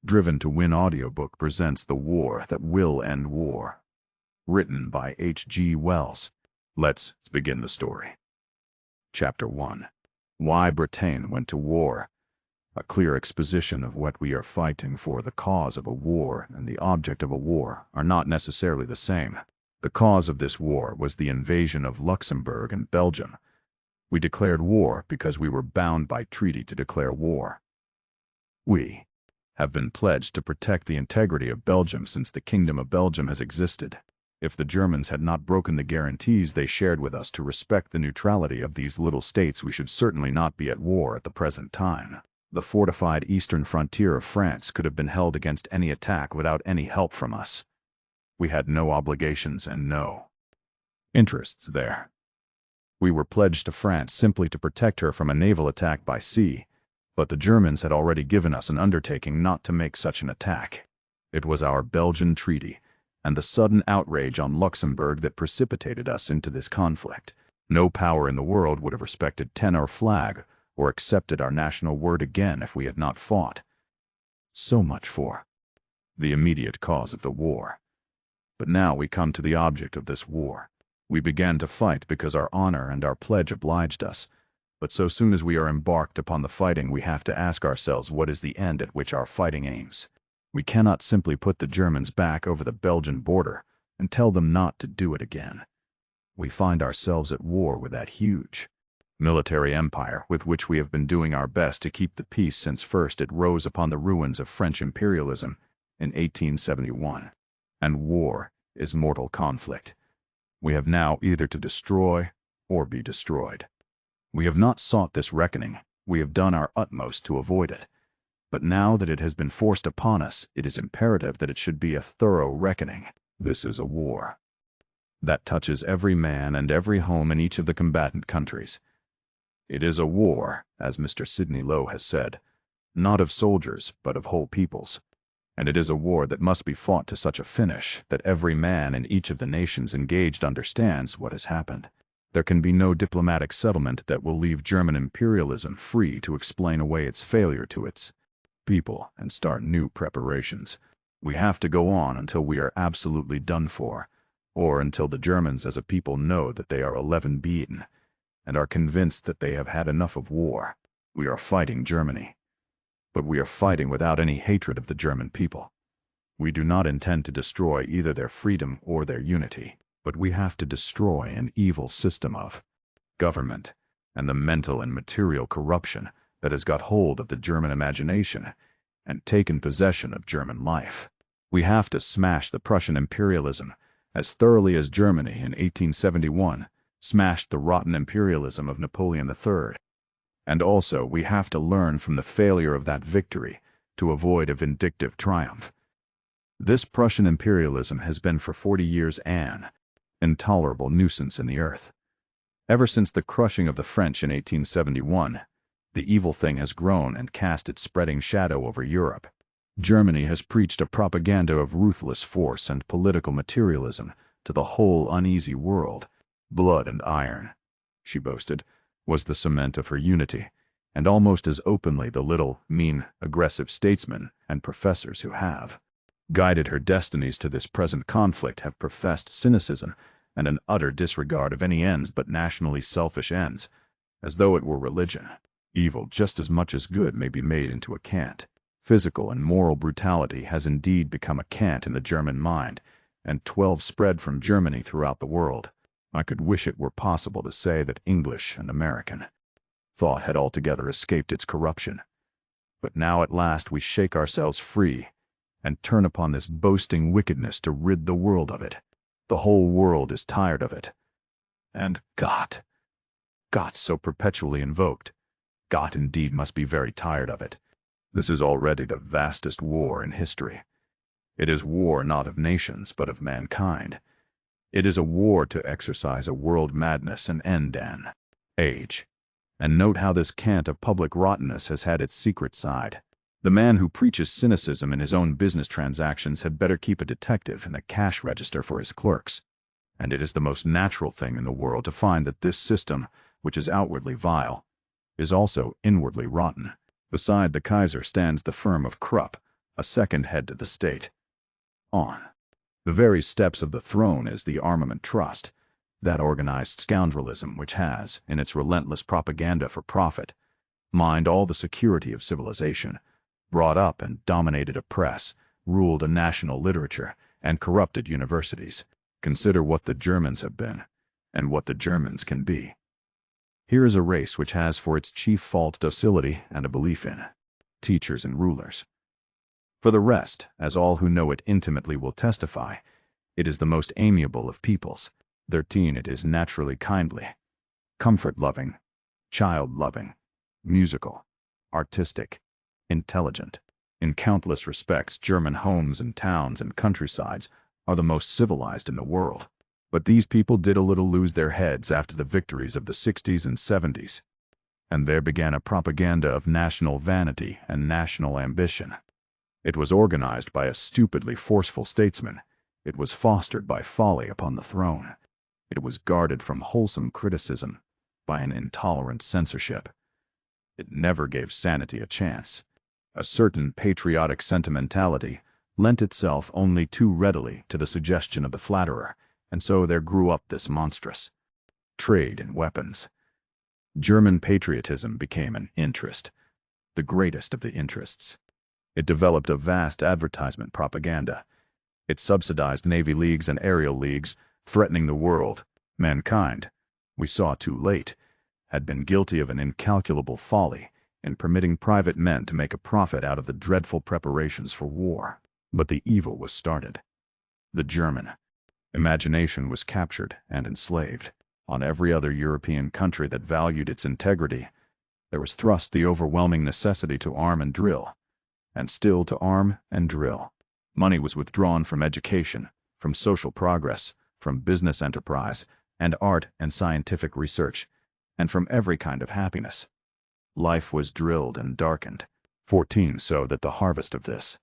Driven to Win Audiobook presents The War That Will End War. Written by H.G. Wells. Let's begin the story. Chapter 1. Why Britain Went to War. A clear exposition of what we are fighting for. The cause of a war and the object of a war are not necessarily the same. The cause of this war was the invasion of Luxembourg and Belgium. We declared war because we were bound by treaty to declare war. We have been pledged to protect the integrity of Belgium since the Kingdom of Belgium has existed. If the Germans had not broken the guarantees they shared with us to respect the neutrality of these little states, we should certainly not be at war at the present time. The fortified eastern frontier of France could have been held against any attack without any help from us. We had no obligations and no interests there. We were pledged to France simply to protect her from a naval attack by sea, but the Germans had already given us an undertaking not to make such an attack. It was our Belgian treaty and the sudden outrage on Luxembourg that precipitated us into this conflict. No power in the world would have respected tenor flag or accepted our national word again if we had not fought. So much for the immediate cause of the war. But now we come to the object of this war. We began to fight because our honor and our pledge obliged us. But so soon as we are embarked upon the fighting, we have to ask ourselves, what is the end at which our fighting aims? We cannot simply put the Germans back over the Belgian border and tell them not to do it again. We find ourselves at war with that huge military empire with which we have been doing our best to keep the peace since first it rose upon the ruins of French imperialism in 1871. And war is mortal conflict. We have now either to destroy or be destroyed. We have not sought this reckoning. We have done our utmost to avoid it. But now that it has been forced upon us, it is imperative that it should be a thorough reckoning. This is a war that touches every man and every home in each of the combatant countries. It is a war, as Mr. Sidney Lowe has said, not of soldiers, but of whole peoples. And it is a war that must be fought to such a finish that every man in each of the nations engaged understands what has happened. There can be no diplomatic settlement that will leave German imperialism free to explain away its failure to its people and start new preparations. We have to go on until we are absolutely done for, or until the Germans as a people know that they are 11 beaten and are convinced that they have had enough of war. We are fighting Germany, but we are fighting without any hatred of the German people. We do not intend to destroy either their freedom or their unity. But we have to destroy an evil system of government and the mental and material corruption that has got hold of the German imagination and taken possession of German life. We have to smash the Prussian imperialism as thoroughly as Germany in 1871 smashed the rotten imperialism of Napoleon III. And also we have to learn from the failure of that victory to avoid a vindictive triumph. This Prussian imperialism has been for 40 years an intolerable nuisance in the earth. Ever since the crushing of the French in 1871, the evil thing has grown and cast its spreading shadow over Europe. Germany has preached a propaganda of ruthless force and political materialism to the whole uneasy world. Blood and iron, she boasted, was the cement of her unity, and almost as openly the little, mean, aggressive statesmen and professors who have guided her destinies to this present conflict have professed cynicism and an utter disregard of any ends but nationally selfish ends, as though it were religion. Evil just as much as good may be made into a cant. Physical and moral brutality has indeed become a cant in the German mind, and 12 spread from Germany throughout the world. I could wish it were possible to say that English and American thought had altogether escaped its corruption. But now at last we shake ourselves free and turn upon this boasting wickedness to rid the world of it. The whole world is tired of it. And Gott so perpetually invoked, Gott indeed must be very tired of it. This is already the vastest war in history. It is war not of nations, but of mankind. It is a war to exercise a world madness and end an age. And note how this cant of public rottenness has had its secret side. The man who preaches cynicism in his own business transactions had better keep a detective and a cash register for his clerks. And it is the most natural thing in the world to find that this system, which is outwardly vile, is also inwardly rotten. Beside the Kaiser stands the firm of Krupp, A second head to the state. On the very steps of the throne is the Armament Trust, that organized scoundrelism which has, in its relentless propaganda for profit, mined all the security of civilization, brought up and dominated a press, ruled a national literature, and corrupted universities. Consider what the Germans have been, and what the Germans can be. Here is a race which has for its chief fault docility and a belief in teachers and rulers. For the rest, as all who know it intimately will testify, it is the most amiable of peoples. 13. It is naturally kindly, comfort-loving, child-loving, musical, artistic, intelligent. In countless respects, German homes and towns and countrysides are the most civilized in the world. But these people did a little lose their heads after the victories of the 60s and 70s. And there began a propaganda of national vanity and national ambition. It was organized by a stupidly forceful statesman. It was fostered by folly upon the throne. It was guarded from wholesome criticism by an intolerant censorship. It never gave sanity a chance. A certain patriotic sentimentality lent itself only too readily to the suggestion of the flatterer, and so there grew up this monstrous trade in weapons. German patriotism became an interest, the greatest of the interests. It developed a vast advertisement propaganda. It subsidized navy leagues and aerial leagues, threatening the world. Mankind, we saw too late, had been guilty of an incalculable folly in permitting private men to make a profit out of the dreadful preparations for war. But the evil was started. The German imagination was captured and enslaved. On every other European country that valued its integrity, there was thrust the overwhelming necessity to arm and drill, and still to arm and drill. Money was withdrawn from education, from social progress, from business enterprise, and art and scientific research, and from every kind of happiness. Life was drilled and darkened. 14. So that the harvest of this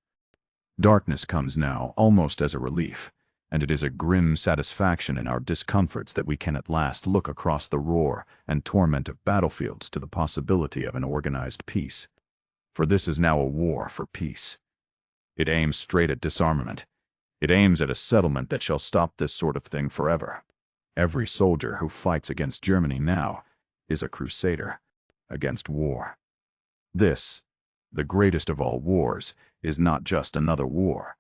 darkness comes now almost as a relief, and it is a grim satisfaction in our discomforts that we can at last look across the roar and torment of battlefields to the possibility of an organized peace. For this is now a war for peace. It aims straight at disarmament. It aims at a settlement that shall stop this sort of thing forever. Every soldier who fights against Germany now is a crusader against war. This, the greatest of all wars, is not just another war.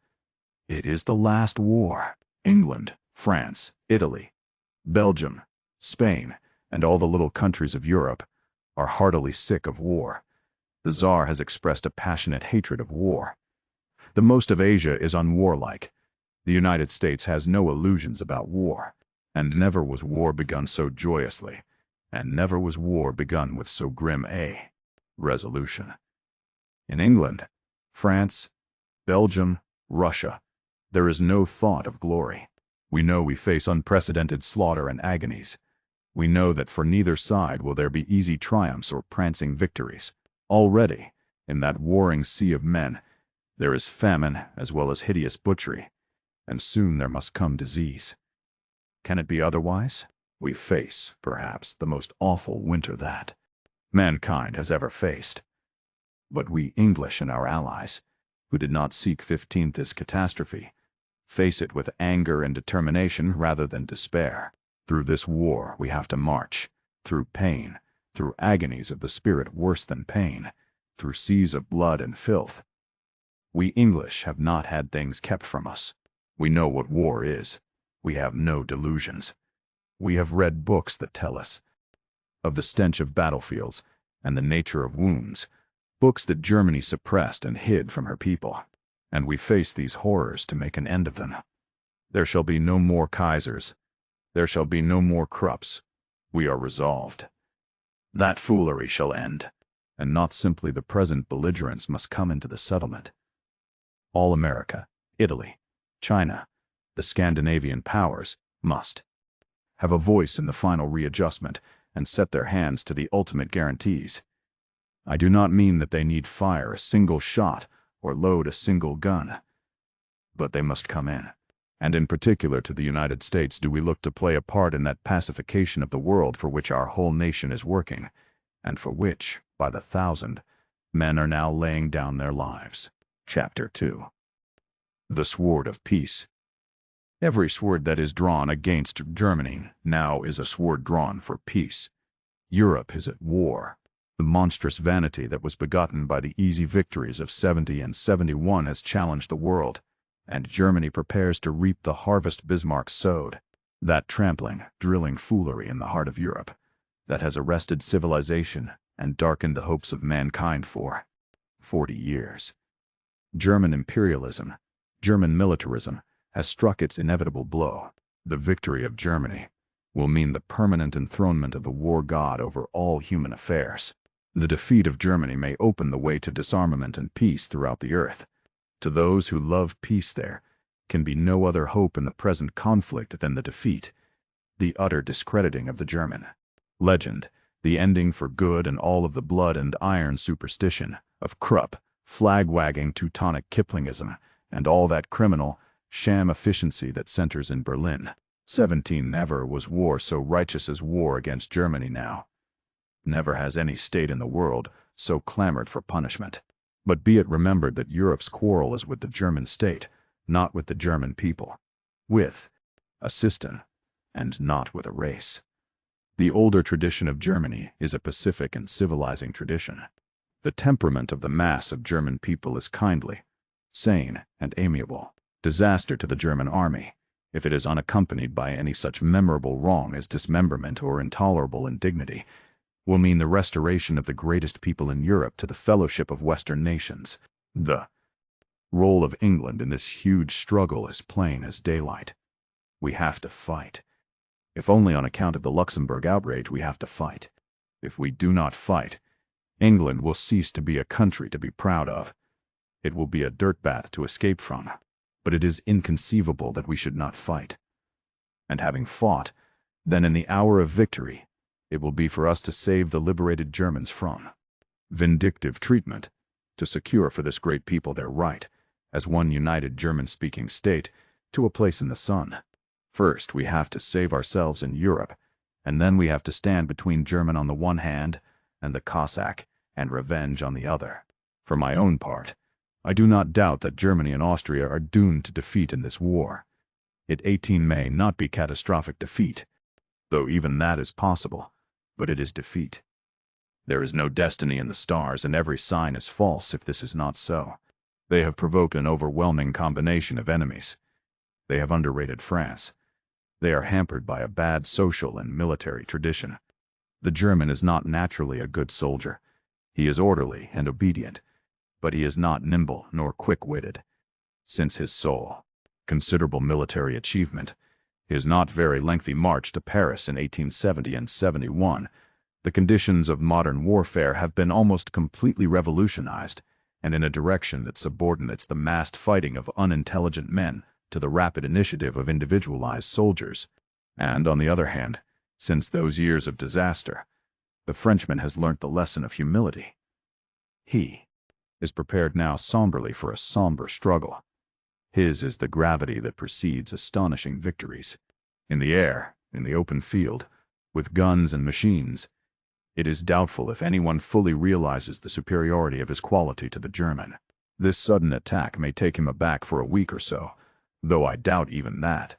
It is the last war. England, France, Italy, Belgium, Spain, and all the little countries of Europe are heartily sick of war. The Tsar has expressed a passionate hatred of war. The most of Asia is unwarlike. The United States has no illusions about war, and never was war begun so joyously, and never was war begun with so grim a resolution. In England, France, Belgium, Russia, there is no thought of glory. We know we face unprecedented slaughter and agonies. We know that for neither side will there be easy triumphs or prancing victories. Already, in that warring sea of men, there is famine as well as hideous butchery, and soon there must come disease. Can it be otherwise? We face, perhaps, the most awful winter that mankind has ever faced. But we English and our allies, who did not seek 15th catastrophe, face it with anger and determination rather than despair. Through this war we have to march, through pain, through agonies of the spirit worse than pain, through seas of blood and filth. We English have not had things kept from us. We know what war is. We have no delusions. We have read books that tell us of the stench of battlefields and the nature of wounds, books that Germany suppressed and hid from her people, and we face these horrors to make an end of them. There shall be no more Kaisers. There shall be no more Krupps. We are resolved. That foolery shall end, and not simply the present belligerents must come into the settlement. All America, Italy, China, the Scandinavian powers must have a voice in the final readjustment and set their hands to the ultimate guarantees. I do not mean that they need fire a single shot or load a single gun, but they must come in. And in particular to the United States do we look to play a part in that pacification of the world for which our whole nation is working, and for which, by the thousand, men are now laying down their lives. Chapter 2. The Sword of Peace. Every sword that is drawn against Germany now is a sword drawn for peace. Europe is at war. The monstrous vanity that was begotten by the easy victories of 70 and 71 has challenged the world, and Germany prepares to reap the harvest Bismarck sowed. That trampling, drilling foolery in the heart of Europe, that has arrested civilization and darkened the hopes of mankind for 40 years. German imperialism, German militarism, has struck its inevitable blow. The victory of Germany will mean the permanent enthronement of the war god over all human affairs. The defeat of Germany may open the way to disarmament and peace throughout the earth. To those who love peace, there can be no other hope in the present conflict than the defeat, the utter discrediting of the German legend, the ending for good and all of the blood and iron superstition of Krupp, flag-wagging Teutonic Kiplingism, and all that criminal, sham efficiency that centers in Berlin. 17 Never was war so righteous as war against Germany now. Never has any state in the world so clamored for punishment. But be it remembered that Europe's quarrel is with the German state, not with the German people. With a system, and not with a race. The older tradition of Germany is a pacific and civilizing tradition. The temperament of the mass of German people is kindly, sane, and amiable. Disaster to the German army, if it is unaccompanied by any such memorable wrong as dismemberment or intolerable indignity, will mean the restoration of the greatest people in Europe to the fellowship of Western nations. The role of England in this huge struggle is plain as daylight. We have to fight. If only on account of the Luxembourg outrage we have to fight. If we do not fight, England will cease to be a country to be proud of. It will be a dirt bath to escape from. But it is inconceivable that we should not fight. And having fought, then in the hour of victory, it will be for us to save the liberated Germans from vindictive treatment, to secure for this great people their right, as one united German-speaking state, to a place in the sun. First, we have to save ourselves in Europe, and then we have to stand between German on the one hand and the Cossack and revenge on the other. For my own part, I do not doubt that Germany and Austria are doomed to defeat in this war. It 18 may not be catastrophic defeat, though even that is possible, but it is defeat. There is no destiny in the stars, and every sign is false if this is not so. They have provoked an overwhelming combination of enemies. They have underrated France. They are hampered by a bad social and military tradition. The German is not naturally a good soldier. He is orderly and obedient, but he is not nimble nor quick-witted. Since his sole, considerable military achievement, his not very lengthy march to Paris in 1870 and 71, the conditions of modern warfare have been almost completely revolutionized, and in a direction that subordinates the massed fighting of unintelligent men to the rapid initiative of individualized soldiers. And on the other hand, since those years of disaster, the Frenchman has learnt the lesson of humility. He is prepared now somberly for a somber struggle. His is the gravity that precedes astonishing victories. In the air, in the open field, with guns and machines, it is doubtful if anyone fully realizes the superiority of his quality to the German. This sudden attack may take him aback for a week or so, though I doubt even that.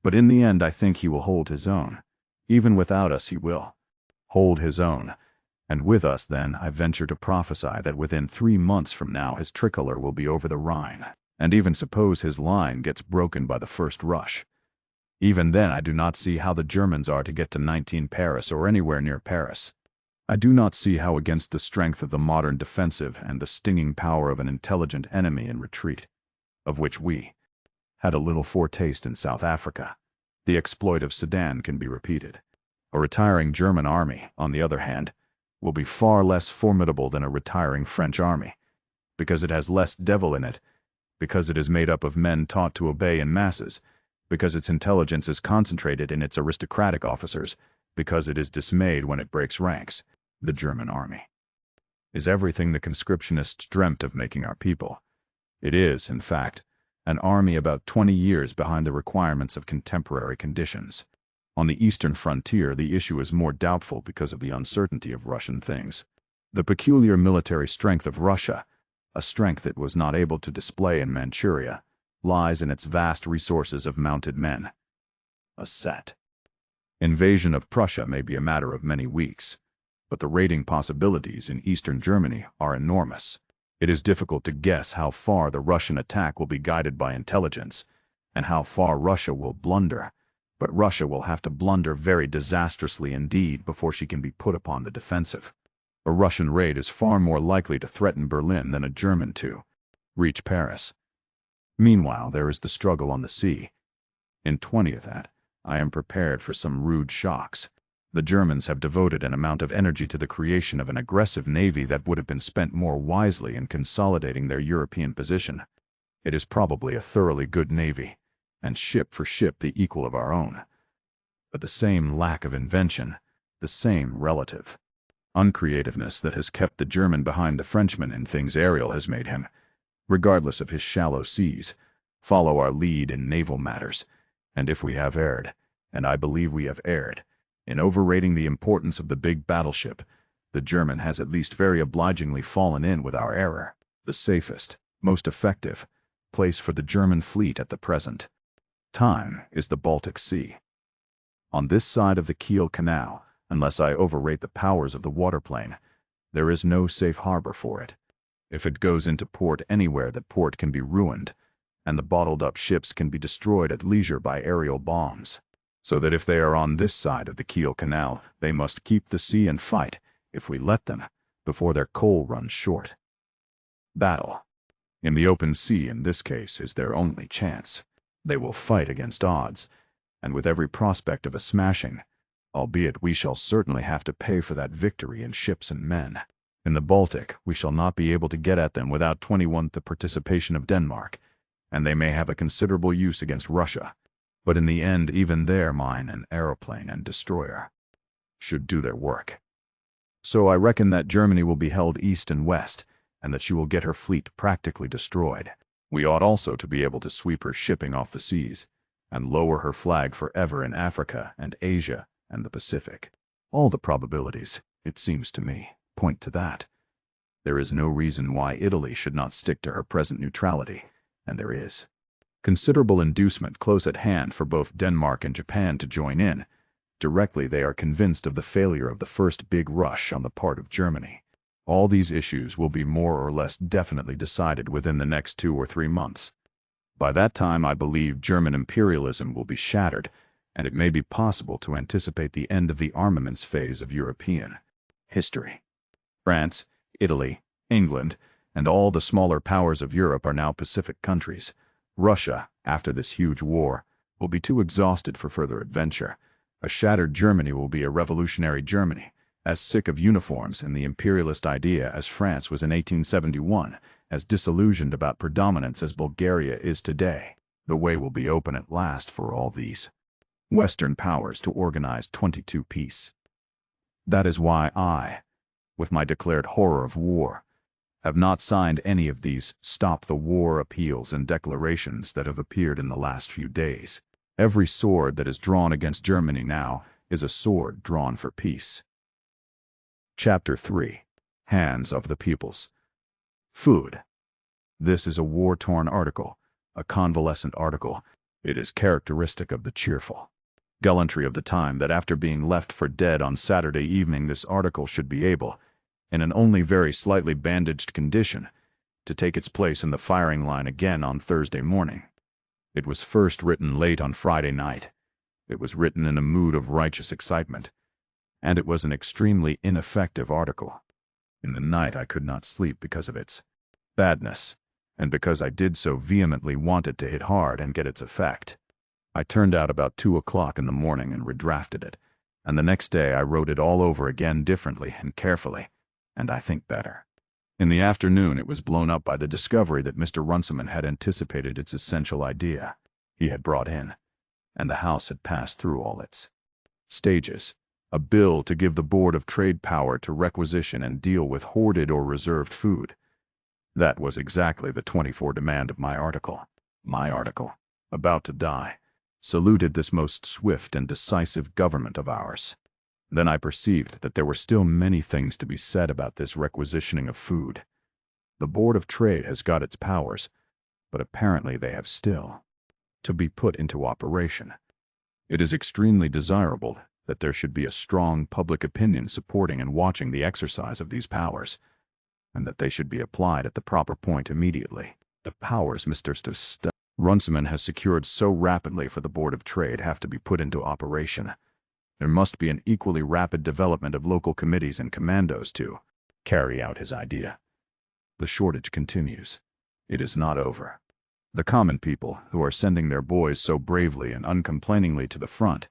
But in the end I think he will hold his own. Even without us he will hold his own. And with us, then, I venture to prophesy that within 3 months from now his tricolor will be over the Rhine, and even suppose his line gets broken by the first rush. Even then I do not see how the Germans are to get to 19 Paris or anywhere near Paris. I do not see how against the strength of the modern defensive and the stinging power of an intelligent enemy in retreat, of which we had a little foretaste in South Africa, the exploit of Sedan can be repeated. A retiring German army, on the other hand, will be far less formidable than a retiring French army, because it has less devil in it, because it is made up of men taught to obey in masses, because its intelligence is concentrated in its aristocratic officers, because it is dismayed when it breaks ranks. The German army is everything the conscriptionists dreamt of making our people. It is, in fact, an army about 20 years behind the requirements of contemporary conditions. On the eastern frontier, the issue is more doubtful because of the uncertainty of Russian things. The peculiar military strength of Russia, A strength it was not able to display in Manchuria lies in its vast resources of mounted men. A set. Invasion of Prussia may be a matter of many weeks, but the raiding possibilities in eastern Germany are enormous. It is difficult to guess how far the Russian attack will be guided by intelligence, and how far Russia will blunder, but Russia will have to blunder very disastrously indeed before she can be put upon the defensive. A Russian raid is far more likely to threaten Berlin than a German to reach Paris. Meanwhile, there is the struggle on the sea. In 20th at, I am prepared for some rude shocks. The Germans have devoted an amount of energy to the creation of an aggressive navy that would have been spent more wisely in consolidating their European position. It is probably a thoroughly good navy, and ship for ship the equal of our own. But the same lack of invention, the same relative uncreativeness that has kept the German behind the Frenchman in things aerial has made him, regardless of his shallow seas, follow our lead in naval matters. And if we have erred, and I believe we have erred, in overrating the importance of the big battleship, the German has at least very obligingly fallen in with our error. The safest, most effective place for the German fleet at the present time is the Baltic Sea. On this side of the Kiel Canal, unless I overrate the powers of the waterplane, there is no safe harbor for it. If it goes into port anywhere, that port can be ruined, and the bottled-up ships can be destroyed at leisure by aerial bombs. So that if they are on this side of the Kiel Canal, they must keep the sea and fight, if we let them, before their coal runs short. Battle. In the open sea, in this case, is their only chance. They will fight against odds, and with every prospect of a smashing, albeit we shall certainly have to pay for that victory in ships and men. In the Baltic, we shall not be able to get at them without 21th the participation of Denmark, and they may have a considerable use against Russia. But in the end, even their mine and aeroplane and destroyer should do their work. So I reckon that Germany will be held east and west, and that she will get her fleet practically destroyed. We ought also to be able to sweep her shipping off the seas, and lower her flag forever in Africa and Asia and the Pacific. All the probabilities, it seems to me, point to that. There is no reason why Italy should not stick to her present neutrality, and there is considerable inducement close at hand for both Denmark and Japan to join in, directly they are convinced of the failure of the first big rush on the part of Germany. All these issues will be more or less definitely decided within the next 2 or 3 months. By that time, I believe German imperialism will be shattered, and it may be possible to anticipate the end of the armaments phase of European history. France, Italy, England, and all the smaller powers of Europe are now Pacific countries. Russia, after this huge war, will be too exhausted for further adventure. A shattered Germany will be a revolutionary Germany, as sick of uniforms and the imperialist idea as France was in 1871, as disillusioned about predominance as Bulgaria is today. The way will be open at last for all these Western powers to organize 22 peace. That is why I, with my declared horror of war, have not signed any of these stop the war appeals and declarations that have appeared in the last few days. Every sword that is drawn against Germany now is a sword drawn for peace. Chapter 3. Hands of the Peoples. Food. This is a war-torn article, a convalescent article. It is characteristic of the cheerful gallantry of the time that after being left for dead on Saturday evening, this article should be able, in an only very slightly bandaged condition, to take its place in the firing line again on Thursday morning. It was first written late on Friday night. It was written in a mood of righteous excitement, and it was an extremely ineffective article. In the night I could not sleep because of its badness, and because I did so vehemently want it to hit hard and get its effect. I turned out about 2 o'clock in the morning and redrafted it, and the next day I wrote it all over again differently and carefully, and I think better. In the afternoon it was blown up by the discovery that Mr. Runciman had anticipated its essential idea. He had brought in, and the House had passed through all its stages, a bill to give the Board of Trade power to requisition and deal with hoarded or reserved food. That was exactly the 24 demand of my article. My article, about to die, saluted this most swift and decisive government of ours. Then I perceived that there were still many things to be said about this requisitioning of food. The Board of Trade has got its powers, but apparently they have still to be put into operation. It is extremely desirable that there should be a strong public opinion supporting and watching the exercise of these powers, and that they should be applied at the proper point immediately. The powers Mr. Runciman has secured so rapidly for the Board of Trade have to be put into operation. There must be an equally rapid development of local committees and commandos to carry out his idea. The shortage continues. It is not over. The common people, who are sending their boys so bravely and uncomplainingly to the front,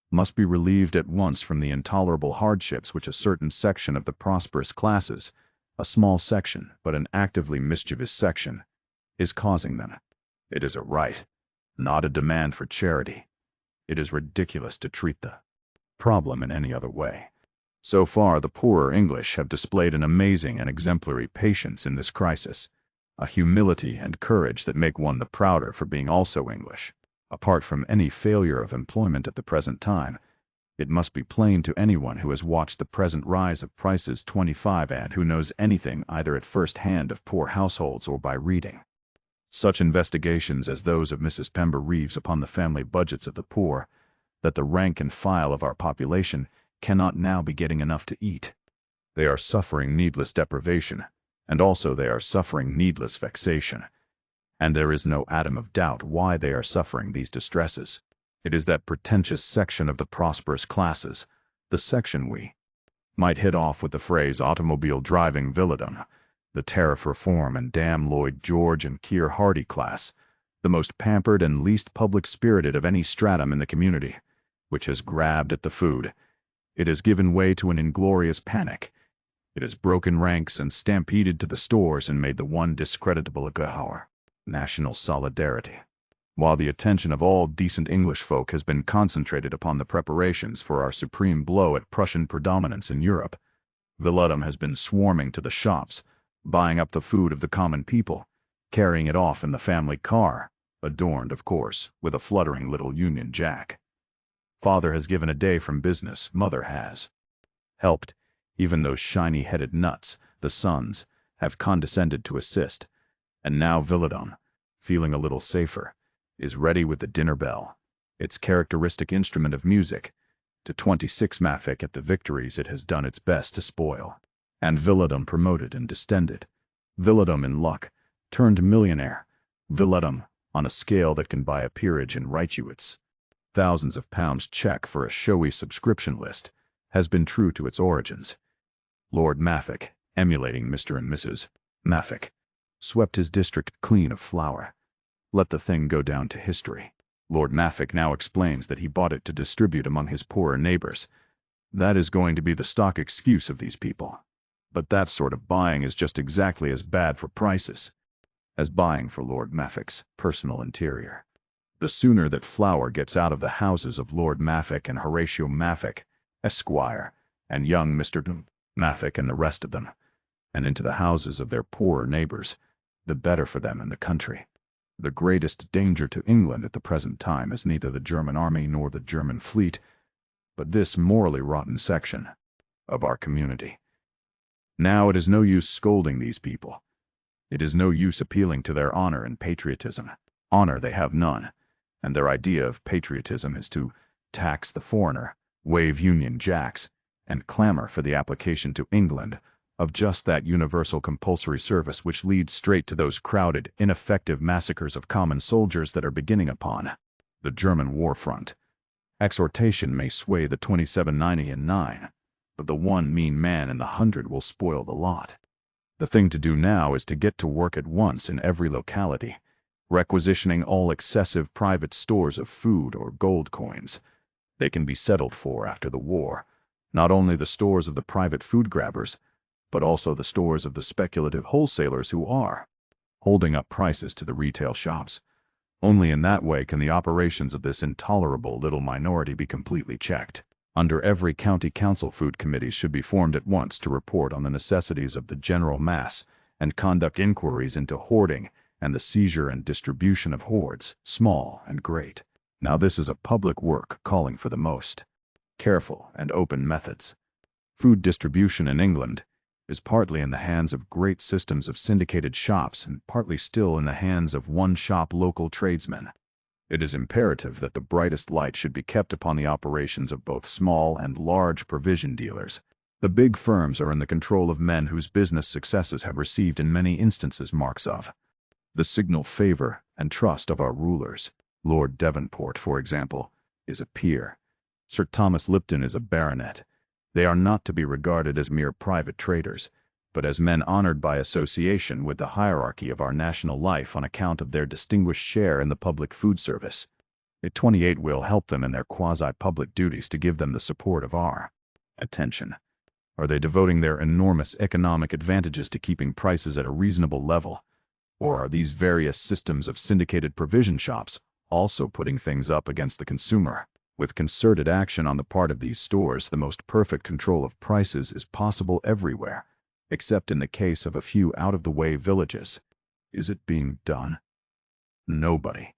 must be relieved at once from the intolerable hardships which a certain section of the prosperous classes, a small section but an actively mischievous section, is causing them. It is a right, not a demand for charity. It is ridiculous to treat the problem in any other way. So far, the poorer English have displayed an amazing and exemplary patience in this crisis, a humility and courage that make one the prouder for being also English. Apart from any failure of employment at the present time, it must be plain to anyone who has watched the present rise of prices 25 and who knows anything either at first hand of poor households or by reading such investigations as those of Mrs. Pember Reeves upon the family budgets of the poor, that the rank and file of our population cannot now be getting enough to eat. They are suffering needless deprivation, and also they are suffering needless vexation. And there is no atom of doubt why they are suffering these distresses. It is that pretentious section of the prosperous classes, the section we might hit off with the phrase automobile driving villadom, the tariff reform and damn Lloyd George and Keir Hardie class, the most pampered and least public-spirited of any stratum in the community, which has grabbed at the food. It has given way to an inglorious panic. It has broken ranks and stampeded to the stores and made the one discreditable our national solidarity. While the attention of all decent English folk has been concentrated upon the preparations for our supreme blow at Prussian predominance in Europe, villadom has been swarming to the shops, buying up the food of the common people, carrying it off in the family car, adorned, of course, with a fluttering little Union Jack. Father has given a day from business, mother has helped. Even those shiny-headed nuts, the sons, have condescended to assist, and now villadom, feeling a little safer, is ready with the dinner bell, its characteristic instrument of music, to 26 Maffick at the victories it has done its best to spoil. And villadom promoted and distended, villadom in luck, turned millionaire, villadom on a scale that can buy a peerage and write you its thousands of pounds check for a showy subscription list, has been true to its origins. Lord Maffick, emulating Mr. and Mrs. Maffick, swept his district clean of flour. Let the thing go down to history. Lord Maffick now explains that he bought it to distribute among his poorer neighbors. That is going to be the stock excuse of these people. But that sort of buying is just exactly as bad for prices as buying for Lord Maffick's personal interior. The sooner that flour gets out of the houses of Lord Maffick and Horatio Maffick, Esquire, and young Mr. Maffick and the rest of them, and into the houses of their poorer neighbors, the better for them and the country. The greatest danger to England at the present time is neither the German army nor the German fleet, but this morally rotten section of our community. Now it is no use scolding these people. It is no use appealing to their honor and patriotism. Honor they have none, and their idea of patriotism is to tax the foreigner, wave Union Jacks, and clamor for the application to England of just that universal compulsory service which leads straight to those crowded, ineffective massacres of common soldiers that are beginning upon the German war front. Exhortation may sway the 2790 and 9, but the one mean man in the 100 will spoil the lot. The thing to do now is to get to work at once in every locality, requisitioning all excessive private stores of food or gold coins. They can be settled for after the war, not only the stores of the private food grabbers, but also the stores of the speculative wholesalers who are holding up prices to the retail shops. Only in that way can the operations of this intolerable little minority be completely checked. Under every county council food committees should be formed at once to report on the necessities of the general mass and conduct inquiries into hoarding and the seizure and distribution of hoards, small and great. Now this is a public work calling for the most careful and open methods. Food distribution in England is partly in the hands of great systems of syndicated shops and partly still in the hands of one-shop local tradesmen. It is imperative that the brightest light should be kept upon the operations of both small and large provision dealers. The big firms are in the control of men whose business successes have received in many instances marks of the signal favor and trust of our rulers. Lord Devonport, for example, is a peer. Sir Thomas Lipton is a baronet. They are not to be regarded as mere private traders, but as men honored by association with the hierarchy of our national life on account of their distinguished share in the public food service. It 28 will help them in their quasi-public duties to give them the support of our attention. Are they devoting their enormous economic advantages to keeping prices at a reasonable level? Or are these various systems of syndicated provision shops also putting things up against the consumer? With concerted action on the part of these stores, the most perfect control of prices is possible everywhere, except in the case of a few out-of-the-way villages. Is it being done? Nobody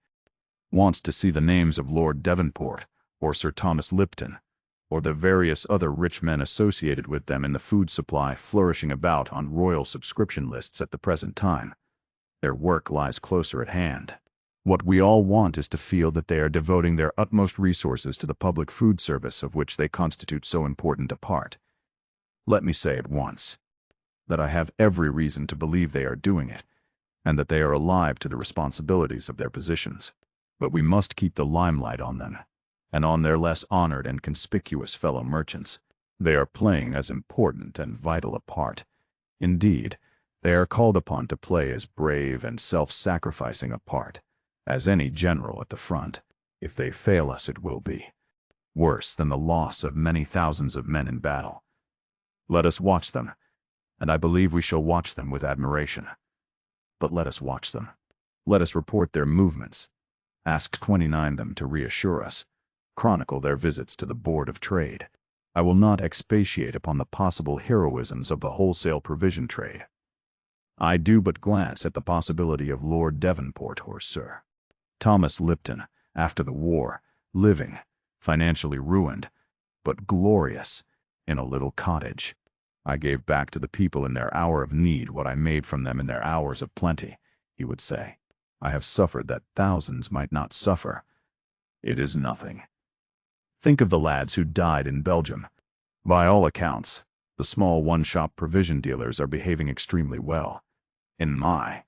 wants to see the names of Lord Devonport, or Sir Thomas Lipton, or the various other rich men associated with them in the food supply flourishing about on royal subscription lists at the present time. Their work lies closer at hand. What we all want is to feel that they are devoting their utmost resources to the public food service of which they constitute so important a part. Let me say at once that I have every reason to believe they are doing it, and that they are alive to the responsibilities of their positions. But we must keep the limelight on them, and on their less honored and conspicuous fellow merchants. They are playing as important and vital a part. Indeed, they are called upon to play as brave and self-sacrificing a part as any general at the front. If they fail us, it will be worse than the loss of many thousands of men in battle. Let us watch them, and I believe we shall watch them with admiration. But let us watch them. Let us report their movements. Ask 29 them to reassure us. Chronicle their visits to the Board of Trade. I will not expatiate upon the possible heroisms of the wholesale provision trade. I do but glance at the possibility of Lord Devonport or Sir Thomas Lipton, after the war, living, financially ruined, but glorious, in a little cottage. I gave back to the people in their hour of need what I made from them in their hours of plenty, he would say. I have suffered that thousands might not suffer. It is nothing. Think of the lads who died in Belgium. By all accounts, the small one-shop provision dealers are behaving extremely well. In my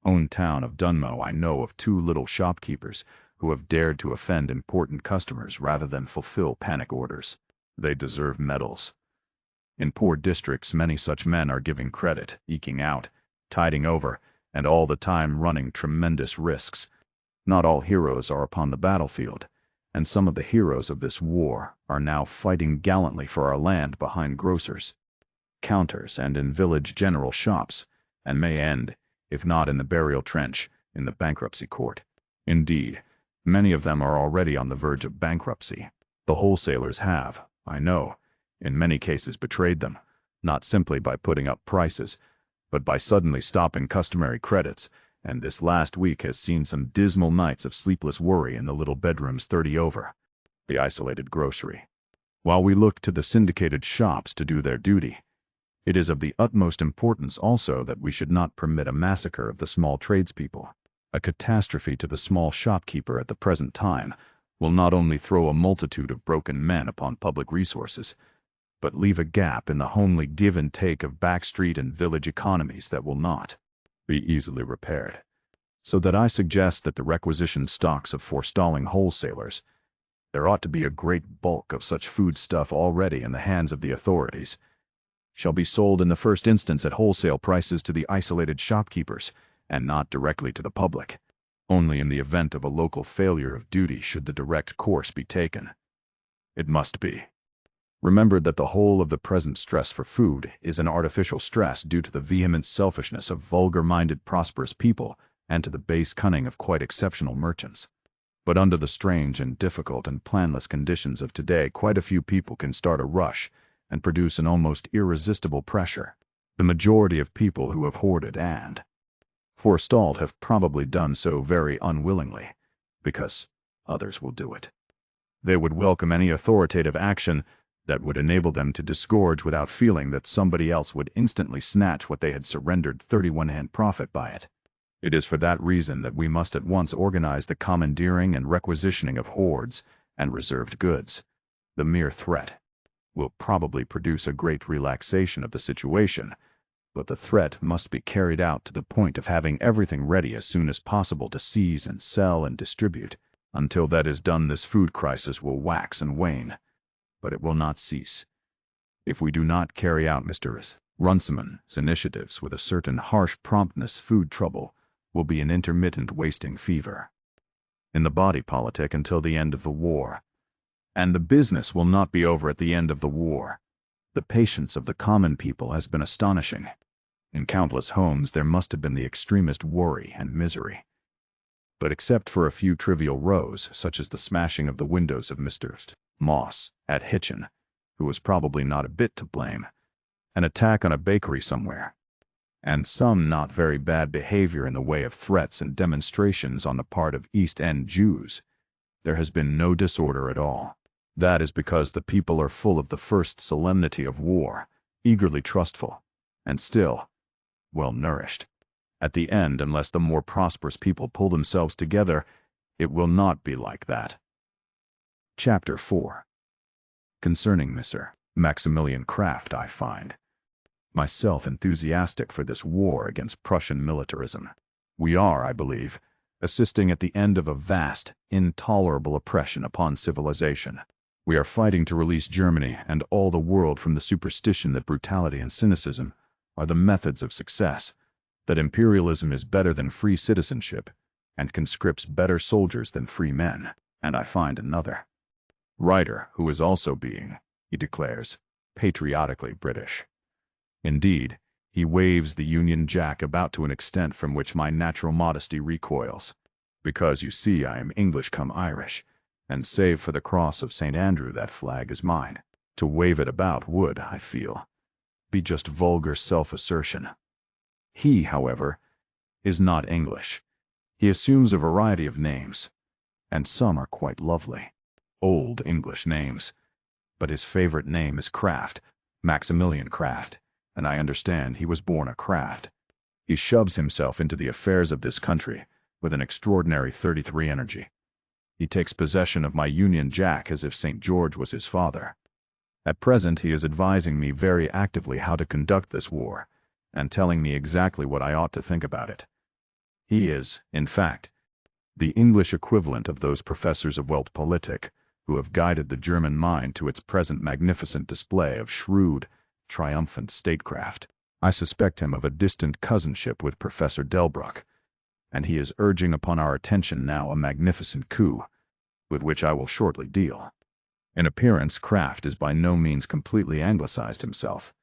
own town of Dunmow, I know of 2 little shopkeepers who have dared to offend important customers rather than fulfill panic orders. They deserve medals. In poor districts, many such men are giving credit, eking out, tiding over, and all the time running tremendous risks. Not all heroes are upon the battlefield, and some of the heroes of this war are now fighting gallantly for our land behind grocers' counters and in village general shops, and may end, if not in the burial trench, in the bankruptcy court. Indeed, many of them are already on the verge of bankruptcy. The wholesalers have, I know, in many cases betrayed them, not simply by putting up prices, but by suddenly stopping customary credits, and this last week has seen some dismal nights of sleepless worry in the little bedrooms 30 over the isolated grocery. While we look to the syndicated shops to do their duty, it is of the utmost importance also that we should not permit a massacre of the small tradespeople. A catastrophe to the small shopkeeper at the present time will not only throw a multitude of broken men upon public resources, but leave a gap in the homely give and take of backstreet and village economies that will not be easily repaired. So that I suggest that the requisitioned stocks of forestalling wholesalers, there ought to be a great bulk of such food stuff already in the hands of the authorities, shall be sold in the first instance at wholesale prices to the isolated shopkeepers, and not directly to the public. Only in the event of a local failure of duty should the direct course be taken. It must be remembered that the whole of the present stress for food is an artificial stress due to the vehement selfishness of vulgar-minded prosperous people and to the base cunning of quite exceptional merchants. But under the strange and difficult and planless conditions of today, quite a few people can start a rush and produce an almost irresistible pressure. The majority of people who have hoarded and forestalled have probably done so very unwillingly, because others will do it. They would welcome any authoritative action, that would enable them to disgorge without feeling that somebody else would instantly snatch what they had surrendered 31-hand profit by it. It is for that reason that we must at once organize the commandeering and requisitioning of hoards and reserved goods. The mere threat will probably produce a great relaxation of the situation, but the threat must be carried out to the point of having everything ready as soon as possible to seize and sell and distribute. Until that is done, this food crisis will wax and wane, but it will not cease. If we do not carry out Mr. Runciman's initiatives with a certain harsh promptness, food trouble will be an intermittent wasting fever in the body politic until the end of the war. And the business will not be over at the end of the war. The patience of the common people has been astonishing. In countless homes there must have been the extremest worry and misery. But except for a few trivial rows, such as the smashing of the windows of Mr. Moss at Hitchin, who was probably not a bit to blame, an attack on a bakery somewhere, and some not very bad behavior in the way of threats and demonstrations on the part of East End Jews, there has been no disorder at all. That is because the people are full of the first solemnity of war, eagerly trustful, and still well-nourished. At the end, unless the more prosperous people pull themselves together, it will not be like that. Chapter 4. Concerning Mr. Maximilian Kraft, I find myself enthusiastic for this war against Prussian militarism. We are, I believe, assisting at the end of a vast, intolerable oppression upon civilization. We are fighting to release Germany and all the world from the superstition that brutality and cynicism are the methods of success, that imperialism is better than free citizenship, and conscripts better soldiers than free men. And I find another writer who is also being, he declares, patriotically British. Indeed, he waves the Union Jack about to an extent from which my natural modesty recoils, because you see I am English come Irish, and save for the cross of St. Andrew that flag is mine. To wave it about would, I feel, be just vulgar self-assertion. He, however, is not English. He assumes a variety of names, and some are quite lovely, old English names, but his favorite name is Kraft, Maximilian Kraft, and I understand he was born a Kraft. He shoves himself into the affairs of this country with an extraordinary 33 energy. He takes possession of my Union Jack as if St. George was his father. At present he is advising me very actively how to conduct this war, and telling me exactly what I ought to think about it. He is, in fact, the English equivalent of those professors of Weltpolitik who have guided the German mind to its present magnificent display of shrewd, triumphant statecraft. I suspect him of a distant cousinship with Professor Delbruck, and he is urging upon our attention now a magnificent coup, with which I will shortly deal. In appearance, Kraft is by no means completely anglicized himself.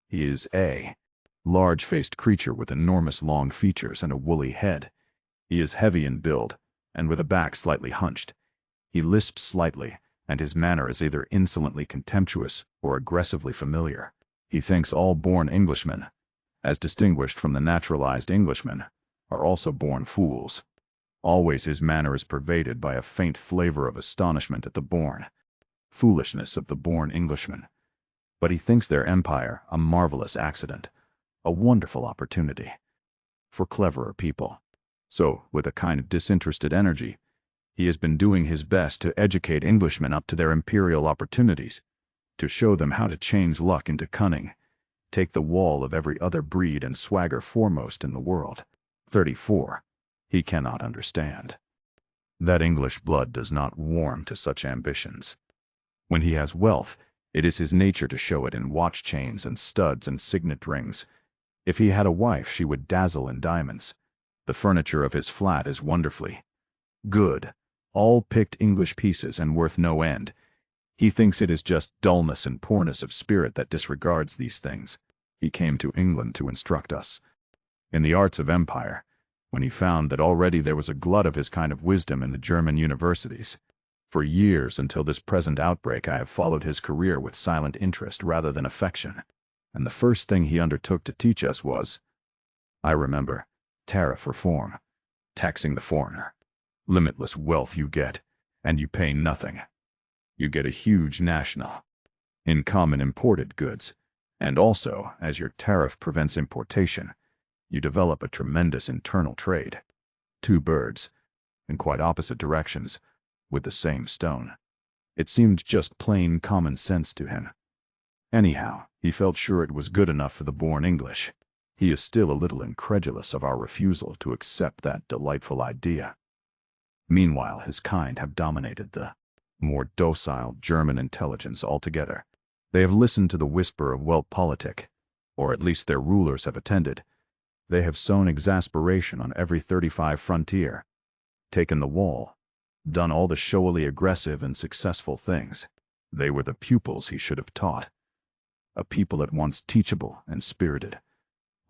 He is a large-faced creature with enormous long features and a woolly head. He is heavy in build, and with a back slightly hunched. He lisps slightly, and his manner is either insolently contemptuous or aggressively familiar. He thinks all born Englishmen, as distinguished from the naturalized Englishmen, are also born fools. Always his manner is pervaded by a faint flavor of astonishment at the born foolishness of the born Englishmen. But he thinks their empire a marvelous accident, a wonderful opportunity for cleverer people. So, with a kind of disinterested energy, he has been doing his best to educate Englishmen up to their imperial opportunities, to show them how to change luck into cunning, take the wall of every other breed and swagger foremost in the world. 34. He cannot understand that English blood does not warm to such ambitions. When he has wealth, it is his nature to show it in watch chains and studs and signet rings. If he had a wife, she would dazzle in diamonds. The furniture of his flat is wonderfully good, all picked English pieces and worth no end. He thinks it is just dullness and poorness of spirit that disregards these things. He came to England to instruct us in the arts of empire, when he found that already there was a glut of his kind of wisdom in the German universities. For years, until this present outbreak, I have followed his career with silent interest rather than affection, and the first thing he undertook to teach us was, I remember, tariff reform, taxing the foreigner. Limitless wealth you get, and you pay nothing. You get a huge national in common imported goods, and also, as your tariff prevents importation, you develop a tremendous internal trade. Two birds, in quite opposite directions, with the same stone. It seemed just plain common sense to him. Anyhow, he felt sure it was good enough for the born English. He is still a little incredulous of our refusal to accept that delightful idea. Meanwhile, his kind have dominated the more docile German intelligence altogether. They have listened to the whisper of Weltpolitik, or at least their rulers have attended. They have sown exasperation on every 35 frontier, taken the wall, done all the showily aggressive and successful things. They were the pupils he should have taught. A people at once teachable and spirited.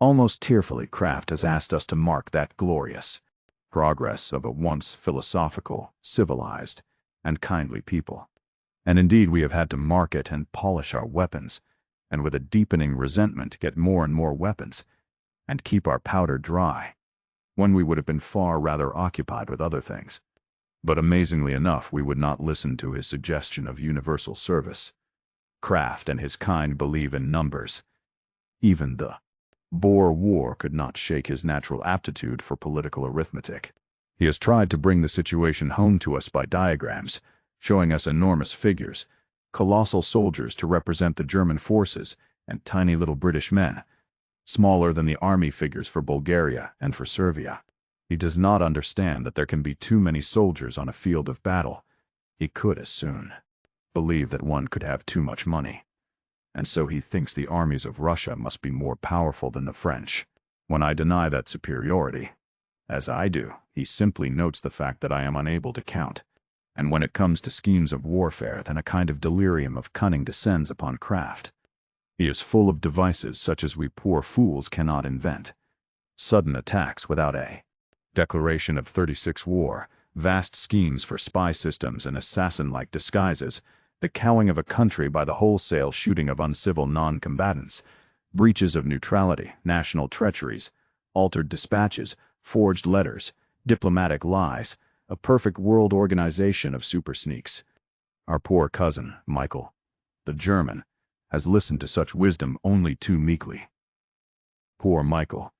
Almost tearfully, Kraft has asked us to mark that glorious progress of a once philosophical, civilized, and kindly people. And indeed we have had to mark it and polish our weapons, and with a deepening resentment get more and more weapons, and keep our powder dry, when we would have been far rather occupied with other things. But amazingly enough, we would not listen to his suggestion of universal service. Kraft and his kind believe in numbers. Even the Boer War could not shake his natural aptitude for political arithmetic. He has tried to bring the situation home to us by diagrams, showing us enormous figures, colossal soldiers to represent the German forces, and tiny little British men, smaller than the army figures for Bulgaria and for Serbia. He does not understand that there can be too many soldiers on a field of battle. He could as soon believe that one could have too much money. And so he thinks the armies of Russia must be more powerful than the French. When I deny that superiority, as I do, he simply notes the fact that I am unable to count. And when it comes to schemes of warfare, then a kind of delirium of cunning descends upon Kraft. He is full of devices such as we poor fools cannot invent. Sudden attacks without a declaration of 36 war, vast schemes for spy systems and assassin-like disguises, the cowing of a country by the wholesale shooting of uncivil non-combatants, breaches of neutrality, national treacheries, altered dispatches, forged letters, diplomatic lies, a perfect world organization of super sneaks. Our poor cousin, Michael, the German, has listened to such wisdom only too meekly. Poor Michael,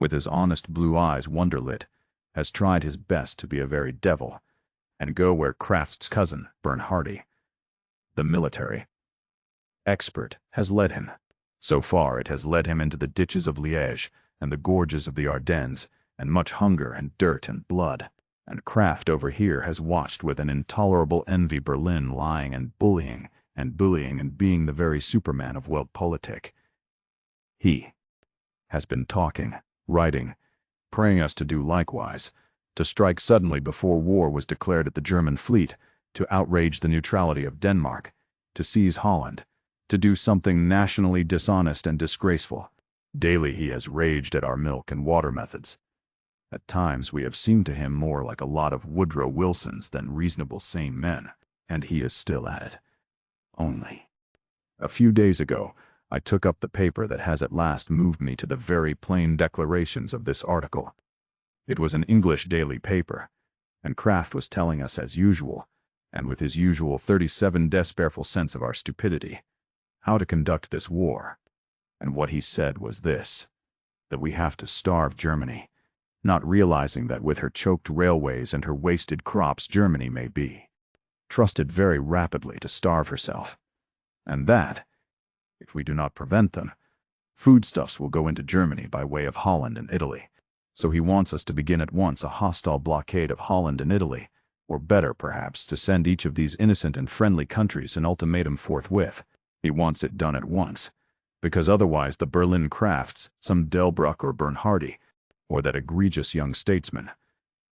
with his honest blue eyes wonder-lit, has tried his best to be a very devil, and go where Kraft's cousin, Bernhardi, the military expert, has led him. So far it has led him into the ditches of Liège and the gorges of the Ardennes, and much hunger and dirt and blood. And Kraft over here has watched with an intolerable envy Berlin lying and bullying and being the very Superman of Weltpolitik. He has been talking, writing, praying us to do likewise, to strike suddenly before war was declared at the German fleet, to outrage the neutrality of Denmark, to seize Holland, to do something nationally dishonest and disgraceful. Daily he has raged at our milk and water methods. At times we have seemed to him more like a lot of Woodrow Wilsons than reasonable sane men, and he is still at it. Only a few days ago, I took up the paper that has at last moved me to the very plain declarations of this article. It was an English daily paper, and Kraft was telling us as usual, and with his usual 37 despairful sense of our stupidity, how to conduct this war. And what he said was this, that we have to starve Germany, not realizing that with her choked railways and her wasted crops Germany may be trusted very rapidly to starve herself, and that, if we do not prevent them, foodstuffs will go into Germany by way of Holland and Italy. So he wants us to begin at once a hostile blockade of Holland and Italy, or better, perhaps, to send each of these innocent and friendly countries an ultimatum forthwith. He wants it done at once, because otherwise the Berlin Krafts, some Delbruck or Bernhardi, or that egregious young statesman,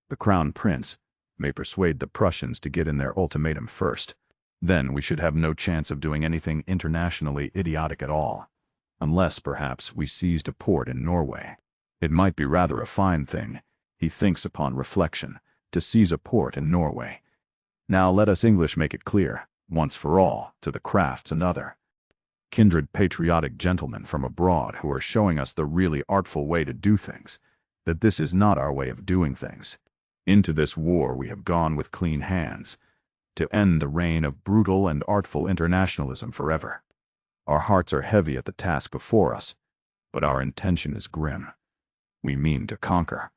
the Crown Prince, may persuade the Prussians to get in their ultimatum first. Then we should have no chance of doing anything internationally idiotic at all, unless, perhaps, we seized a port in Norway. It might be rather a fine thing, he thinks upon reflection, to seize a port in Norway. Now let us English make it clear, once for all, to the Krafts and other kindred patriotic gentlemen from abroad who are showing us the really artful way to do things, that this is not our way of doing things. Into this war we have gone with clean hands. to end the reign of brutal and artful internationalism forever. Our hearts are heavy at the task before us, but our intention is grim. We mean to conquer.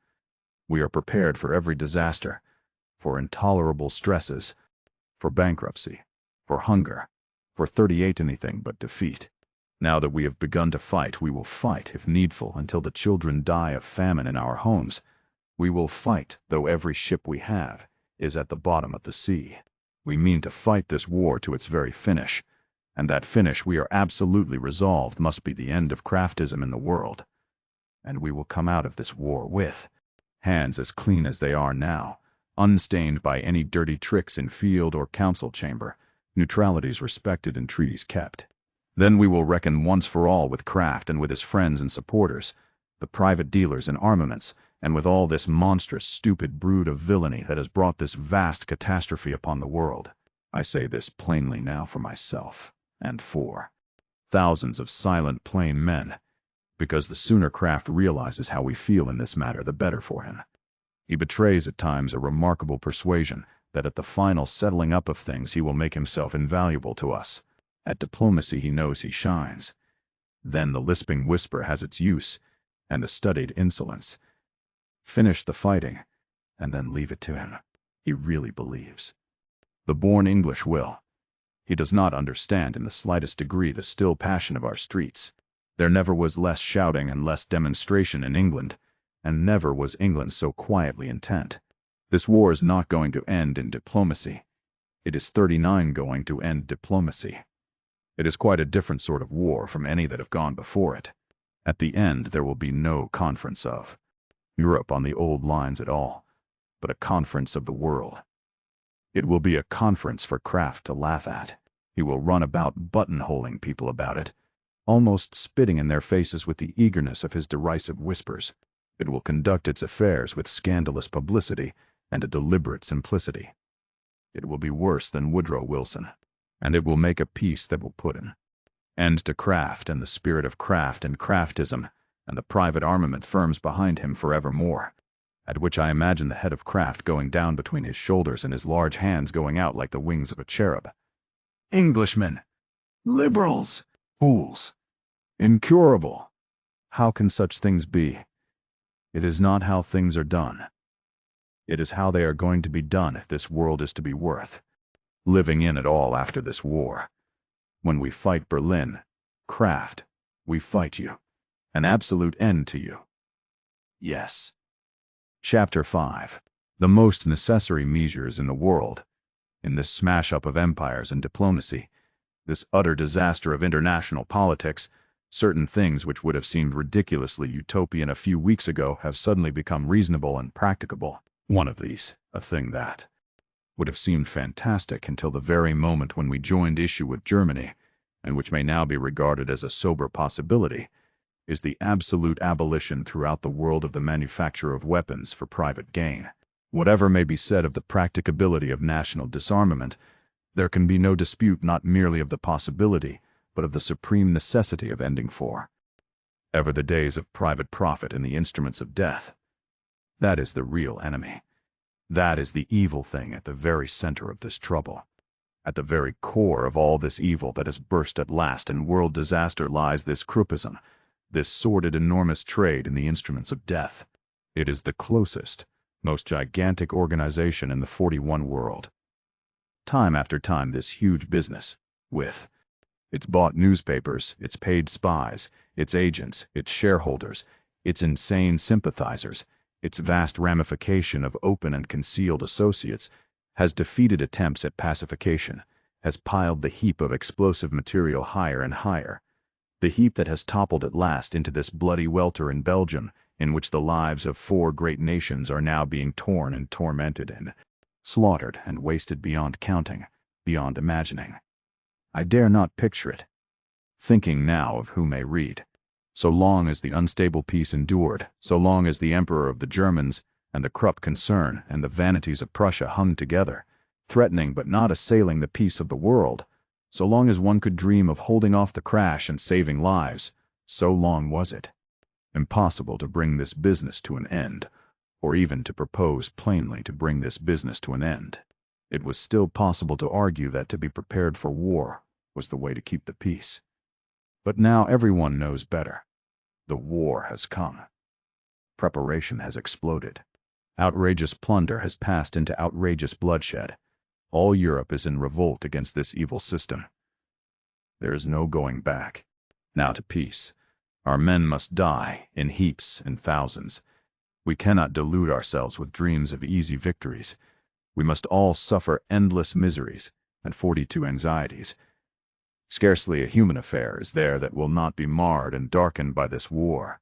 We are prepared for every disaster, for intolerable stresses, for bankruptcy, for hunger, for 38 anything but defeat. Now that we have begun to fight, we will fight, if needful, until the children die of famine in our homes. We will fight, though every ship we have is at the bottom of the sea. We mean to fight this war to its very finish, and that finish, we are absolutely resolved, must be the end of craftism in the world. And we will come out of this war with hands as clean as they are now, unstained by any dirty tricks in field or council chamber, neutralities respected and treaties kept. Then we will reckon once for all with Kraft and with his friends and supporters, the private dealers in armaments, and with all this monstrous, stupid brood of villainy that has brought this vast catastrophe upon the world. I say this plainly now for myself, and for thousands of silent, plain men, because the sooner Kraft realizes how we feel in this matter, the better for him. He betrays at times a remarkable persuasion that at the final settling up of things he will make himself invaluable to us. At diplomacy he knows he shines. Then the lisping whisper has its use, and the studied insolence. Finish the fighting, and then leave it to him. He really believes. The born English will. He does not understand in the slightest degree the still passion of our streets. There never was less shouting and less demonstration in England, and never was England so quietly intent. This war is not going to end in diplomacy. It is 39 going to end diplomacy. It is quite a different sort of war from any that have gone before it. At the end there will be no conference of Europe on the old lines at all, but a conference of the world. It will be a conference for Kraft to laugh at. He will run about buttonholing people about it, almost spitting in their faces with the eagerness of his derisive whispers. It will conduct its affairs with scandalous publicity and a deliberate simplicity. It will be worse than Woodrow Wilson, and it will make a peace that will put an end to Kraft and the spirit of Kraft and Kraftism and the private armament firms behind him forevermore, at which I imagine the head of Kraft going down between his shoulders and his large hands going out like the wings of a cherub. Englishmen, liberals, fools, incurable. How can such things be? It is not how things are done. It is how they are going to be done if this world is to be worth living in at all after this war. When we fight Berlin, Kraft, we fight you. An absolute end to you. Yes. Chapter 5. The most necessary measures in the world. In this smash-up of empires and diplomacy, this utter disaster of international politics, certain things which would have seemed ridiculously utopian a few weeks ago have suddenly become reasonable and practicable. One of these, a thing that would have seemed fantastic until the very moment when we joined issue with Germany, and which may now be regarded as a sober possibility, is the absolute abolition throughout the world of the manufacture of weapons for private gain. Whatever may be said of the practicability of national disarmament, there can be no dispute not merely of the possibility, but of the supreme necessity of ending for ever the days of private profit and the instruments of death. That is the real enemy. That is the evil thing at the very center of this trouble. At the very core of all this evil that has burst at last in world disaster lies this Kruppism, this sordid enormous trade in the instruments of death. It is the closest, most gigantic organization in the 41 world. Time after time this huge business, with its bought newspapers, its paid spies, its agents, its shareholders, its insane sympathizers, its vast ramification of open and concealed associates, has defeated attempts at pacification, has piled the heap of explosive material higher and higher, the heap that has toppled at last into this bloody welter in Belgium, in which the lives of 4 great nations are now being torn and tormented and slaughtered and wasted beyond counting, beyond imagining. I dare not picture it. Thinking now of who may read. So long as the unstable peace endured, so long as the Emperor of the Germans and the Krupp concern and the vanities of Prussia hung together, threatening but not assailing the peace of the world, so long as one could dream of holding off the crash and saving lives, so long was it impossible to bring this business to an end, or even to propose plainly to bring this business to an end. It was still possible to argue that to be prepared for war was the way to keep the peace. But now everyone knows better. The war has come. Preparation has exploded. Outrageous plunder has passed into outrageous bloodshed. All Europe is in revolt against this evil system. There is no going back. Now to peace. Our men must die in heaps and thousands. We cannot delude ourselves with dreams of easy victories. We must all suffer endless miseries and 42 anxieties. Scarcely a human affair is there that will not be marred and darkened by this war.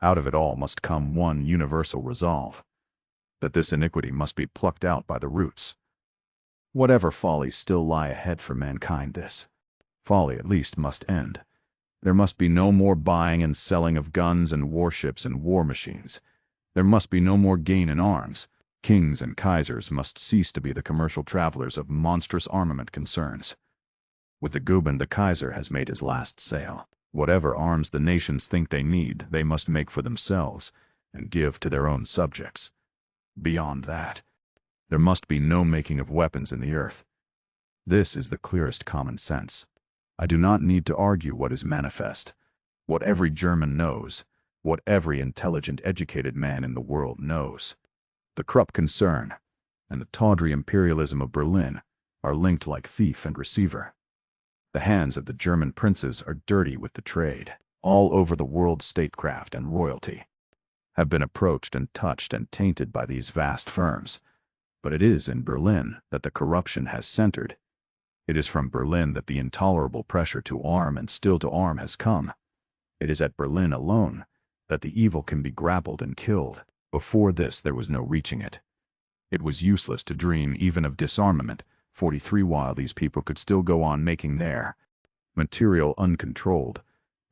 Out of it all must come one universal resolve, that this iniquity must be plucked out by the roots. Whatever follies still lie ahead for mankind, this folly at least must end. There must be no more buying and selling of guns and warships and war machines. There must be no more gain in arms. Kings and Kaisers must cease to be the commercial travelers of monstrous armament concerns. With the Guben, the Kaiser has made his last sale. Whatever arms the nations think they need, they must make for themselves and give to their own subjects. Beyond that, there must be no making of weapons in the earth. This is the clearest common sense. I do not need to argue what is manifest, what every German knows, what every intelligent, educated man in the world knows. The Krupp concern and the tawdry imperialism of Berlin are linked like thief and receiver. The hands of the German princes are dirty with the trade. All over the world, statecraft and royalty have been approached and touched and tainted by these vast firms. But it is in Berlin that the corruption has centered. It is from Berlin that the intolerable pressure to arm and still to arm has come. It is at Berlin alone that the evil can be grappled and killed. Before this, there was no reaching it. It was useless to dream even of disarmament, 43, while these people could still go on making their material uncontrolled,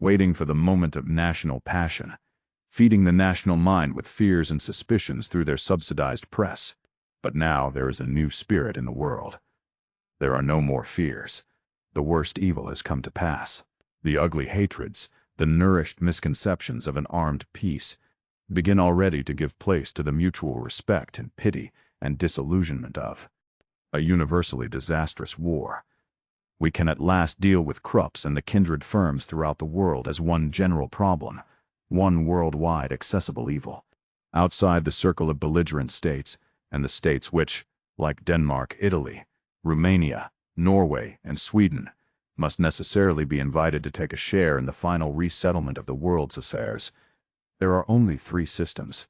waiting for the moment of national passion, feeding the national mind with fears and suspicions through their subsidized press. But now there is a new spirit in the world. There are no more fears. The worst evil has come to pass. The ugly hatreds, the nourished misconceptions of an armed peace, begin already to give place to the mutual respect and pity and disillusionment of a universally disastrous war. We can at last deal with Krupps and the kindred firms throughout the world as one general problem, one worldwide accessible evil. Outside the circle of belligerent states, and the states which, like Denmark, Italy, Romania, Norway, and Sweden, must necessarily be invited to take a share in the final resettlement of the world's affairs, there are only three systems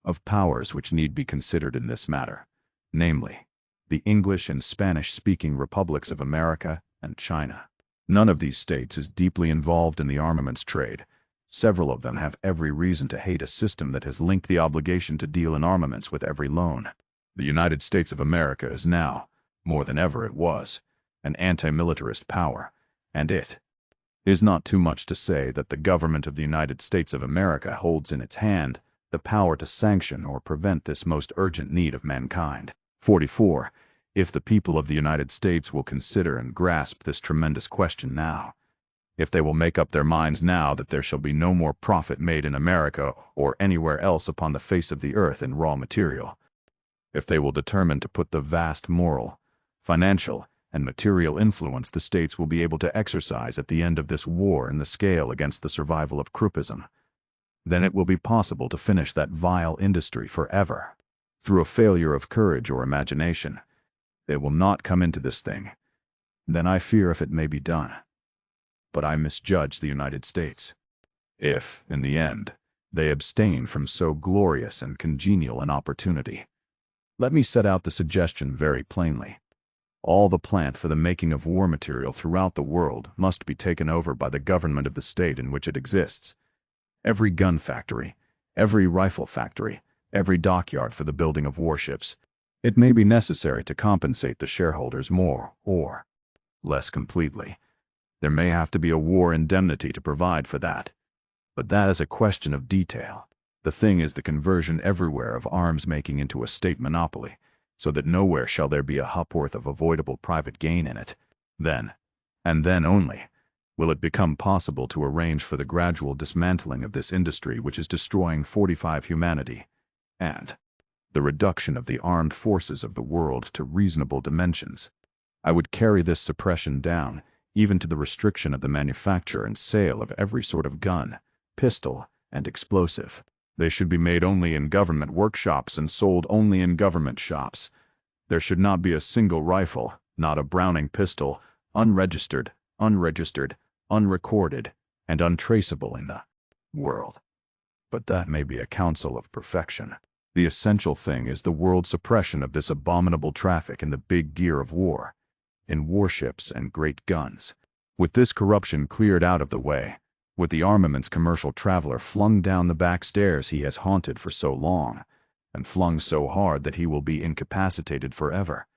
of powers which need be considered in this matter, namely, the English and Spanish-speaking republics of America and China. None of these states is deeply involved in the armaments trade. Several of them have every reason to hate a system that has linked the obligation to deal in armaments with every loan. The United States of America is now, more than ever it was, an anti-militarist power, and it is not too much to say that the government of the United States of America holds in its hand the power to sanction or prevent this most urgent need of mankind. 44. If the people of the United States will consider and grasp this tremendous question now, if they will make up their minds now that there shall be no more profit made in America or anywhere else upon the face of the earth in raw material, if they will determine to put the vast moral, financial, and material influence the states will be able to exercise at the end of this war in the scale against the survival of Kruppism, then it will be possible to finish that vile industry forever. Through a failure of courage or imagination, they will not come into this thing. Then I fear if it may be done. But I misjudge the United States. If, in the end, they abstain from so glorious and congenial an opportunity. Let me set out the suggestion very plainly. All the plant for the making of war material throughout the world must be taken over by the government of the state in which it exists. Every gun factory, every rifle factory, every dockyard for the building of warships. It may be necessary to compensate the shareholders more or less completely. There may have to be a war indemnity to provide for that. But that is a question of detail. The thing is the conversion everywhere of arms making into a state monopoly, so that nowhere shall there be a ha'porth of avoidable private gain in it. Then, and then only, will it become possible to arrange for the gradual dismantling of this industry which is destroying 45 humanity, and the reduction of the armed forces of the world to reasonable dimensions. I would carry this suppression down, even to the restriction of the manufacture and sale of every sort of gun, pistol, and explosive. They should be made only in government workshops and sold only in government shops. There should not be a single rifle, not a Browning pistol, unregistered, unrecorded, and untraceable in the world. But that may be a counsel of perfection. The essential thing is the world suppression of this abominable traffic in the big gear of war, in warships and great guns. With this corruption cleared out of the way, with the armaments commercial traveler flung down the back stairs he has haunted for so long, and flung so hard that he will be incapacitated forever,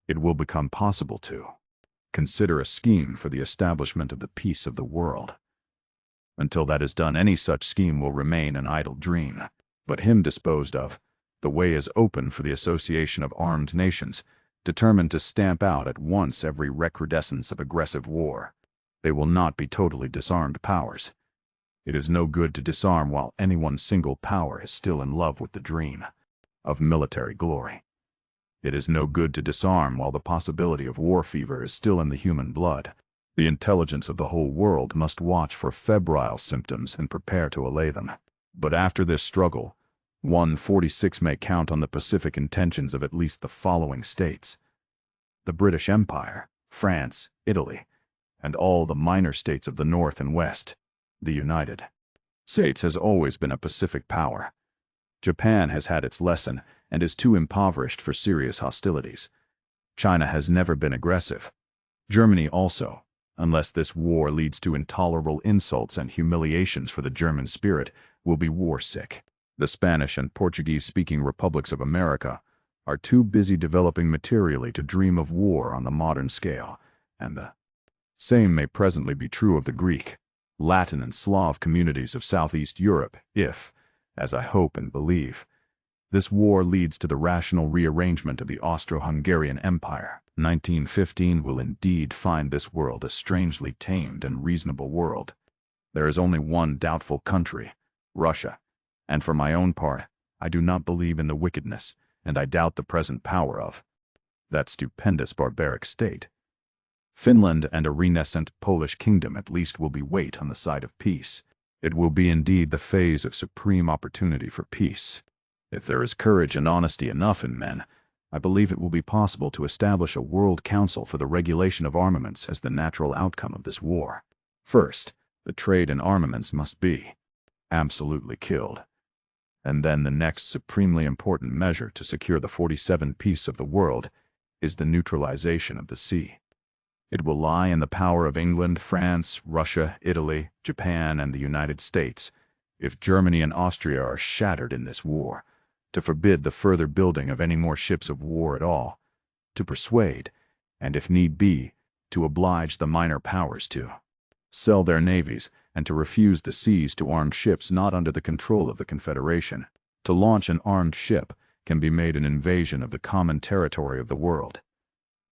it will become possible to consider a scheme for the establishment of the peace of the world. Until that is done, any such scheme will remain an idle dream. But him disposed of, the way is open for the association of armed nations, determined to stamp out at once every recrudescence of aggressive war. They will not be totally disarmed powers. It is no good to disarm while any one single power is still in love with the dream of military glory. It is no good to disarm while the possibility of war fever is still in the human blood. The intelligence of the whole world must watch for febrile symptoms and prepare to allay them. But after this struggle, 146 may count on the pacific intentions of at least the following states: the British Empire, France, Italy, and all the minor states of the North and West. The United States has always been a pacific power. Japan has had its lesson and is too impoverished for serious hostilities. China has never been aggressive. Germany also, unless this war leads to intolerable insults and humiliations for the German spirit, will be war-sick. The Spanish and Portuguese-speaking republics of America are too busy developing materially to dream of war on the modern scale, and the same may presently be true of the Greek, Latin, and Slav communities of Southeast Europe if, as I hope and believe, this war leads to the rational rearrangement of the Austro-Hungarian Empire. 1915 will indeed find this world a strangely tamed and reasonable world. There is only one doubtful country, Russia, and for my own part, I do not believe in the wickedness, and I doubt the present power of that stupendous barbaric state. Finland and a renascent Polish kingdom at least will be weight on the side of peace. It will be indeed the phase of supreme opportunity for peace. If there is courage and honesty enough in men, I believe it will be possible to establish a World Council for the regulation of armaments as the natural outcome of this war. First, the trade in armaments must be absolutely killed. And then the next supremely important measure to secure the 47 peace of the world is the neutralization of the sea. It will lie in the power of England, France, Russia, Italy, Japan, and the United States, if Germany and Austria are shattered in this war, to forbid the further building of any more ships of war at all, to persuade, and if need be, to oblige the minor powers to sell their navies, and to refuse the seas to armed ships not under the control of the Confederation. To launch an armed ship can be made an invasion of the common territory of the world.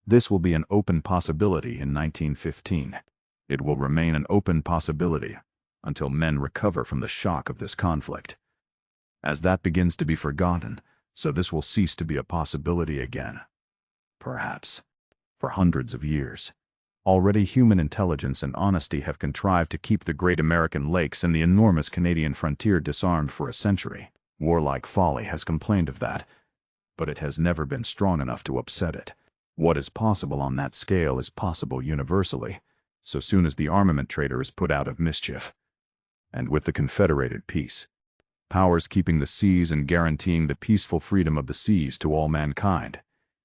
This will be an open possibility in 1915. It will remain an open possibility until men recover from the shock of this conflict. As that begins to be forgotten, so this will cease to be a possibility again. Perhaps for hundreds of years. Already human intelligence and honesty have contrived to keep the great American lakes and the enormous Canadian frontier disarmed for a century. Warlike folly has complained of that, but it has never been strong enough to upset it. What is possible on that scale is possible universally, so soon as the armament trader is put out of mischief. And with the confederated peace, powers keeping the seas and guaranteeing the peaceful freedom of the seas to all mankind,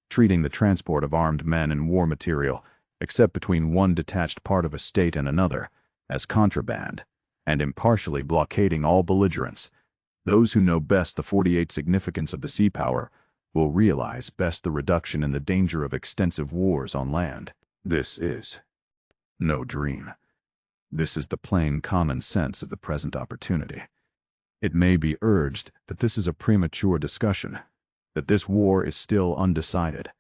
treating the transport of armed men and war material, except between one detached part of a state and another, as contraband, and impartially blockading all belligerents, those who know best the 48 significance of the sea power will realize best the reduction in the danger of extensive wars on land. This is no dream. This is the plain common sense of the present opportunity. It may be urged that this is a premature discussion, that this war is still undecided.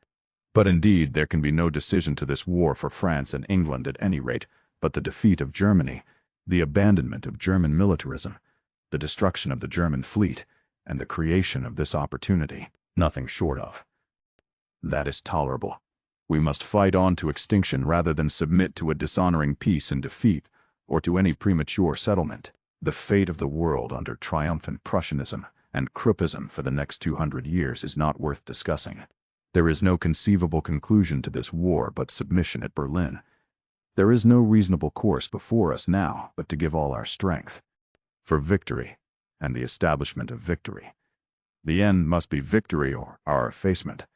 But indeed there can be no decision to this war for France and England at any rate, but the defeat of Germany, the abandonment of German militarism, the destruction of the German fleet, and the creation of this opportunity, nothing short of. That is tolerable. We must fight on to extinction rather than submit to a dishonoring peace and defeat, or to any premature settlement. The fate of the world under triumphant Prussianism and Kruppism for the next 200 years is not worth discussing. There is no conceivable conclusion to this war but submission at Berlin. There is no reasonable course before us now but to give all our strength for victory and the establishment of victory. The end must be victory or our effacement.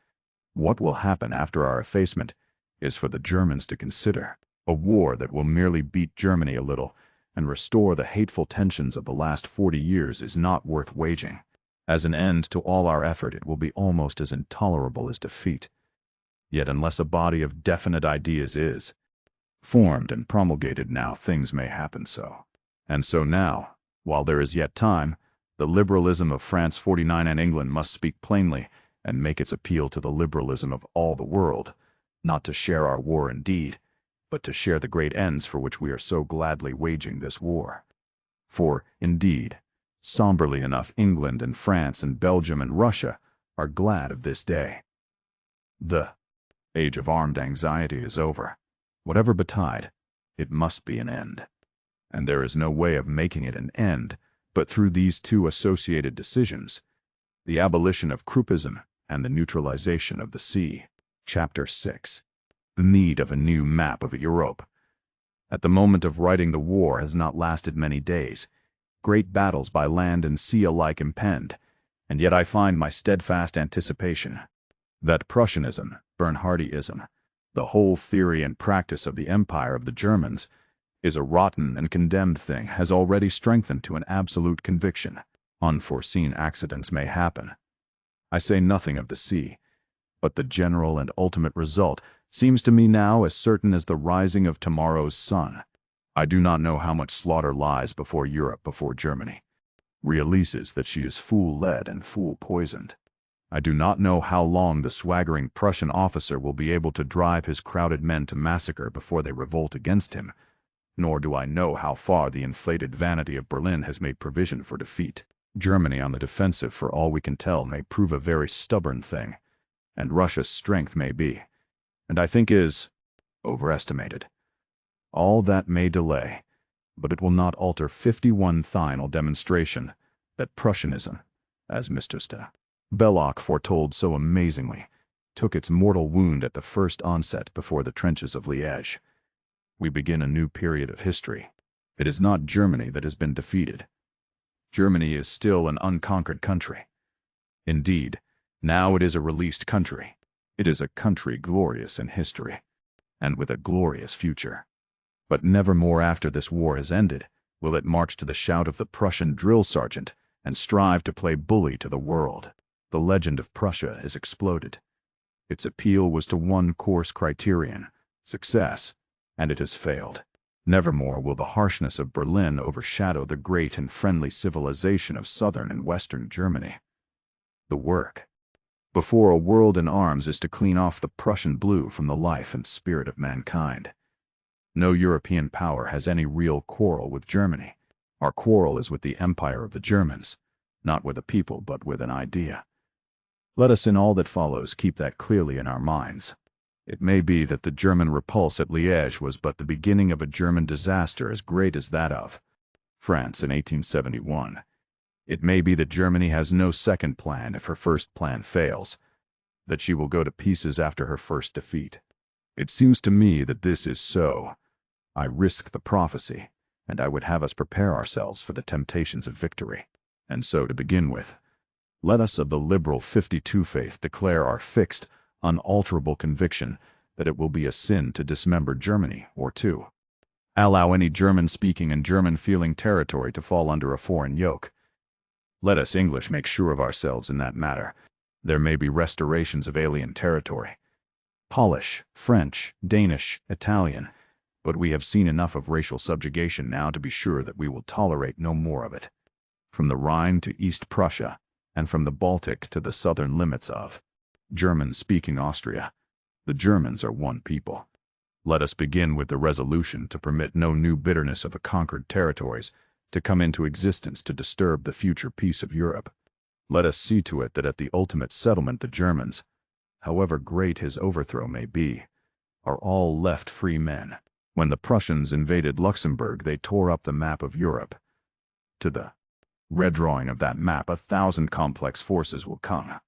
What will happen after our effacement is for the Germans to consider. A war that will merely beat Germany a little and restore the hateful tensions of the last 40 years is not worth waging. As an end to all our effort, it will be almost as intolerable as defeat. Yet unless a body of definite ideas is formed and promulgated now, things may happen so. And so now, while there is yet time, the liberalism of France 49 and England must speak plainly and make its appeal to the liberalism of all the world, not to share our war indeed, but to share the great ends for which we are so gladly waging this war. For, indeed, somberly enough, England and France and Belgium and Russia are glad of this day. The age of armed anxiety is over. Whatever betide, it must be an end. And there is no way of making it an end but through these two associated decisions, the abolition of Kruppism and the neutralization of the sea. Chapter 6. The need of a new map of Europe. At the moment of writing, the war has not lasted many days. Great battles by land and sea alike impend, and yet I find my steadfast anticipation that Prussianism, Bernhardism, the whole theory and practice of the empire of the Germans, is a rotten and condemned thing, has already strengthened to an absolute conviction. Unforeseen accidents may happen. I say nothing of the sea, but the general and ultimate result seems to me now as certain as the rising of tomorrow's sun. I do not know how much slaughter lies before Europe, before Germany realizes that she is fool-led and fool-poisoned. I do not know how long the swaggering Prussian officer will be able to drive his crowded men to massacre before they revolt against him, nor do I know how far the inflated vanity of Berlin has made provision for defeat. Germany on the defensive, for all we can tell, may prove a very stubborn thing, and Russia's strength may be, and I think is, overestimated. All that may delay, but it will not alter 51 final demonstration that Prussianism, as Mr. Belloc foretold so amazingly, took its mortal wound at the first onset before the trenches of Liège. We begin a new period of history. It is not Germany that has been defeated. Germany is still an unconquered country. Indeed, now it is a released country. It is a country glorious in history, and with a glorious future. But never more after this war has ended will it march to the shout of the Prussian drill sergeant and strive to play bully to the world. The legend of Prussia is exploded. Its appeal was to one course criterion, success, and it has failed. Nevermore will the harshness of Berlin overshadow the great and friendly civilization of southern and western Germany. The work before a world in arms is to clean off the Prussian blue from the life and spirit of mankind. No European power has any real quarrel with Germany. Our quarrel is with the empire of the Germans, not with a people but with an idea. Let us in all that follows keep that clearly in our minds. It may be that the German repulse at Liège was but the beginning of a German disaster as great as that of France in 1871. It may be that Germany has no second plan if her first plan fails, that she will go to pieces after her first defeat. It seems to me that this is so. I risk the prophecy, and I would have us prepare ourselves for the temptations of victory. And so, to begin with, let us of the liberal 52 faith declare our fixed, unalterable conviction that it will be a sin to dismember Germany or to allow any German-speaking and German-feeling territory to fall under a foreign yoke. Let us English make sure of ourselves in that matter. There may be restorations of alien territory, Polish, French, Danish, Italian, but we have seen enough of racial subjugation now to be sure that we will tolerate no more of it. From the Rhine to East Prussia, and from the Baltic to the southern limits of German-speaking Austria, the Germans are one people. Let us begin with the resolution to permit no new bitterness of the conquered territories to come into existence to disturb the future peace of Europe. Let us see to it that at the ultimate settlement the Germans, however great his overthrow may be, are all left free men. When the Prussians invaded Luxembourg, they tore up the map of Europe. To the redrawing of that map, 1,000 complex forces will come.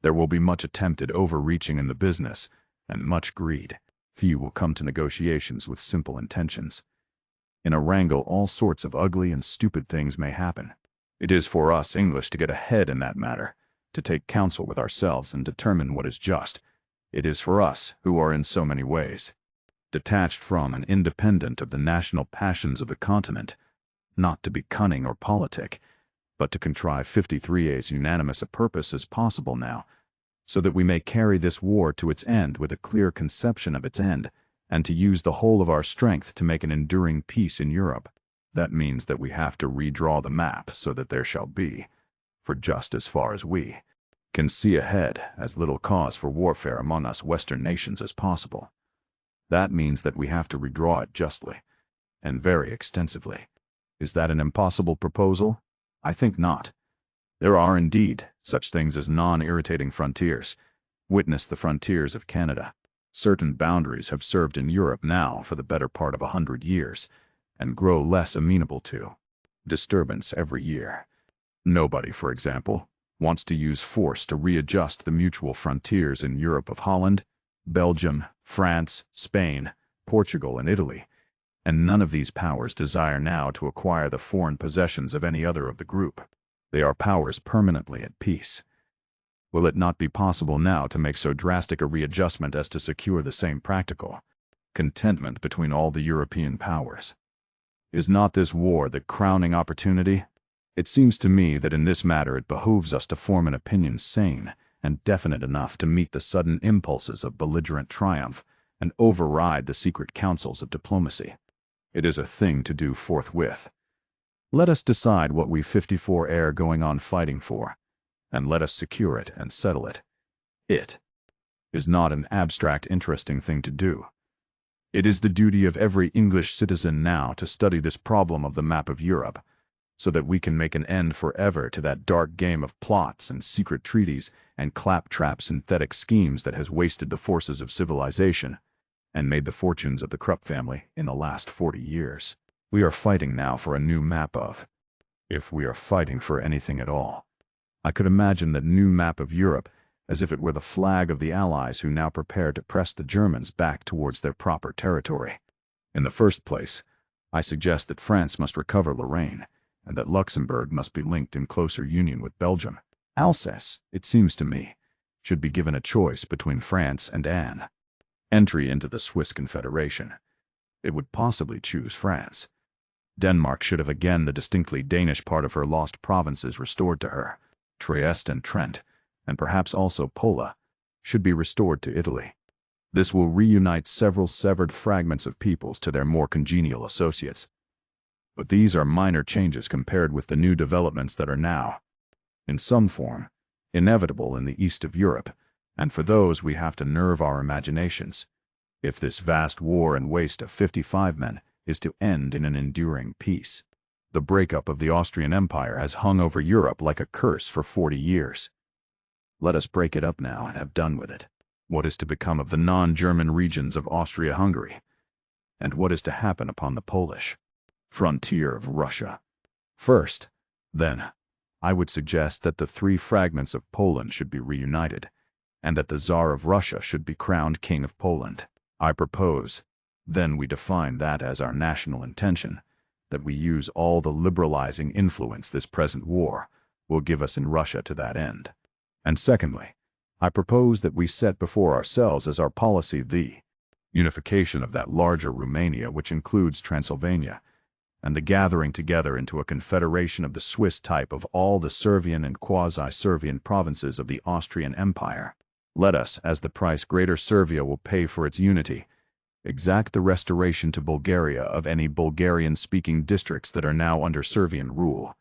There will be much attempted overreaching in the business, and much greed. Few will come to negotiations with simple intentions. In a wrangle, all sorts of ugly and stupid things may happen. It is for us English to get ahead in that matter, to take counsel with ourselves and determine what is just. It is for us, who are in so many ways detached from and independent of the national passions of the continent, not to be cunning or politic, but to contrive 53 as unanimous a purpose as possible now, so that we may carry this war to its end with a clear conception of its end, and to use the whole of our strength to make an enduring peace in Europe. That means that we have to redraw the map so that there shall be, for just as far as we can see ahead, as little cause for warfare among us Western nations as possible. That means that we have to redraw it justly, and very extensively. Is that an impossible proposal? I think not. There are indeed such things as non-irritating frontiers. Witness the frontiers of Canada. Certain boundaries have served in Europe now for the better part of 100 years, and grow less amenable to disturbance every year. Nobody, for example, wants to use force to readjust the mutual frontiers in Europe of Holland, Belgium, France, Spain, Portugal, and Italy, and none of these powers desire now to acquire the foreign possessions of any other of the group. They are powers permanently at peace. Will it not be possible now to make so drastic a readjustment as to secure the same practical contentment between all the European powers? Is not this war the crowning opportunity? It seems to me that in this matter it behooves us to form an opinion sane and definite enough to meet the sudden impulses of belligerent triumph and override the secret counsels of diplomacy. It is a thing to do forthwith. Let us decide what we 54 are going on fighting for, and let us secure it and settle it. It is not an abstract, interesting thing to do. It is the duty of every English citizen now to study this problem of the map of Europe, so that we can make an end forever to that dark game of plots and secret treaties and claptrap synthetic schemes that has wasted the forces of civilization and made the fortunes of the Krupp family in the last 40 years. We are fighting now for a new map of, if we are fighting for anything at all. I could imagine that new map of Europe as if it were the flag of the Allies who now prepare to press the Germans back towards their proper territory. In the first place, I suggest that France must recover Lorraine, and that Luxembourg must be linked in closer union with Belgium. Alsace, it seems to me, should be given a choice between France and Anne. Entry into the Swiss Confederation. It would possibly choose France. Denmark should have again the distinctly Danish part of her lost provinces restored to her. Trieste and Trent, and perhaps also Pola, should be restored to Italy. This will reunite several severed fragments of peoples to their more congenial associates. But these are minor changes compared with the new developments that are now, in some form, inevitable in the east of Europe, and for those we have to nerve our imaginations. If this vast war and waste of 55 men is to end in an enduring peace. The breakup of the Austrian Empire has hung over Europe like a curse for 40 years. Let us break it up now and have done with it. What is to become of the non-German regions of Austria-Hungary? And what is to happen upon the Polish frontier of Russia? First, then, I would suggest that the 3 fragments of Poland should be reunited, and that the Tsar of Russia should be crowned King of Poland. I propose, then we define that as our national intention, that we use all the liberalizing influence this present war will give us in Russia to that end. And secondly, I propose that we set before ourselves as our policy the unification of that larger Romania which includes Transylvania, and the gathering together into a confederation of the Swiss type of all the Servian and quasi-Servian provinces of the Austrian Empire. Let us, as the price Greater Servia will pay for its unity, exact the restoration to Bulgaria of any Bulgarian-speaking districts that are now under Servian rule.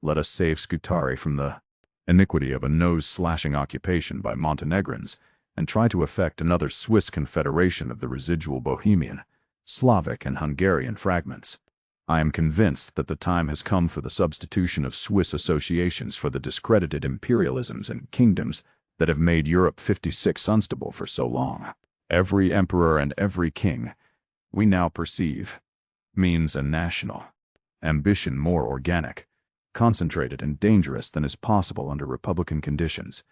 Let us save Scutari from the iniquity of a nose-slashing occupation by Montenegrins, and try to effect another Swiss confederation of the residual Bohemian, Slavic, and Hungarian fragments. I am convinced that the time has come for the substitution of Swiss associations for the discredited imperialisms and kingdoms that have made Europe 56 unstable for so long. Every emperor and every king, we now perceive, means a national ambition more organic, concentrated and dangerous than is possible under republican conditions.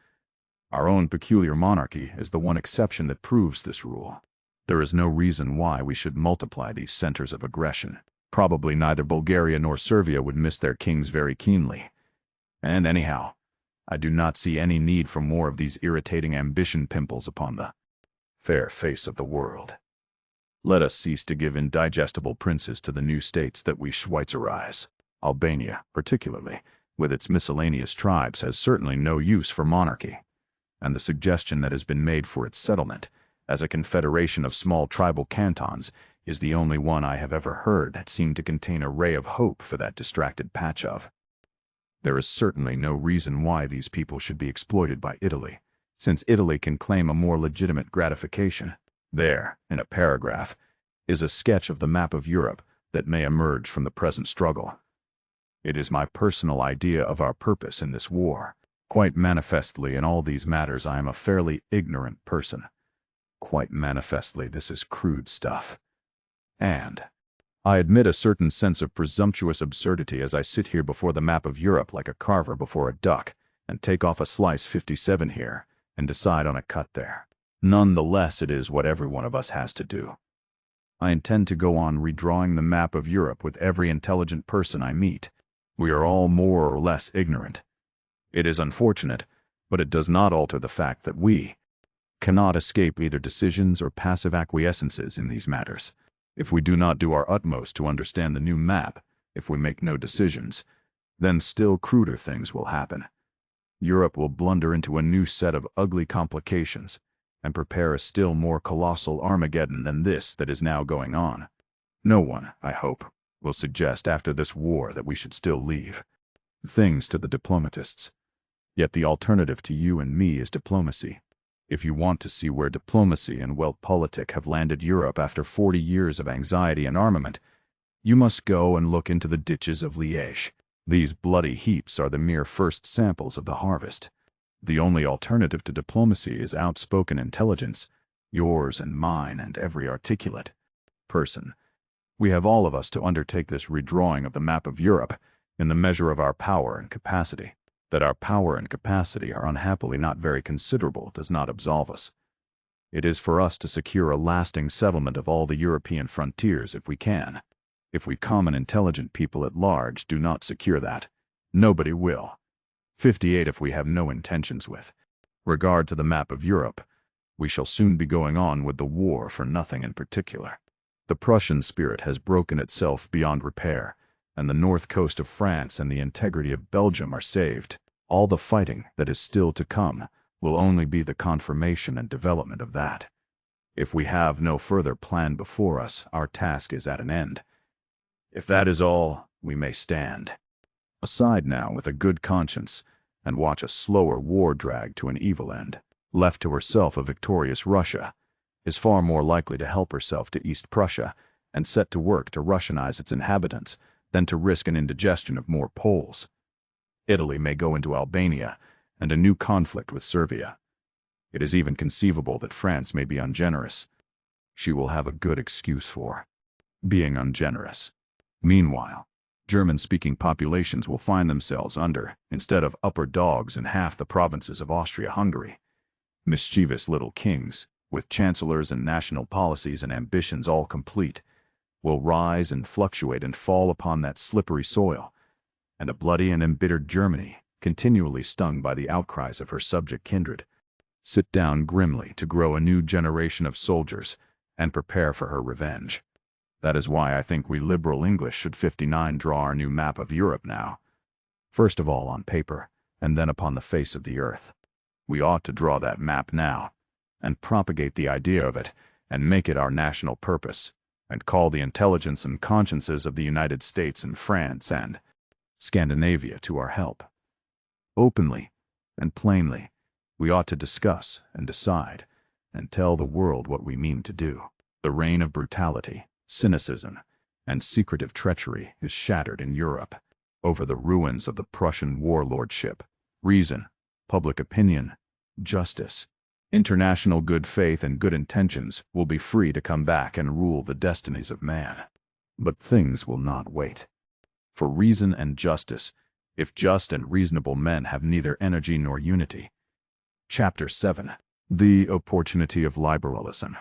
Our own peculiar monarchy is the one exception that proves this rule. There is no reason why we should multiply these centers of aggression. Probably neither Bulgaria nor Serbia would miss their kings very keenly. And anyhow, I do not see any need for more of these irritating ambition pimples upon the fair face of the world. Let us cease to give indigestible princes to the new states that we Schweizerize. Albania, particularly, with its miscellaneous tribes, has certainly no use for monarchy, and the suggestion that has been made for its settlement as a confederation of small tribal cantons is the only one I have ever heard that seemed to contain a ray of hope for that distracted patch of. There is certainly no reason why these people should be exploited by Italy, since Italy can claim a more legitimate gratification. There, in a paragraph, is a sketch of the map of Europe that may emerge from the present struggle. It is my personal idea of our purpose in this war. Quite manifestly, in all these matters I am a fairly ignorant person. Quite manifestly, this is crude stuff. And I admit a certain sense of presumptuous absurdity as I sit here before the map of Europe like a carver before a duck, and take off a slice 57 here, and decide on a cut there. None the less, it is what every one of us has to do. I intend to go on redrawing the map of Europe with every intelligent person I meet. We are all more or less ignorant. It is unfortunate, but it does not alter the fact that we cannot escape either decisions or passive acquiescences in these matters. If we do not do our utmost to understand the new map, if we make no decisions, then still cruder things will happen. Europe will blunder into a new set of ugly complications and prepare a still more colossal Armageddon than this that is now going on. No one, I hope, will suggest after this war that we should still leave things to the diplomatists. Yet the alternative to you and me is diplomacy. If you want to see where diplomacy and Weltpolitik have landed Europe after 40 years of anxiety and armament, you must go and look into the ditches of Liège. These bloody heaps are the mere first samples of the harvest. The only alternative to diplomacy is outspoken intelligence, yours and mine and every articulate person. We have all of us to undertake this redrawing of the map of Europe in the measure of our power and capacity. That our power and capacity are unhappily not very considerable does not absolve us. It is for us to secure a lasting settlement of all the European frontiers if we can. If we common intelligent people at large do not secure that, nobody will. 58 if we have no intentions with regard to the map of Europe, we shall soon be going on with the war for nothing in particular. The Prussian spirit has broken itself beyond repair, and the north coast of France and the integrity of Belgium are saved. All the fighting that is still to come will only be the confirmation and development of that. If we have no further plan before us, our task is at an end. If that is all, we may stand aside now with a good conscience and watch a slower war drag to an evil end. Left to herself, a victorious Russia is far more likely to help herself to East Prussia and set to work to Russianize its inhabitants than to risk an indigestion of more Poles. Italy may go into Albania and a new conflict with Serbia. It is even conceivable that France may be ungenerous. She will have a good excuse for being ungenerous. Meanwhile, German-speaking populations will find themselves under, instead of upper dogs in half the provinces of Austria-Hungary, mischievous little kings, with chancellors and national policies and ambitions all complete, will rise and fluctuate and fall upon that slippery soil, and a bloody and embittered Germany, continually stung by the outcries of her subject kindred, sit down grimly to grow a new generation of soldiers and prepare for her revenge. That is why I think we liberal English should 59 draw our new map of Europe now. First of all on paper, and then upon the face of the earth. We ought to draw that map now, and propagate the idea of it, and make it our national purpose, and call the intelligence and consciences of the United States and France and Scandinavia to our help. Openly and plainly, we ought to discuss and decide, and tell the world what we mean to do. The reign of brutality, cynicism, and secretive treachery is shattered in Europe over the ruins of the Prussian warlordship. Reason, public opinion, justice, international good faith and good intentions will be free to come back and rule the destinies of man. But things will not wait. For reason and justice, if just and reasonable men have neither energy nor unity. Chapter 7. The Opportunity of Liberalism.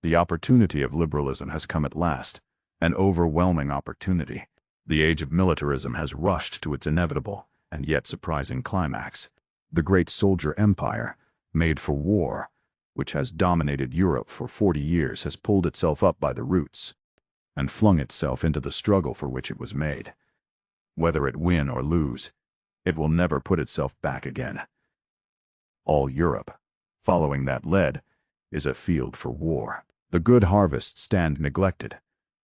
The opportunity of liberalism has come at last, an overwhelming opportunity. The age of militarism has rushed to its inevitable and yet surprising climax. The great soldier empire, made for war, which has dominated Europe for 40 years, has pulled itself up by the roots and flung itself into the struggle for which it was made. Whether it win or lose, it will never put itself back again. All Europe, following that lead, is a field for war. The good harvests stand neglected.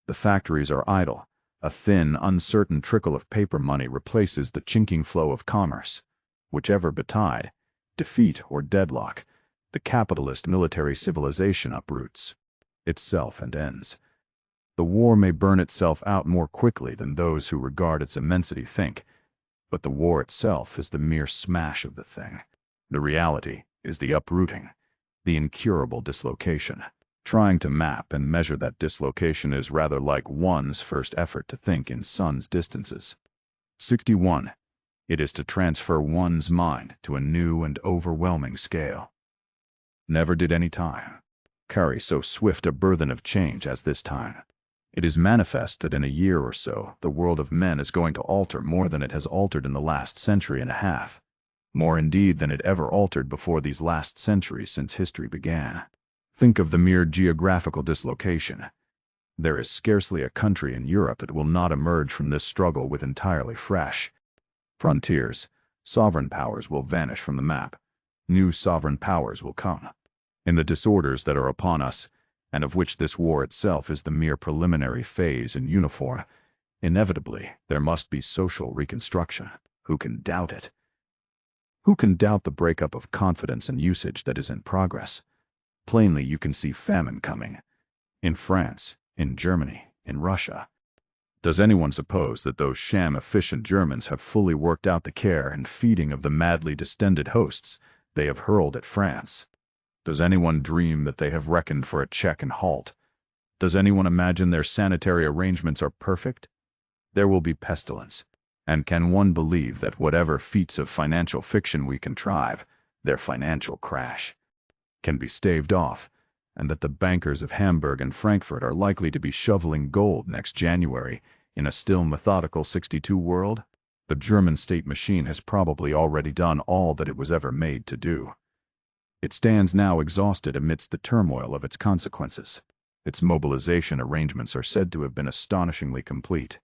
The factories are idle. A thin, uncertain trickle of paper money replaces the chinking flow of commerce. Whichever betide, defeat or deadlock, the capitalist military civilization uproots itself and ends. The war may burn itself out more quickly than those who regard its immensity think, but the war itself is the mere smash of the thing. The reality is the uprooting, the incurable dislocation. Trying to map and measure that dislocation is rather like one's first effort to think in sun's distances. 61. It is to transfer one's mind to a new and overwhelming scale. Never did any time carry so swift a burthen of change as this time. It is manifest that in a year or so, the world of men is going to alter more than it has altered in the last century and a half. More indeed than it ever altered before these last centuries since history began. Think of the mere geographical dislocation. There is scarcely a country in Europe that will not emerge from this struggle with entirely fresh frontiers. Sovereign powers will vanish from the map. New sovereign powers will come. In the disorders that are upon us, and of which this war itself is the mere preliminary phase and uniform, inevitably there must be social reconstruction. Who can doubt it? Who can doubt the breakup of confidence and usage that is in progress? Plainly you can see famine coming. In France, in Germany, in Russia. Does anyone suppose that those sham efficient Germans have fully worked out the care and feeding of the madly distended hosts they have hurled at France? Does anyone dream that they have reckoned for a check and halt? Does anyone imagine their sanitary arrangements are perfect? There will be pestilence. And can one believe that whatever feats of financial fiction we contrive, their financial crash, can be staved off, and that the bankers of Hamburg and Frankfurt are likely to be shoveling gold next January in a still methodical 62 world? The German state machine has probably already done all that it was ever made to do. It stands now exhausted amidst the turmoil of its consequences. Its mobilization arrangements are said to have been astonishingly complete.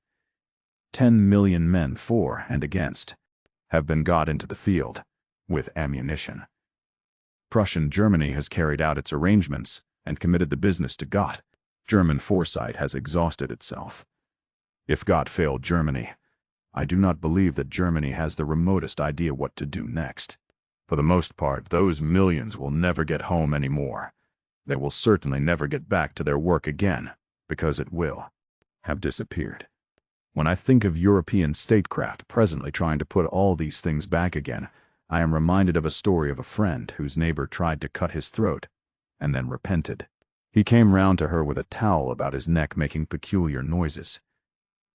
10 million men for and against have been got into the field, with ammunition. Prussian Germany has carried out its arrangements and committed the business to Gott. German foresight has exhausted itself. If Gott failed Germany, I do not believe that Germany has the remotest idea what to do next. For the most part, those millions will never get home anymore. They will certainly never get back to their work again, because it will have disappeared. When I think of European statecraft presently trying to put all these things back again, I am reminded of a story of a friend whose neighbor tried to cut his throat, and then repented. He came round to her with a towel about his neck making peculiar noises.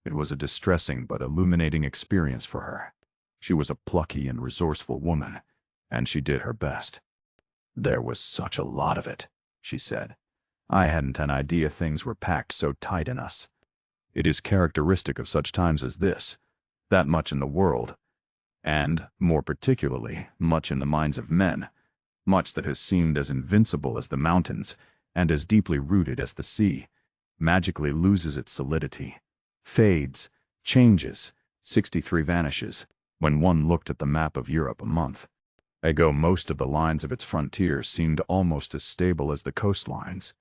It was a distressing but illuminating experience for her. She was a plucky and resourceful woman, and she did her best. "There was such a lot of it," she said. "I hadn't an idea things were packed so tight in us. It is characteristic of such times as this, that much in the world, and, more particularly, much in the minds of men, much that has seemed as invincible as the mountains and as deeply rooted as the sea, magically loses its solidity, fades, changes, 63 vanishes. When one looked at the map of Europe a month ago, most of the lines of its frontiers seemed almost as stable as the coastlines.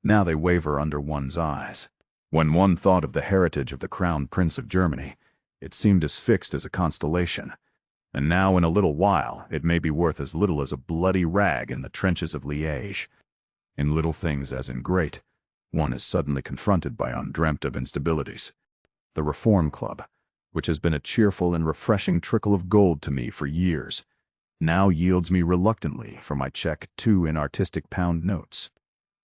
Now they waver under one's eyes. When one thought of the heritage of the Crown Prince of Germany, it seemed as fixed as a constellation, and now in a little while it may be worth as little as a bloody rag in the trenches of Liège. In little things as in great, one is suddenly confronted by undreamt of instabilities. The Reform Club, which has been a cheerful and refreshing trickle of gold to me for years, now yields me reluctantly for my check 2 in artistic pound notes.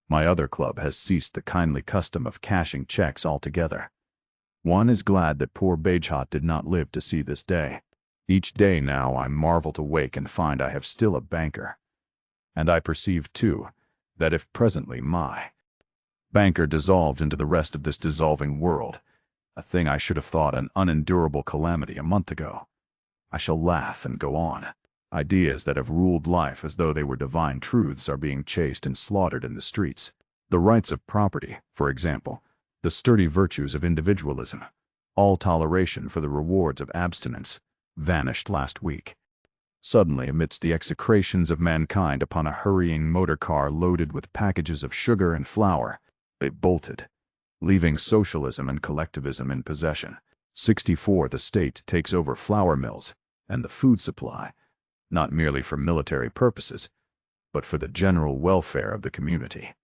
My other club has ceased the kindly custom of cashing checks altogether. One is glad that poor Bajhat did not live to see this day. Each day now I marvel to wake and find I have still a banker. And I perceive, too, that if presently my banker dissolved into the rest of this dissolving world, a thing I should have thought an unendurable calamity a month ago, I shall laugh and go on. Ideas that have ruled life as though they were divine truths are being chased and slaughtered in the streets. The rights of property, for example, the sturdy virtues of individualism, all toleration for the rewards of abstinence, vanished last week. Suddenly, amidst the execrations of mankind upon a hurrying motor car loaded with packages of sugar and flour, they bolted, leaving socialism and collectivism in possession. 64 The state takes over flour mills and the food supply, not merely for military purposes, but for the general welfare of the community.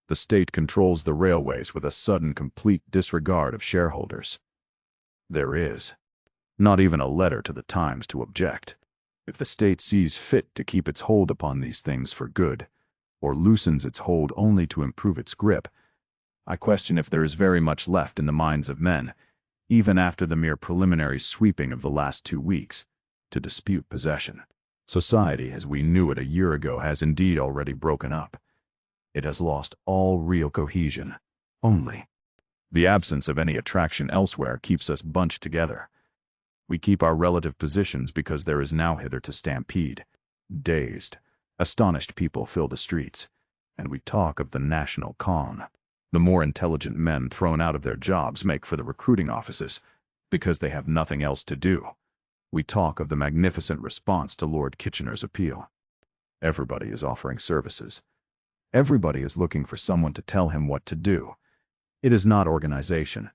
The state controls the railways with a sudden complete disregard of shareholders. There is not even a letter to the Times to object. If the state sees fit to keep its hold upon these things for good, or loosens its hold only to improve its grip, I question if there is very much left in the minds of men, even after the mere preliminary sweeping of the last 2 weeks, to dispute possession. Society, as we knew it a year ago, has indeed already broken up. It has lost all real cohesion. Only the absence of any attraction elsewhere keeps us bunched together. We keep our relative positions because there is now hither to stampede. Dazed, astonished people fill the streets, and we talk of the national calm. The more intelligent men thrown out of their jobs make for the recruiting offices because they have nothing else to do. We talk of the magnificent response to Lord Kitchener's appeal. Everybody is offering services. Everybody is looking for someone to tell him what to do. It is not organization.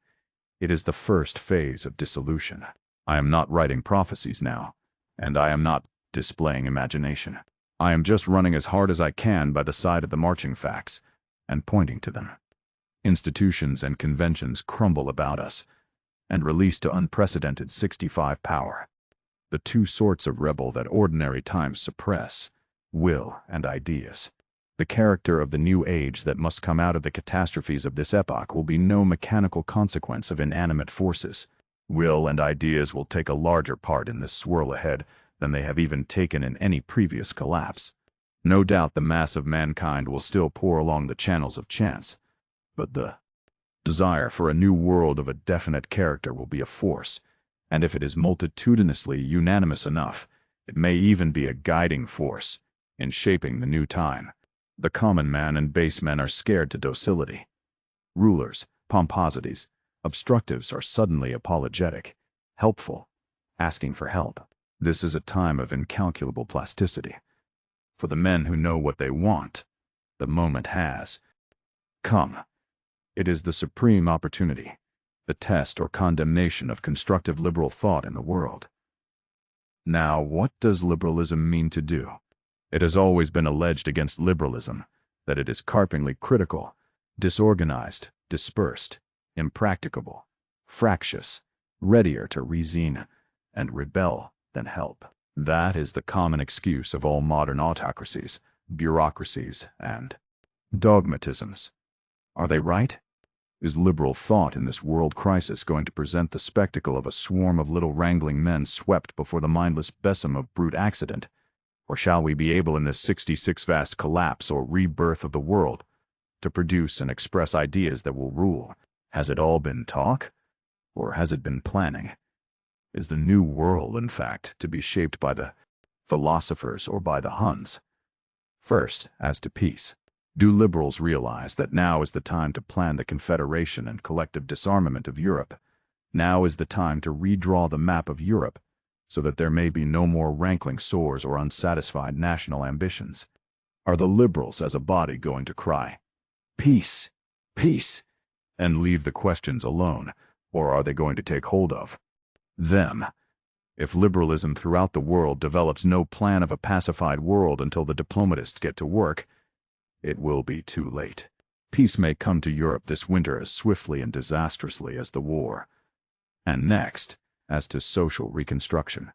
It is the first phase of dissolution. I am not writing prophecies now, and I am not displaying imagination. I am just running as hard as I can by the side of the marching facts and pointing to them. Institutions and conventions crumble about us and release to unprecedented 65 power. The 2 sorts of rebel that ordinary times suppress, will and ideas. The character of the new age that must come out of the catastrophes of this epoch will be no mechanical consequence of inanimate forces. Will and ideas will take a larger part in this swirl ahead than they have even taken in any previous collapse. No doubt the mass of mankind will still pour along the channels of chance, but the desire for a new world of a definite character will be a force, and if it is multitudinously unanimous enough, it may even be a guiding force in shaping the new time. The common man and base men are scared to docility. Rulers, pomposities, obstructives are suddenly apologetic, helpful, asking for help. This is a time of incalculable plasticity. For the men who know what they want, the moment has come. It is the supreme opportunity, the test or condemnation of constructive liberal thought in the world. Now, what does liberalism mean to do? It has always been alleged against liberalism that it is carpingly critical, disorganized, dispersed, impracticable, fractious, readier to reason and rebel than help. That is the common excuse of all modern autocracies, bureaucracies, and dogmatisms. Are they right? Is liberal thought in this world crisis going to present the spectacle of a swarm of little wrangling men swept before the mindless besom of brute accident? Or shall we be able in this 66 vast collapse or rebirth of the world to produce and express ideas that will rule? Has it all been talk? Or has it been planning? Is the new world, in fact, to be shaped by the philosophers or by the Huns? First, as to peace. Do liberals realize that now is the time to plan the confederation and collective disarmament of Europe? Now is the time to redraw the map of Europe so that there may be no more rankling sores or unsatisfied national ambitions? Are the liberals as a body going to cry, "Peace, peace," and leave the questions alone, or are they going to take hold of them? If liberalism throughout the world develops no plan of a pacified world until the diplomatists get to work, it will be too late. Peace may come to Europe this winter as swiftly and disastrously as the war. And next, as to social reconstruction,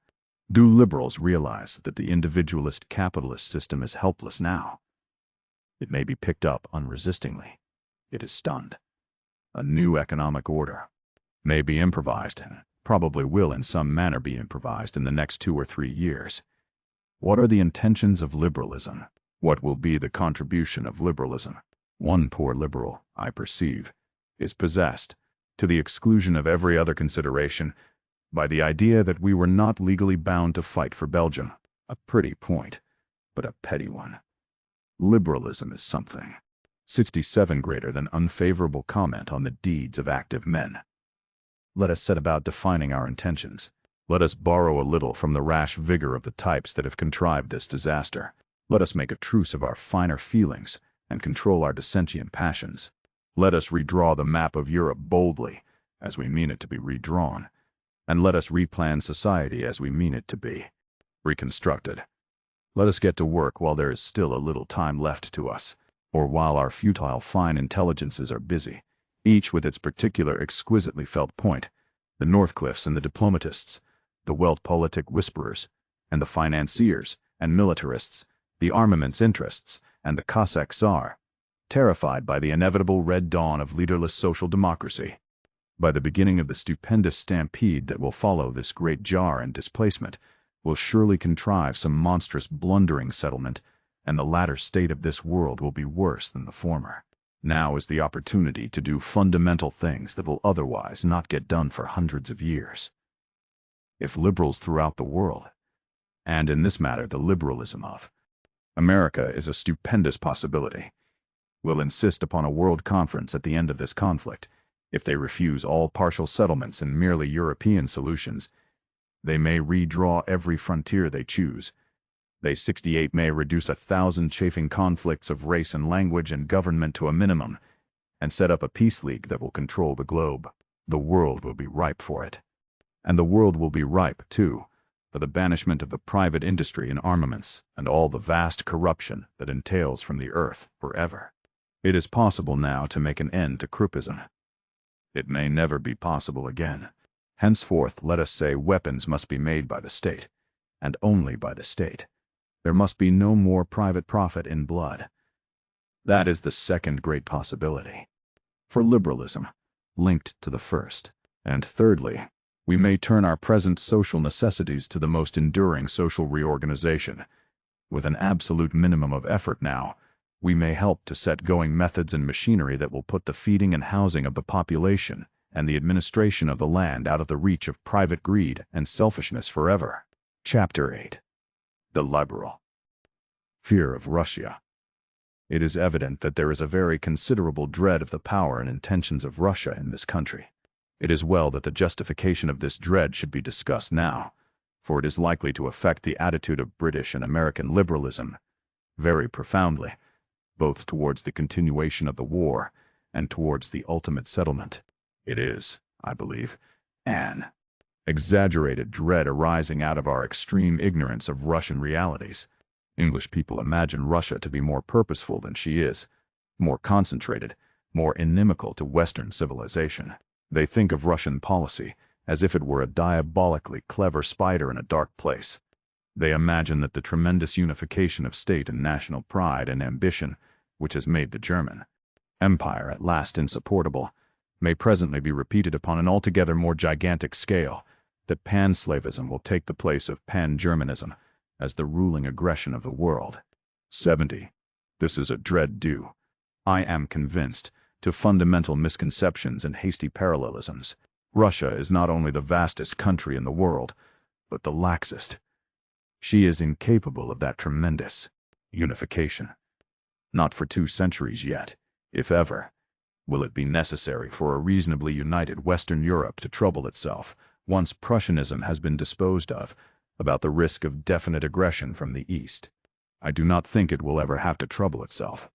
do liberals realize that the individualist capitalist system is helpless now? It may be picked up unresistingly. It is stunned. A new economic order may be improvised, and probably will in some manner be improvised in the next 2 or 3 years. What are the intentions of liberalism? What will be the contribution of liberalism? One poor liberal, I perceive, is possessed, to the exclusion of every other consideration, by the idea that we were not legally bound to fight for Belgium. A pretty point, but a petty one. Liberalism is something 67 greater than unfavorable comment on the deeds of active men. Let us set about defining our intentions. Let us borrow a little from the rash vigor of the types that have contrived this disaster. Let us make a truce of our finer feelings and control our dissentient passions. Let us redraw the map of Europe boldly, as we mean it to be redrawn, and let us replan society as we mean it to be reconstructed. Let us get to work while there is still a little time left to us, or while our futile fine intelligences are busy, each with its particular exquisitely felt point, the Northcliffes and the diplomatists, the Weltpolitik whisperers, and the financiers and militarists, the armaments interests, and the Cossack Tsar, terrified by the inevitable red dawn of leaderless social democracy. By the beginning of the stupendous stampede that will follow this great jar and displacement, will surely contrive some monstrous blundering settlement, and the latter state of this world will be worse than the former. Now is the opportunity to do fundamental things that will otherwise not get done for hundreds of years. If liberals throughout the world, and in this matter the liberalism of America is a stupendous possibility, will insist upon a world conference at the end of this conflict, if they refuse all partial settlements and merely European solutions, they may redraw every frontier they choose. They 68 may reduce 1,000 chafing conflicts of race and language and government to a minimum, and set up a peace league that will control the globe. The world will be ripe for it. And the world will be ripe, too, for the banishment of the private industry in armaments and all the vast corruption that entails from the earth forever. It is possible now to make an end to Kruppism. It may never be possible again. Henceforth, let us say, weapons must be made by the state, and only by the state. There must be no more private profit in blood. That is the second great possibility for liberalism, linked to the first. And thirdly, we may turn our present social necessities to the most enduring social reorganization. With an absolute minimum of effort now, we may help to set going methods and machinery that will put the feeding and housing of the population and the administration of the land out of the reach of private greed and selfishness forever. Chapter 8. The Liberal Fear of Russia. It is evident that there is a very considerable dread of the power and intentions of Russia in this country. It is well that the justification of this dread should be discussed now, for it is likely to affect the attitude of British and American liberalism very profoundly, both towards the continuation of the war and towards the ultimate settlement. It is, I believe, an exaggerated dread arising out of our extreme ignorance of Russian realities. English people imagine Russia to be more purposeful than she is, more concentrated, more inimical to Western civilization. They think of Russian policy as if it were a diabolically clever spider in a dark place. They imagine that the tremendous unification of state and national pride and ambition, which has made the German empire at last insupportable, may presently be repeated upon an altogether more gigantic scale, that pan-slavism will take the place of pan-Germanism as the ruling aggression of the world. 70. This is a dread due, I am convinced, to fundamental misconceptions and hasty parallelisms. Russia is not only the vastest country in the world, but the laxest. She is incapable of that tremendous unification. Not for 2 centuries yet, if ever, will it be necessary for a reasonably united Western Europe to trouble itself, once Prussianism has been disposed of, about the risk of definite aggression from the East. I do not think it will ever have to trouble itself.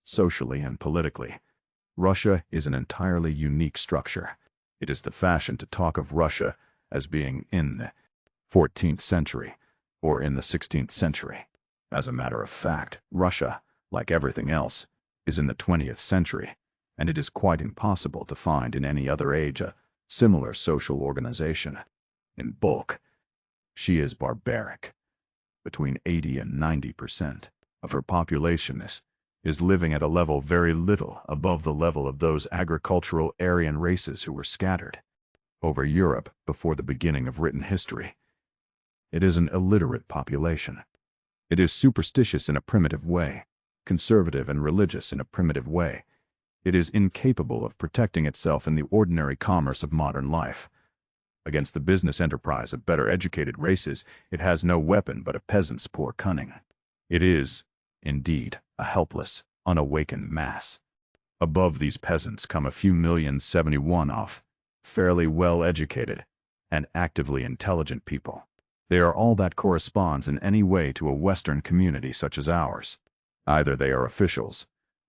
Socially and politically, Russia is an entirely unique structure. It is the fashion to talk of Russia as being in the 14th century or in the 16th century. As a matter of fact, Russia, like everything else, is in the 20th century, and it is quite impossible to find in any other age a similar social organization. In bulk, she is barbaric. Between 80 and 90% of her population is living at a level very little above the level of those agricultural Aryan races who were scattered over Europe before the beginning of written history. It is an illiterate population. It is superstitious in a primitive way, conservative and religious in a primitive way. It is incapable of protecting itself in the ordinary commerce of modern life. Against the business enterprise of better educated races, it has no weapon but a peasant's poor cunning. It is, indeed, a helpless, unawakened mass. Above these peasants come a few million 71 off, fairly well-educated, and actively intelligent people. They are all that corresponds in any way to a Western community such as ours. Either they are officials,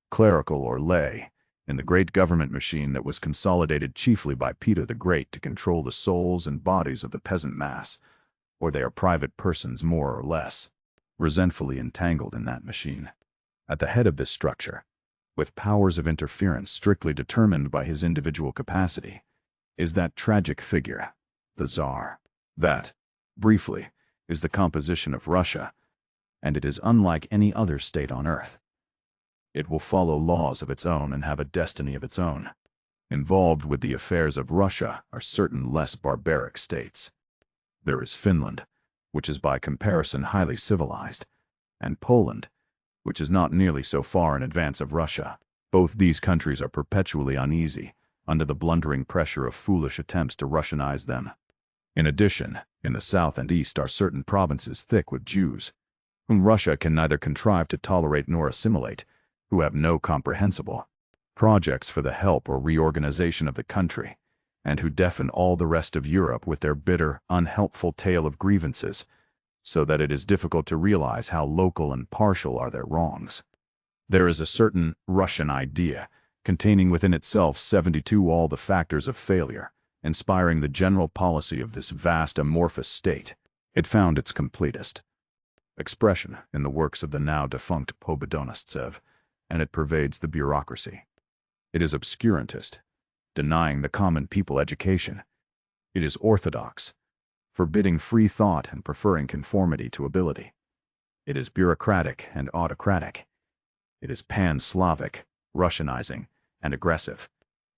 clerical or lay, in the great government machine that was consolidated chiefly by Peter the Great to control the souls and bodies of the peasant mass, or they are private persons more or less, resentfully entangled in that machine. At the head of this structure, with powers of interference strictly determined by his individual capacity, is that tragic figure, the Tsar. That, briefly, is the composition of Russia, and it is unlike any other state on earth. It will follow laws of its own and have a destiny of its own. Involved with the affairs of Russia are certain less barbaric states. There is Finland, which is by comparison highly civilized, and Poland, which is not nearly so far in advance of Russia. Both these countries are perpetually uneasy under the blundering pressure of foolish attempts to Russianize them. In addition, in the south and east are certain provinces thick with Jews, whom Russia can neither contrive to tolerate nor assimilate, who have no comprehensible projects for the help or reorganization of the country, and who deafen all the rest of Europe with their bitter, unhelpful tale of grievances, so that it is difficult to realize how local and partial are their wrongs. There is a certain Russian idea, containing within itself 72 all the factors of failure, inspiring the general policy of this vast amorphous state. It found its completest expression in the works of the now defunct Pobedonostsev, and it pervades the bureaucracy. It is obscurantist, denying the common people education. It is orthodox, forbidding free thought and preferring conformity to ability. It is bureaucratic and autocratic. It is pan-Slavic, Russianizing, and aggressive.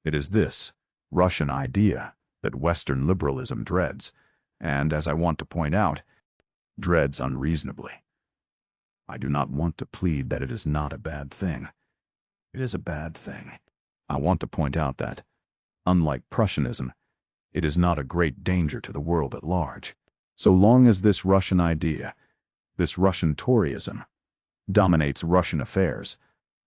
It is this Russian idea that Western liberalism dreads, and, as I want to point out, dreads unreasonably. I do not want to plead that it is not a bad thing. It is a bad thing. I want to point out that, unlike Prussianism, it is not a great danger to the world at large. So long as this Russian idea, this Russian Toryism, dominates Russian affairs,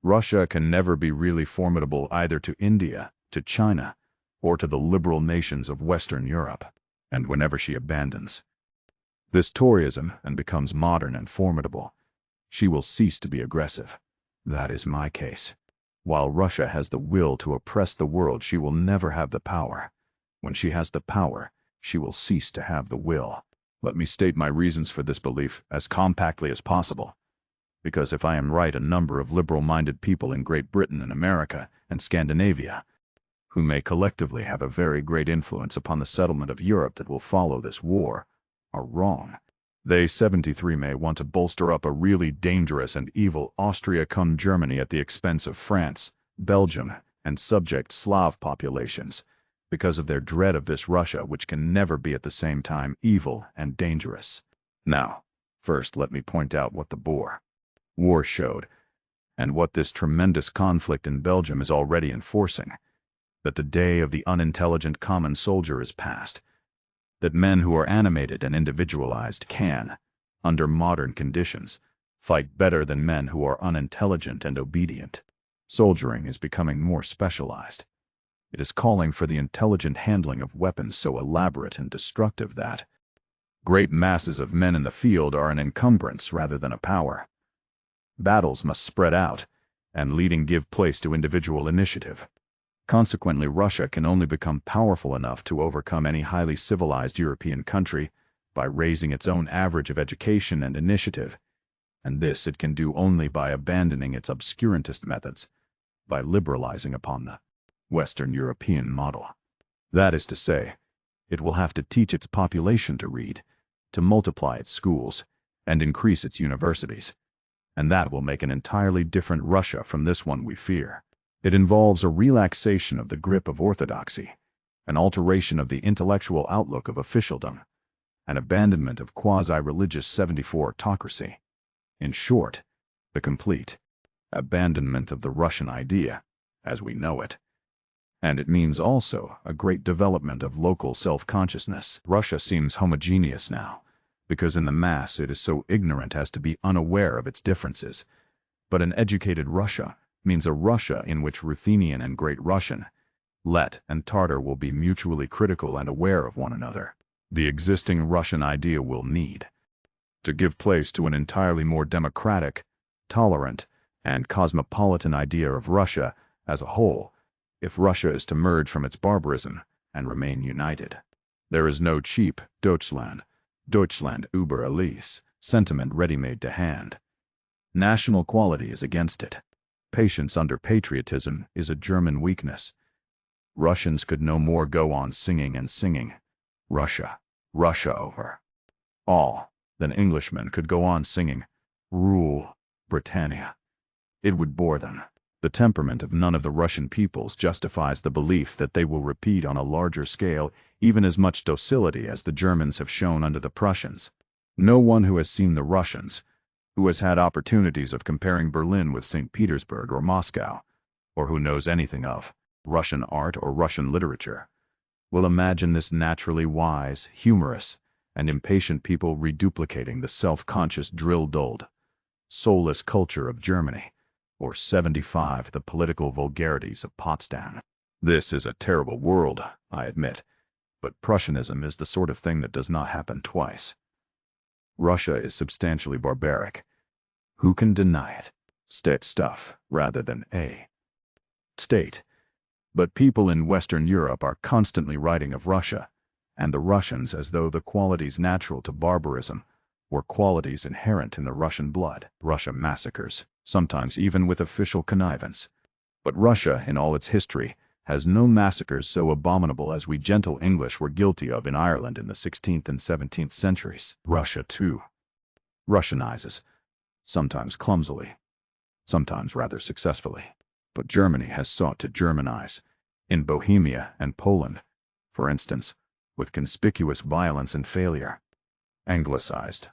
Russia can never be really formidable either to India, to China, or to the liberal nations of Western Europe. And whenever she abandons this Toryism and becomes modern and formidable, she will cease to be aggressive. That is my case. While Russia has the will to oppress the world, she will never have the power. When she has the power, she will cease to have the will. Let me state my reasons for this belief as compactly as possible, because if I am right, a number of liberal-minded people in Great Britain and America and Scandinavia, who may collectively have a very great influence upon the settlement of Europe that will follow this war, are wrong. They 73 may want to bolster up a really dangerous and evil Austria-cum-Germany at the expense of France, Belgium, and subject Slav populations, because of their dread of this Russia, which can never be at the same time evil and dangerous. Now, first let me point out what the Boer War showed, and what this tremendous conflict in Belgium is already enforcing, that the day of the unintelligent common soldier is past, that men who are animated and individualized can, under modern conditions, fight better than men who are unintelligent and obedient. Soldiering is becoming more specialized. It is calling for the intelligent handling of weapons so elaborate and destructive that great masses of men in the field are an encumbrance rather than a power. Battles must spread out, and leading give place to individual initiative. Consequently, Russia can only become powerful enough to overcome any highly civilized European country by raising its own average of education and initiative, and this it can do only by abandoning its obscurantist methods by liberalizing upon the Western European model. That is to say, it will have to teach its population to read, to multiply its schools, and increase its universities. And that will make an entirely different Russia from this one we fear. It involves a relaxation of the grip of orthodoxy, an alteration of the intellectual outlook of officialdom, an abandonment of quasi-religious 74 autocracy. In short, the complete abandonment of the Russian idea, as we know it. And it means also a great development of local self-consciousness. Russia seems homogeneous now, because in the mass it is so ignorant as to be unaware of its differences. But an educated Russia means a Russia in which Ruthenian and Great Russian, Let and Tartar will be mutually critical and aware of one another. The existing Russian idea will need to give place to an entirely more democratic, tolerant, and cosmopolitan idea of Russia as a whole, if Russia is to merge from its barbarism and remain united. There is no cheap Deutschland über alles sentiment ready-made to hand. National quality is against it. Patience under patriotism is a German weakness. Russians could no more go on singing and singing, Russia, Russia over all, than Englishmen could go on singing, Rule, Britannia. It would bore them. The temperament of none of the Russian peoples justifies the belief that they will repeat on a larger scale even as much docility as the Germans have shown under the Prussians. No one who has seen the Russians, who has had opportunities of comparing Berlin with St. Petersburg or Moscow, or who knows anything of Russian art or Russian literature, will imagine this naturally wise, humorous, and impatient people reduplicating the self-conscious drill-dulled, soulless culture of Germany, or 75 the political vulgarities of Potsdam. This is a terrible world, I admit, but Prussianism is the sort of thing that does not happen twice. Russia is substantially barbaric. Who can deny it? State stuff, rather than a state. But people in Western Europe are constantly writing of Russia, and the Russians as though the qualities natural to barbarism were qualities inherent in the Russian blood. Russia massacres, sometimes even with official connivance. But Russia, in all its history, has no massacres so abominable as we gentle English were guilty of in Ireland in the 16th and 17th centuries. Russia, too, Russianizes, sometimes clumsily, sometimes rather successfully. But Germany has sought to Germanize, in Bohemia and Poland, for instance, with conspicuous violence and failure. Anglicized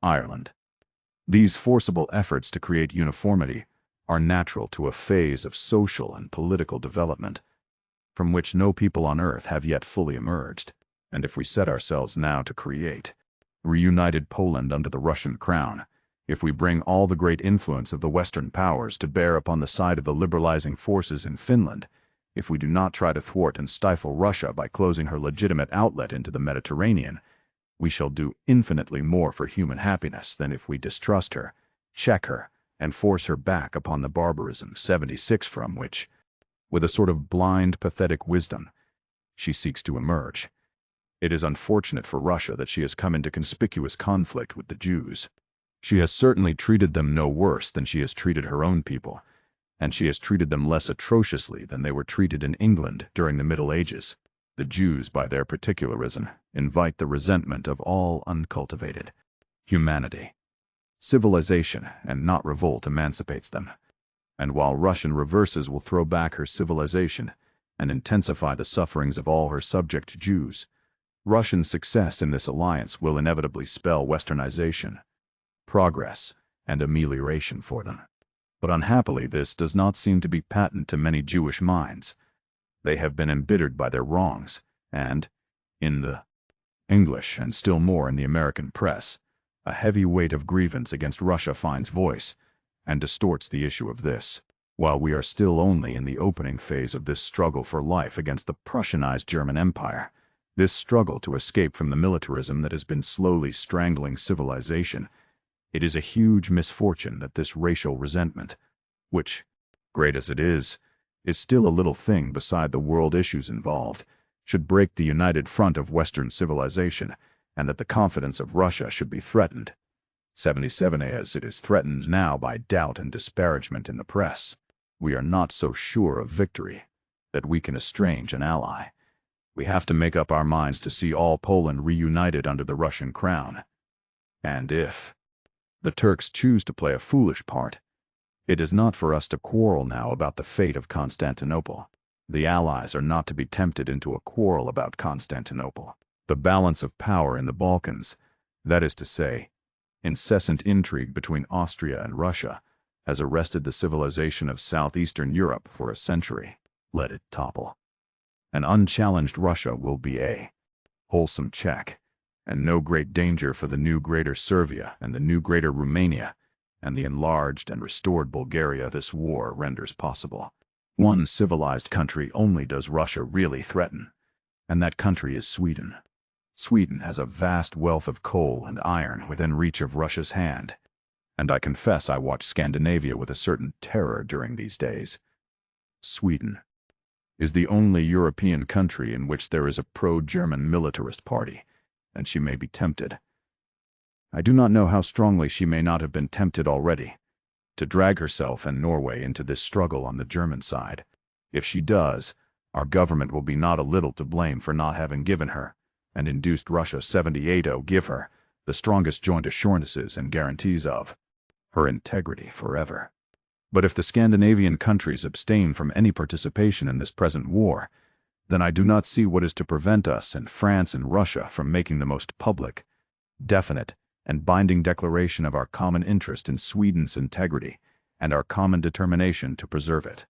Ireland. These forcible efforts to create uniformity are natural to a phase of social and political development, from which no people on earth have yet fully emerged. And if we set ourselves now to create reunited Poland under the Russian crown, if we bring all the great influence of the Western powers to bear upon the side of the liberalizing forces in Finland, if we do not try to thwart and stifle Russia by closing her legitimate outlet into the Mediterranean, we shall do infinitely more for human happiness than if we distrust her, check her, and force her back upon the barbarism 76 from which, with a sort of blind, pathetic wisdom, she seeks to emerge. It is unfortunate for Russia that she has come into conspicuous conflict with the Jews. She has certainly treated them no worse than she has treated her own people, and she has treated them less atrociously than they were treated in England during the Middle Ages. The Jews, by their particularism, invite the resentment of all uncultivated humanity. Civilization, and not revolt, emancipates them. And while Russian reverses will throw back her civilization and intensify the sufferings of all her subject Jews, Russian success in this alliance will inevitably spell westernization, progress, and amelioration for them. But unhappily this does not seem to be patent to many Jewish minds. They have been embittered by their wrongs, and, in the English and still more in the American press, a heavy weight of grievance against Russia finds voice, and distorts the issue of this. While we are still only in the opening phase of this struggle for life against the Prussianized German Empire, this struggle to escape from the militarism that has been slowly strangling civilization, it is a huge misfortune that this racial resentment, which, great as it is still a little thing beside the world issues involved, should break the united front of Western civilization, and that the confidence of Russia should be threatened. 77 as it is threatened now by doubt and disparagement in the press. We are not so sure of victory that we can estrange an ally. We have to make up our minds to see all Poland reunited under the Russian crown. And if the Turks choose to play a foolish part, it is not for us to quarrel now about the fate of Constantinople. The Allies are not to be tempted into a quarrel about Constantinople. The balance of power in the Balkans, that is to say, incessant intrigue between Austria and Russia, has arrested the civilization of southeastern Europe for a century. Let it topple. An unchallenged Russia will be a wholesome Czech, and no great danger for the new Greater Serbia and the new Greater Romania, and the enlarged and restored Bulgaria this war renders possible. One civilized country only does Russia really threaten, and that country is Sweden. Sweden has a vast wealth of coal and iron within reach of Russia's hand, and I confess I watch Scandinavia with a certain terror during these days. Sweden is the only European country in which there is a pro-German militarist party, and she may be tempted. I do not know how strongly she may not have been tempted already to drag herself and Norway into this struggle on the German side. If she does, our government will be not a little to blame for not having given her, and induced Russia 78 give her, the strongest joint assurances and guarantees of her integrity forever. But if the Scandinavian countries abstain from any participation in this present war, then I do not see what is to prevent us and France and Russia from making the most public, definite, and binding declaration of our common interest in Sweden's integrity and our common determination to preserve it.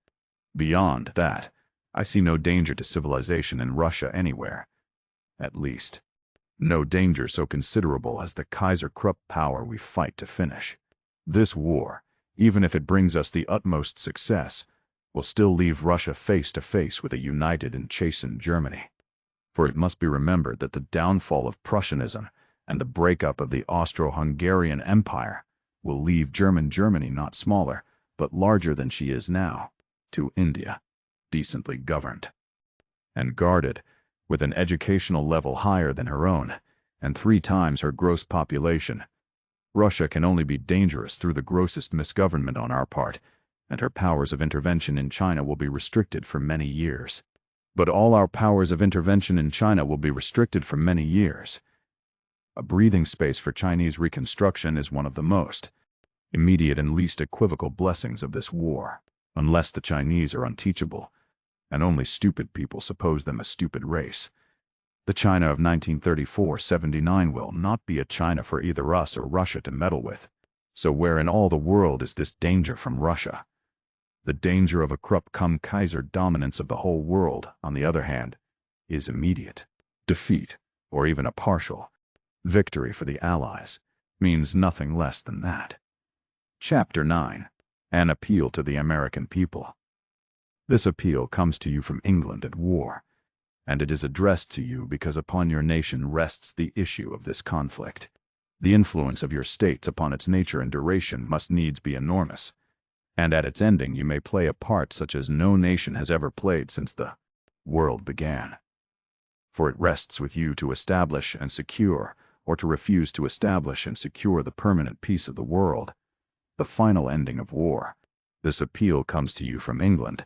Beyond that, I see no danger to civilization in Russia anywhere. At least, no danger so considerable as the Kaiser Krupp power we fight to finish. This war, even if it brings us the utmost success, will still leave Russia face to face with a united and chastened Germany. For it must be remembered that the downfall of Prussianism and the breakup of the Austro-Hungarian Empire will leave Germany not smaller, but larger than she is now, to India, decently governed and guarded, with an educational level higher than her own, and 3 times her gross population. Russia can only be dangerous through the grossest misgovernment on our part, and her powers of intervention in China will be restricted for many years. But all our powers of intervention in China will be restricted for many years. A breathing space for Chinese reconstruction is one of the most immediate and least equivocal blessings of this war, unless the Chinese are unteachable, and only stupid people suppose them a stupid race. The China of 1934-79 will not be a China for either us or Russia to meddle with. So where in all the world is this danger from Russia? The danger of a Krupp-cum-Kaiser dominance of the whole world, on the other hand, is immediate. Defeat, or even a partial victory for the Allies, means nothing less than that. Chapter 9. An appeal to the American people. This appeal comes to you from England at war, and it is addressed to you because upon your nation rests the issue of this conflict. The influence of your states upon its nature and duration must needs be enormous, and at its ending you may play a part such as no nation has ever played since the world began. For it rests with you to establish and secure, or to refuse to establish and secure the permanent peace of the world, the final ending of war. This appeal comes to you from England,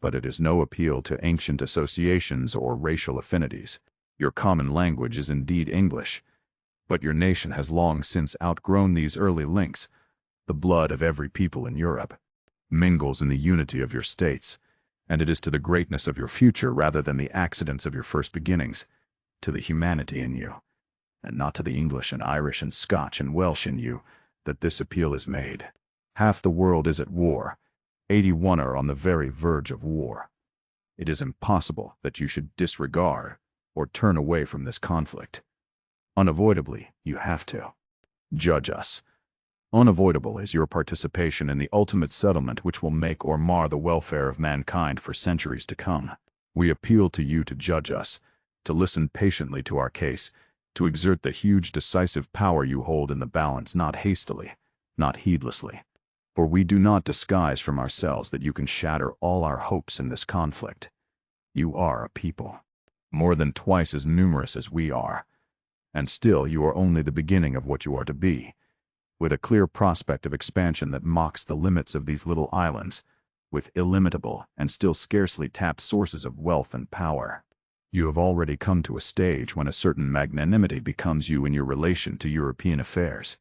but it is no appeal to ancient associations or racial affinities. Your common language is indeed English, but your nation has long since outgrown these early links. The blood of every people in Europe mingles in the unity of your states, and it is to the greatness of your future rather than the accidents of your first beginnings, to the humanity in you, and not to the English and Irish and Scotch and Welsh in you, that this appeal is made. Half the world is at war. 81 are on the very verge of war. It is impossible that you should disregard or turn away from this conflict. Unavoidably, you have to. Judge us. Unavoidable is your participation in the ultimate settlement which will make or mar the welfare of mankind for centuries to come. We appeal to you to judge us, to listen patiently to our case, to exert the huge decisive power you hold in the balance, not hastily, not heedlessly. For we do not disguise from ourselves that you can shatter all our hopes in this conflict. You are a people, more than twice as numerous as we are, and still you are only the beginning of what you are to be, with a clear prospect of expansion that mocks the limits of these little islands, with illimitable and still scarcely tapped sources of wealth and power. You have already come to a stage when a certain magnanimity becomes you in your relation to European affairs.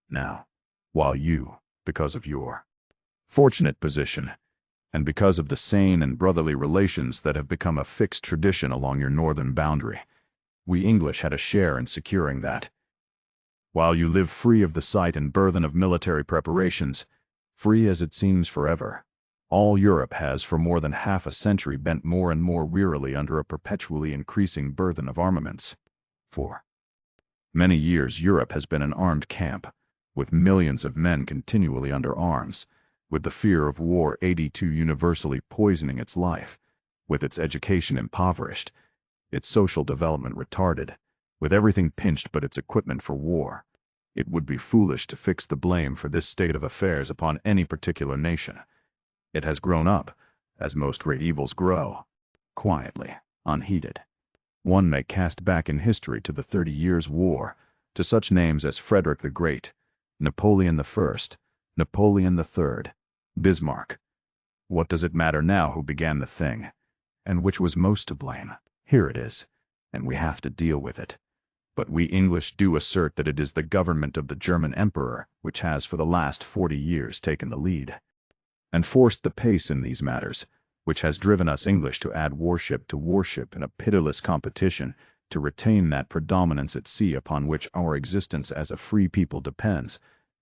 Now, while you, because of your fortunate position, and because of the sane and brotherly relations that have become a fixed tradition along your northern boundary, we English had a share in securing that. While you live free of the sight and burthen of military preparations, free as it seems forever, all Europe has for more than half a century bent more and more wearily under a perpetually increasing burthen of armaments. For many years Europe has been an armed camp, with millions of men continually under arms, with the fear of war 82 universally poisoning its life, with its education impoverished, its social development retarded, with everything pinched but its equipment for war. It would be foolish to fix the blame for this state of affairs upon any particular nation. It has grown up, as most great evils grow, quietly, unheeded. One may cast back in history to the 30 Years' War, to such names as Frederick the Great, Napoleon I, Napoleon III, Bismarck. What does it matter now who began the thing, and which was most to blame? Here it is, and we have to deal with it. But we English do assert that it is the government of the German Emperor which has for the last 40 years taken the lead and forced the pace in these matters, which has driven us English to add warship to warship in a pitiless competition to retain that predominance at sea upon which our existence as a free people depends,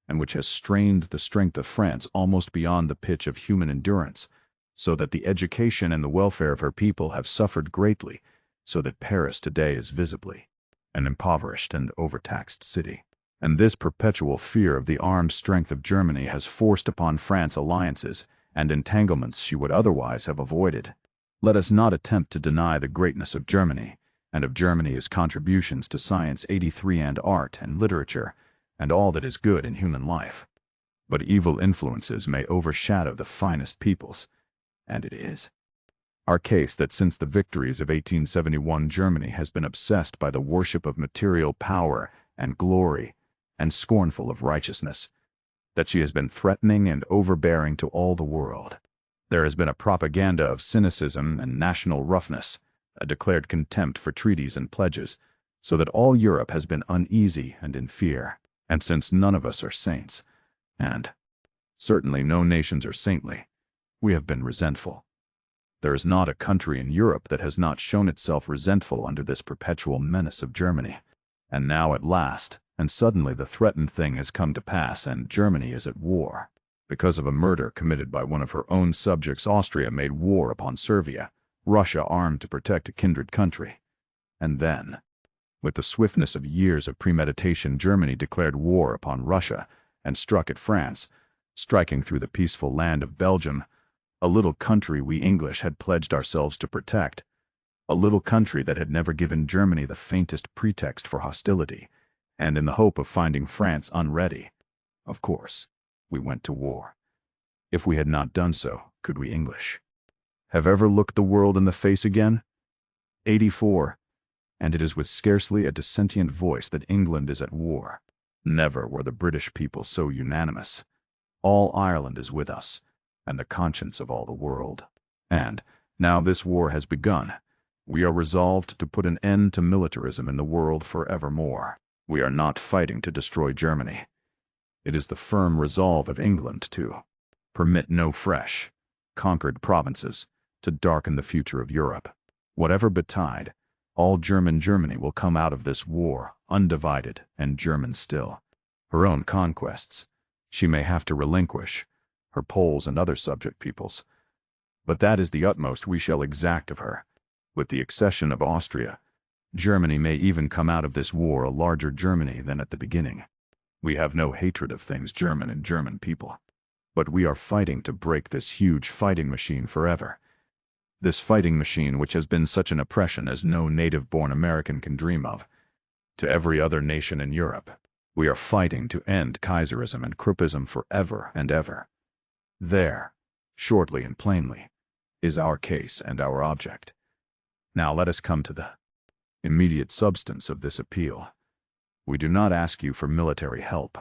and which has strained the strength of France almost beyond the pitch of human endurance, so that the education and the welfare of her people have suffered greatly, so that Paris today is visibly an impoverished and overtaxed city. And this perpetual fear of the armed strength of Germany has forced upon France alliances and entanglements she would otherwise have avoided. Let us not attempt to deny the greatness of Germany, and of Germany's contributions to science 83 and art and literature, and all that is good in human life. But evil influences may overshadow the finest peoples, and it is our case that since the victories of 1871 Germany has been obsessed by the worship of material power and glory, and scornful of righteousness, that she has been threatening and overbearing to all the world. There has been a propaganda of cynicism and national roughness, a declared contempt for treaties and pledges, so that all Europe has been uneasy and in fear. And since none of us are saints, and certainly no nations are saintly, we have been resentful. There is not a country in Europe that has not shown itself resentful under this perpetual menace of Germany. And now at last, and suddenly the threatened thing has come to pass, and Germany is at war. Because of a murder committed by one of her own subjects, Austria made war upon Servia, Russia armed to protect a kindred country. And then, with the swiftness of years of premeditation, Germany declared war upon Russia and struck at France, striking through the peaceful land of Belgium, a little country we English had pledged ourselves to protect, a little country that had never given Germany the faintest pretext for hostility, and in the hope of finding France unready, of course, we went to war. If we had not done so, could we English have ever looked the world in the face again? 84. And it is with scarcely a dissentient voice that England is at war. Never were the British people so unanimous. All Ireland is with us, and the conscience of all the world. And, now this war has begun, we are resolved to put an end to militarism in the world forevermore. We are not fighting to destroy Germany. It is the firm resolve of England to permit no fresh, conquered provinces to darken the future of Europe. Whatever betide, all Germany will come out of this war undivided and German still. Her own conquests she may have to relinquish, her Poles and other subject peoples. But that is the utmost we shall exact of her. With the accession of Austria, Germany may even come out of this war a larger Germany than at the beginning. We have no hatred of things German and German people. But we are fighting to break this huge fighting machine forever. This fighting machine which has been such an oppression as no native-born American can dream of, to every other nation in Europe. We are fighting to end Kaiserism and Kruppism forever and ever. There, shortly and plainly, is our case and our object. Now let us come to the immediate substance of this appeal. We do not ask you for military help.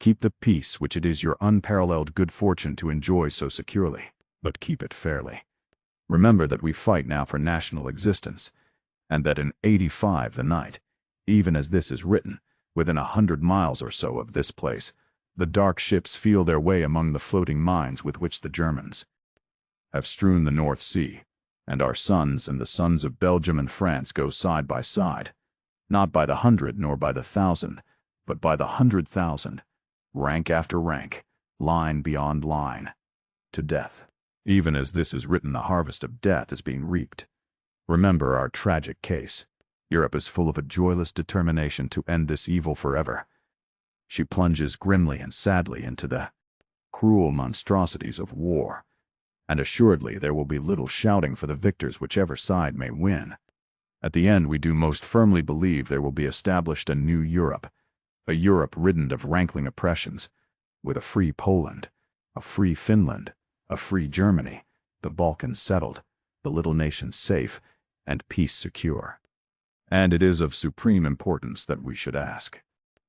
Keep the peace which it is your unparalleled good fortune to enjoy so securely. but keep it fairly. Remember that we fight now for national existence, and that in 85 the night, even as this is written, within 100 miles or so of this place, the dark ships feel their way among the floating mines with which the Germans have strewn the North Sea, and our sons and the sons of Belgium and France go side by side, not by the 100 nor by the 1,000, but by the 100,000, rank after rank, line beyond line, to death. Even as this is written, the harvest of death is being reaped. Remember our tragic case. Europe is full of a joyless determination to end this evil forever. She plunges grimly and sadly into the cruel monstrosities of war, and assuredly there will be little shouting for the victors whichever side may win. At the end, we do most firmly believe there will be established a new Europe, a Europe ridden of rankling oppressions, with a free Poland, a free Finland, a free Germany, the Balkans settled, the little nations safe, and peace secure. And it is of supreme importance that we should ask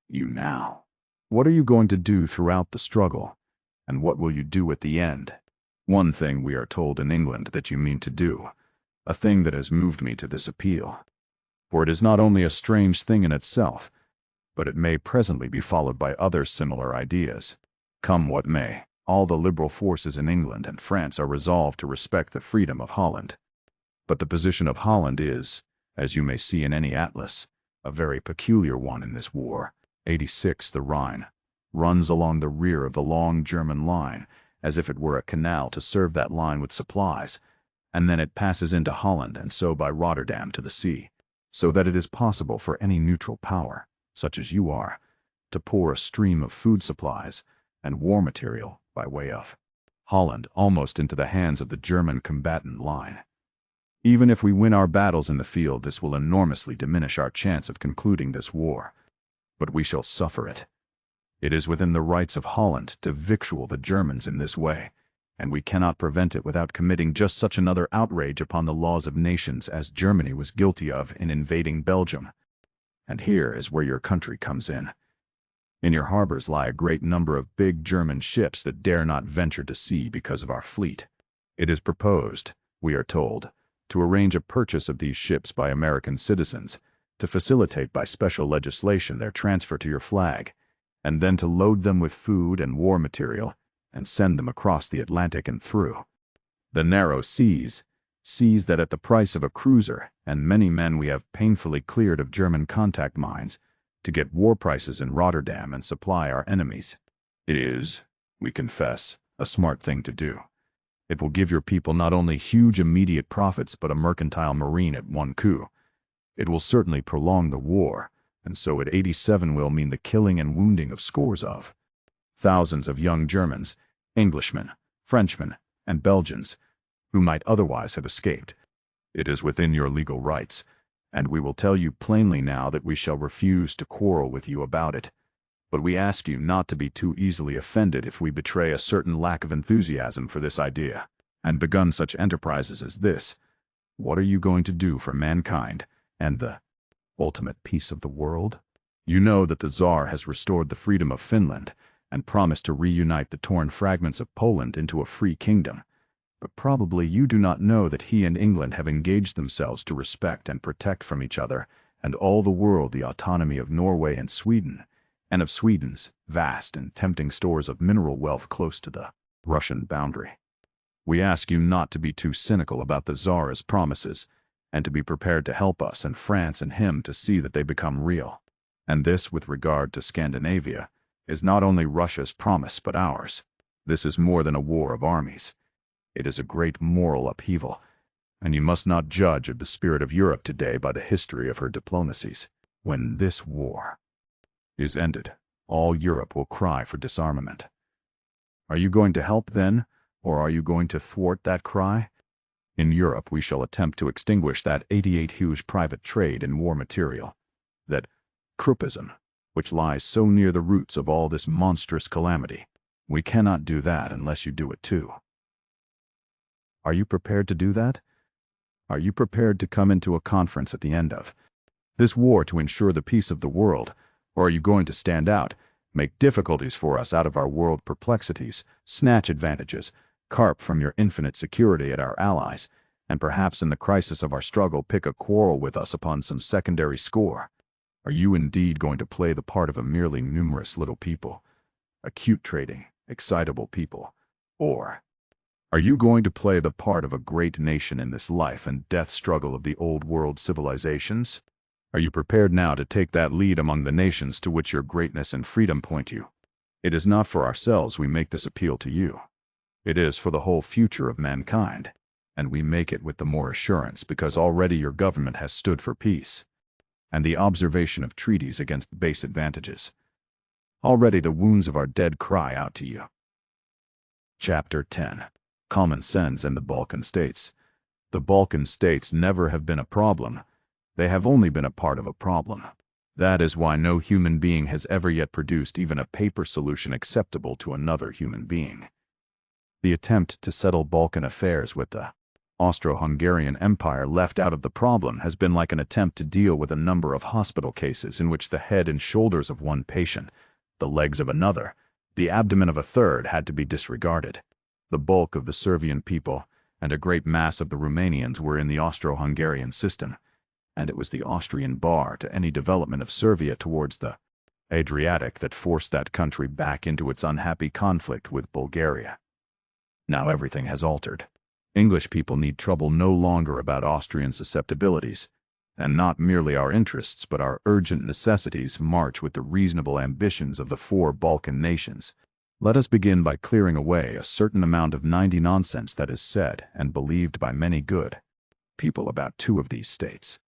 you now, what are you going to do throughout the struggle, and what will you do at the end? One thing we are told in England that you mean to do, a thing that has moved me to this appeal. For it is not only a strange thing in itself, but it may presently be followed by other similar ideas. Come what may, all the liberal forces in England and France are resolved to respect the freedom of Holland. But the position of Holland is, as you may see in any atlas, a very peculiar one in this war. 86 the Rhine runs along the rear of the long German line, as if it were a canal to serve that line with supplies, and then it passes into Holland and so by Rotterdam to the sea, so that it is possible for any neutral power, such as you are, to pour a stream of food supplies and war material by way of Holland almost into the hands of the German combatant line. Even if we win our battles in the field, this will enormously diminish our chance of concluding this war, but we shall suffer it. It is within the rights of Holland to victual the Germans in this way, and we cannot prevent it without committing just such another outrage upon the laws of nations as Germany was guilty of in invading Belgium. And here is where your country comes in. In your harbors lie a great number of big German ships that dare not venture to sea because of our fleet. It is proposed, we are told, to arrange a purchase of these ships by American citizens, to facilitate by special legislation their transfer to your flag, and then to load them with food and war material, and send them across the Atlantic and through the narrow seas that at the price of a cruiser and many men we have painfully cleared of German contact mines, to get war prices in Rotterdam and supply our enemies. It is, we confess, a smart thing to do. It will give your people not only huge immediate profits but a mercantile marine at one coup. It will certainly prolong the war, and so at 87 will mean the killing and wounding of scores of thousands of young Germans, Englishmen, Frenchmen, and Belgians, who might otherwise have escaped. It is within your legal rights, and we will tell you plainly now that we shall refuse to quarrel with you about it. But we ask you not to be too easily offended if we betray a certain lack of enthusiasm for this idea, and begun such enterprises as this. What are you going to do for mankind and the ultimate peace of the world? You know that the Tsar has restored the freedom of Finland and promised to reunite the torn fragments of Poland into a free kingdom. But probably you do not know that he and England have engaged themselves to respect and protect from each other and all the world the autonomy of Norway and Sweden, and of Sweden's vast and tempting stores of mineral wealth close to the Russian boundary. We ask you not to be too cynical about the Tsar's promises, and to be prepared to help us and France and him to see that they become real. And this, with regard to Scandinavia, is not only Russia's promise but ours. This is more than a war of armies. It is a great moral upheaval, and you must not judge of the spirit of Europe today by the history of her diplomacies. When this war is ended, all Europe will cry for disarmament. Are you going to help then, or are you going to thwart that cry? In Europe we shall attempt to extinguish that 88 huge private trade in war material, that Kruppism, which lies so near the roots of all this monstrous calamity. We cannot do that unless you do it too. Are you prepared to do that? Are you prepared to come into a conference at the end of this war to ensure the peace of the world, or are you going to stand out, make difficulties for us out of our world perplexities, snatch advantages, carp from your infinite security at our allies, and perhaps in the crisis of our struggle pick a quarrel with us upon some secondary score? Are you indeed going to play the part of a merely numerous little people, a cute trading, excitable people? Or are you going to play the part of a great nation in this life and death struggle of the old world civilizations? Are you prepared now to take that lead among the nations to which your greatness and freedom point you? It is not for ourselves we make this appeal to you. It is for the whole future of mankind, and we make it with the more assurance because already your government has stood for peace and the observation of treaties against base advantages. Already the wounds of our dead cry out to you. Chapter 10. Common Sense and the Balkan States. The Balkan states never have been a problem. They have only been a part of a problem. That is why no human being has ever yet produced even a paper solution acceptable to another human being. The attempt to settle Balkan affairs with the Austro-Hungarian Empire left out of the problem has been like an attempt to deal with a number of hospital cases in which the head and shoulders of one patient, the legs of another, the abdomen of a third had to be disregarded. The bulk of the Servian people and a great mass of the Romanians were in the Austro-Hungarian system, and it was the Austrian bar to any development of Servia towards the Adriatic that forced that country back into its unhappy conflict with Bulgaria. Now everything has altered. English people need trouble no longer about Austrian susceptibilities, and not merely our interests but our urgent necessities march with the reasonable ambitions of the 4 Balkan nations. Let us begin by clearing away a certain amount of 90 nonsense that is said and believed by many good people about 2 of these states.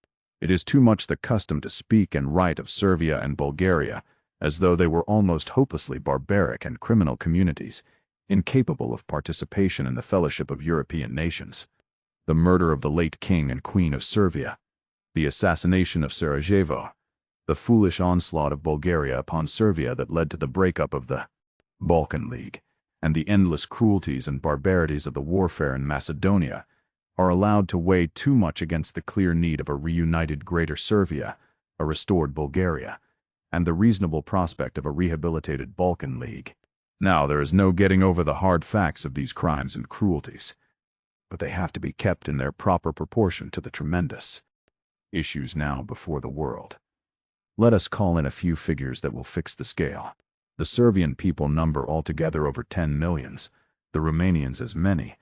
It is too much the custom to speak and write of Servia and Bulgaria as though they were almost hopelessly barbaric and criminal communities, incapable of participation in the fellowship of European nations. The murder of the late King and Queen of Servia, the assassination of Sarajevo, the foolish onslaught of Bulgaria upon Servia that led to the breakup of the Balkan League, and the endless cruelties and barbarities of the warfare in Macedonia are allowed to weigh too much against the clear need of a reunited Greater Servia, a restored Bulgaria, and the reasonable prospect of a rehabilitated Balkan League. Now there is no getting over the hard facts of these crimes and cruelties, but they have to be kept in their proper proportion to the tremendous issues now before the world. Let us call in a few figures that will fix the scale. The Servian people number altogether over 10 millions, the Romanians as many.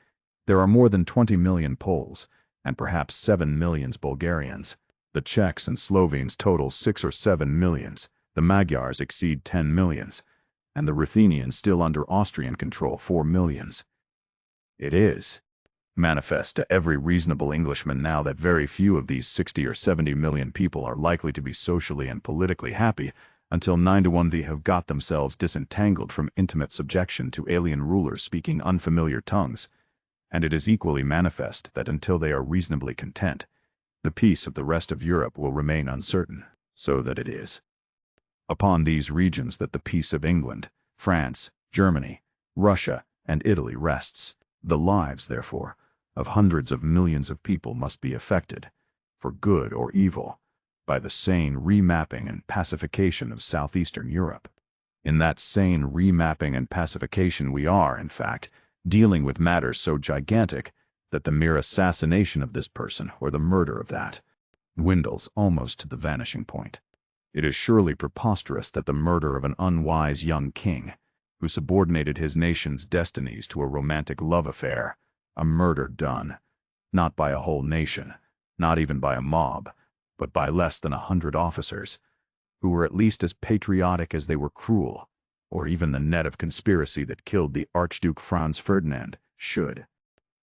There are more than 20 million Poles, and perhaps 7 millions Bulgarians. The Czechs and Slovenes total 6 or 7 millions, the Magyars exceed 10 millions, and the Ruthenians still under Austrian control 4 millions. It is manifest to every reasonable Englishman now that very few of these 60 or 70 million people are likely to be socially and politically happy until 9 to 1 they have got themselves disentangled from intimate subjection to alien rulers speaking unfamiliar tongues, and it is equally manifest that until they are reasonably content, the peace of the rest of Europe will remain uncertain, so that it is upon these regions that the peace of England, France, Germany, Russia, and Italy rests. The lives, therefore, of hundreds of millions of people must be affected, for good or evil, by the sane remapping and pacification of southeastern Europe. In that sane remapping and pacification we are, in fact, dealing with matters so gigantic that the mere assassination of this person or the murder of that dwindles almost to the vanishing point. It is surely preposterous that the murder of an unwise young king, who subordinated his nation's destinies to a romantic love affair, a murder done, not by a whole nation, not even by a mob, but by less than 100 officers, who were at least as patriotic as they were cruel, or even the net of conspiracy that killed the Archduke Franz Ferdinand, should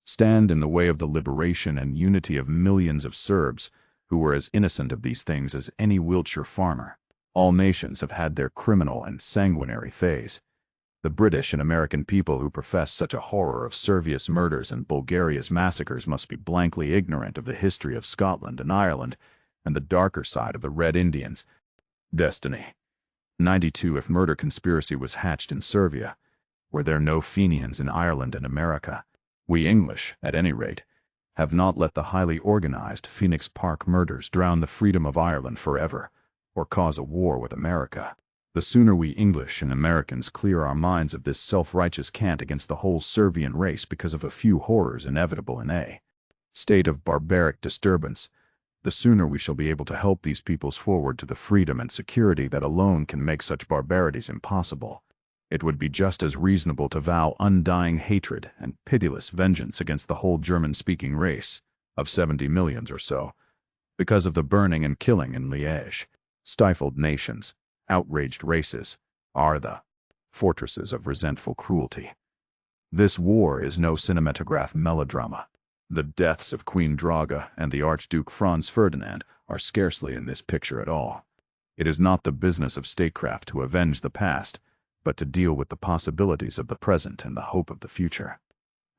stand in the way of the liberation and unity of millions of Serbs who were as innocent of these things as any Wiltshire farmer. All nations have had their criminal and sanguinary phase. The British and American people who profess such a horror of Servia's murders and Bulgaria's massacres must be blankly ignorant of the history of Scotland and Ireland and the darker side of the Red Indians' destiny. 92 If murder conspiracy was hatched in Servia, were there no Fenians in Ireland and America? We English, at any rate, have not let the highly organized Phoenix Park murders drown the freedom of Ireland forever, or cause a war with America. The sooner we English and Americans clear our minds of this self-righteous cant against the whole Servian race because of a few horrors inevitable in a state of barbaric disturbance, the sooner we shall be able to help these peoples forward to the freedom and security that alone can make such barbarities impossible. It would be just as reasonable to vow undying hatred and pitiless vengeance against the whole German-speaking race, of 70 millions or so, because of the burning and killing in Liège. Stifled nations, outraged races, are the fortresses of resentful cruelty. This war is no cinematograph melodrama. The deaths of Queen Draga and the Archduke Franz Ferdinand are scarcely in this picture at all. It is not the business of statecraft to avenge the past, but to deal with the possibilities of the present and the hope of the future.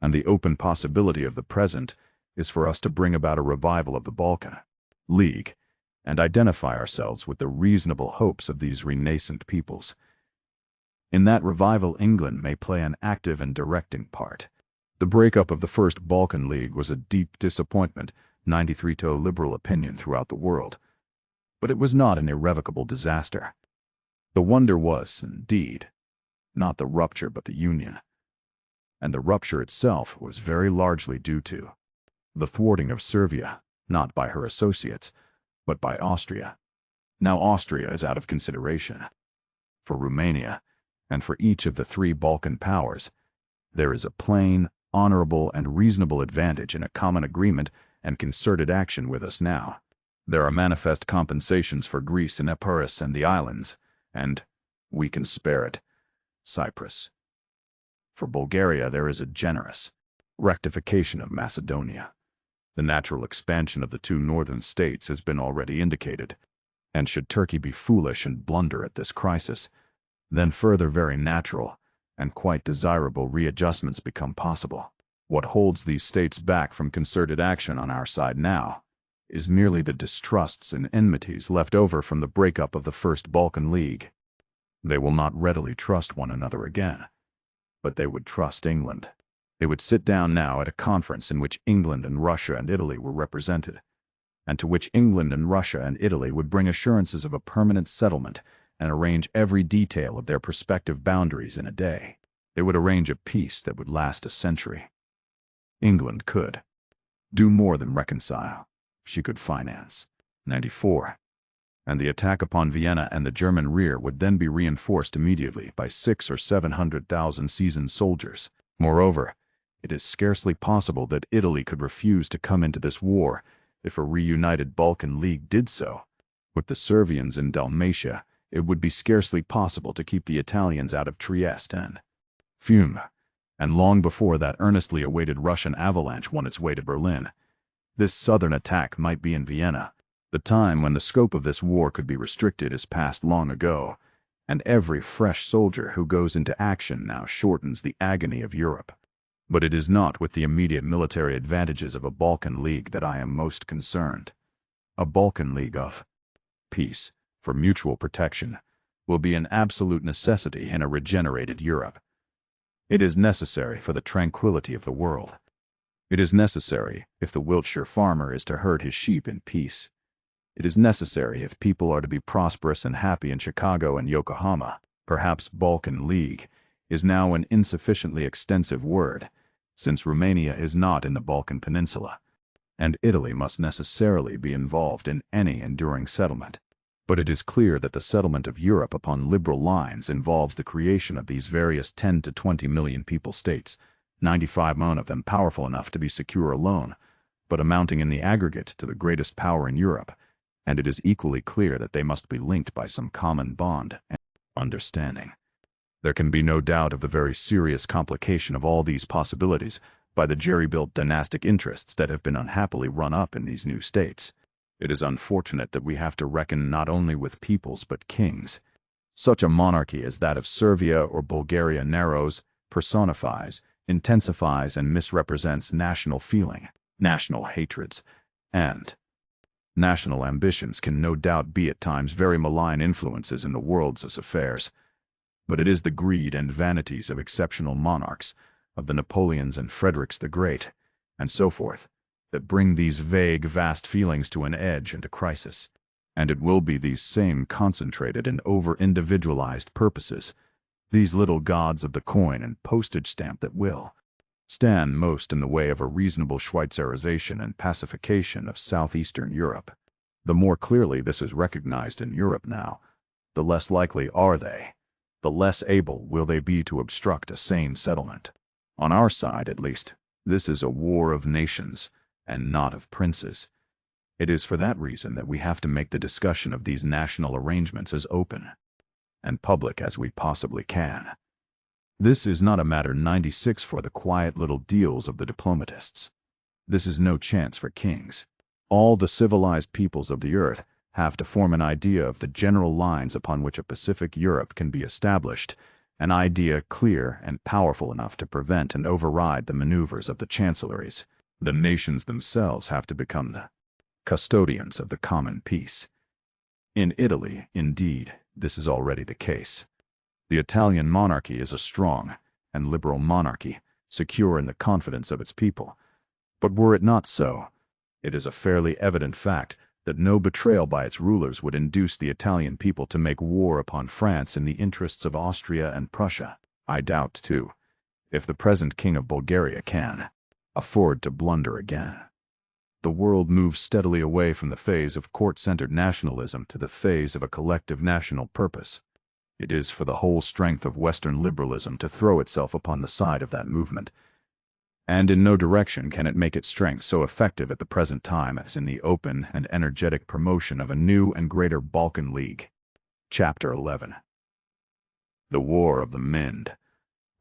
And the open possibility of the present is for us to bring about a revival of the Balkan League and identify ourselves with the reasonable hopes of these renascent peoples. In that revival, England may play an active and directing part. The breakup of the First Balkan League was a deep disappointment, 93 to liberal opinion throughout the world. But it was not an irrevocable disaster. The wonder was, indeed, not the rupture but the union. And the rupture itself was very largely due to the thwarting of Serbia, not by her associates, but by Austria. Now Austria is out of consideration. For Romania, and for each of the three Balkan powers, there is a plain, honorable, and reasonable advantage in a common agreement and concerted action with us now. There are manifest compensations for Greece and Epirus and the islands, and we can spare it. Cyprus. For Bulgaria there is a generous rectification of Macedonia. The natural expansion of the two northern states has been already indicated, and should Turkey be foolish and blunder at this crisis, then further very natural and quite desirable readjustments become possible. What holds these states back from concerted action on our side now is merely the distrusts and enmities left over from the breakup of the First Balkan League. They will not readily trust one another again, but they would trust England. They would sit down now at a conference in which England and Russia and Italy were represented, and to which England and Russia and Italy would bring assurances of a permanent settlement and arrange every detail of their prospective boundaries in a day. They would arrange a peace that would last a century. England could do more than reconcile. She could finance. 94. And the attack upon Vienna and the German rear would then be reinforced immediately by 600,000 or 700,000 seasoned soldiers. Moreover, it is scarcely possible that Italy could refuse to come into this war if a reunited Balkan League did so. With the Servians in Dalmatia, it would be scarcely possible to keep the Italians out of Trieste and Fiume, and long before that earnestly awaited Russian avalanche won its way to Berlin, this southern attack might be in Vienna. The time when the scope of this war could be restricted is past long ago, and every fresh soldier who goes into action now shortens the agony of Europe. But it is not with the immediate military advantages of a Balkan League that I am most concerned. A Balkan League of peace, for mutual protection, will be an absolute necessity in a regenerated Europe. It is necessary for the tranquility of the world. It is necessary if the Wiltshire farmer is to herd his sheep in peace. It is necessary if people are to be prosperous and happy in Chicago and Yokohama. Perhaps Balkan League is now an insufficiently extensive word, since Romania is not in the Balkan Peninsula, and Italy must necessarily be involved in any enduring settlement. But it is clear that the settlement of Europe upon liberal lines involves the creation of these various 10 to 20 million people states, 95 of them powerful enough to be secure alone, but amounting in the aggregate to the greatest power in Europe, and it is equally clear that they must be linked by some common bond and understanding. There can be no doubt of the very serious complication of all these possibilities by the jerry-built dynastic interests that have been unhappily run up in these new states. It is unfortunate that we have to reckon not only with peoples but kings. Such a monarchy as that of Servia or Bulgaria narrows, personifies, intensifies, and misrepresents national feeling, national hatreds, and national ambitions can no doubt be at times very malign influences in the world's affairs. But it is the greed and vanities of exceptional monarchs, of the Napoleons and Fredericks the Great, and so forth, that bring these vague, vast feelings to an edge and a crisis. And it will be these same concentrated and over-individualized purposes, these little gods of the coin and postage stamp, that will stand most in the way of a reasonable Schweizerization and pacification of southeastern Europe. The more clearly this is recognized in Europe now, the less likely are they, the less able will they be to obstruct a sane settlement. On our side, at least, this is a war of nations, and not of princes. It is for that reason that we have to make the discussion of these national arrangements as open and public as we possibly can. This is not a matter 96 for the quiet little deals of the diplomatists. This is no chance for kings. All the civilized peoples of the earth have to form an idea of the general lines upon which a Pacific Europe can be established, an idea clear and powerful enough to prevent and override the maneuvers of the chancelleries. The nations themselves have to become the custodians of the common peace. In Italy, indeed, this is already the case. The Italian monarchy is a strong and liberal monarchy, secure in the confidence of its people. But were it not so, it is a fairly evident fact that no betrayal by its rulers would induce the Italian people to make war upon France in the interests of Austria and Prussia. I doubt, too, if the present king of Bulgaria can afford to blunder again. The world moves steadily away from the phase of court-centered nationalism to the phase of a collective national purpose. It is for the whole strength of Western liberalism to throw itself upon the side of that movement, and in no direction can it make its strength so effective at the present time as in the open and energetic promotion of a new and greater Balkan League. Chapter 11. The War of the Mind.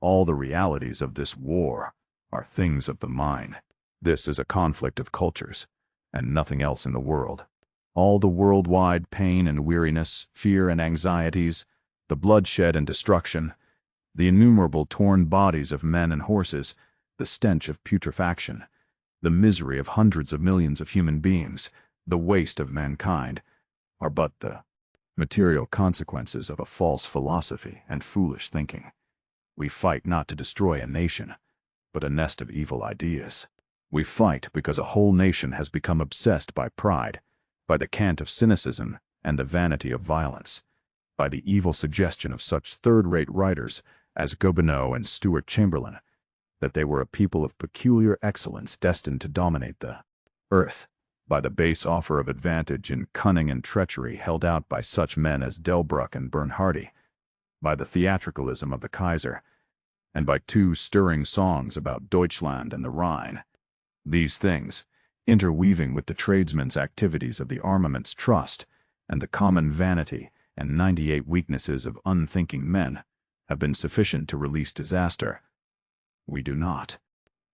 All the realities of this war are things of the mind. This is a conflict of cultures, and nothing else in the world. All the worldwide pain and weariness, fear and anxieties, the bloodshed and destruction, the innumerable torn bodies of men and horses, the stench of putrefaction, the misery of hundreds of millions of human beings, the waste of mankind, are but the material consequences of a false philosophy and foolish thinking. We fight not to destroy a nation, but a nest of evil ideas. We fight because a whole nation has become obsessed by pride, by the cant of cynicism and the vanity of violence, by the evil suggestion of such third-rate writers as Gobineau and Stuart Chamberlain, that they were a people of peculiar excellence destined to dominate the earth, by the base offer of advantage in cunning and treachery held out by such men as Delbruck and Bernhardi, by the theatricalism of the Kaiser, and by two stirring songs about Deutschland and the Rhine. These things, interweaving with the tradesmen's activities of the Armaments Trust and the common vanity and 98 weaknesses of unthinking men, have been sufficient to release disaster. We do not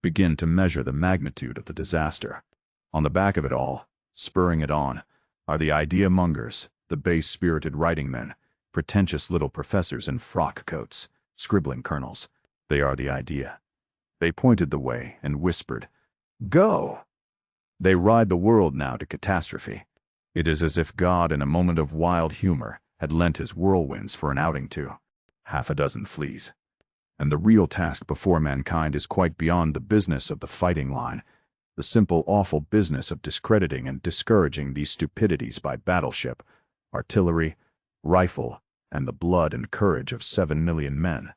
begin to measure the magnitude of the disaster. On the back of it all, spurring it on, are the idea-mongers, the base-spirited writing men, pretentious little professors in frock coats, scribbling colonels. They are the idea. They pointed the way and whispered, "Go!" They ride the world now to catastrophe. It is as if God, in a moment of wild humor, had lent his whirlwinds for an outing to half a dozen fleas. And the real task before mankind is quite beyond the business of the fighting line, the simple, awful business of discrediting and discouraging these stupidities by battleship, artillery, rifle, and the blood and courage of 7 million men.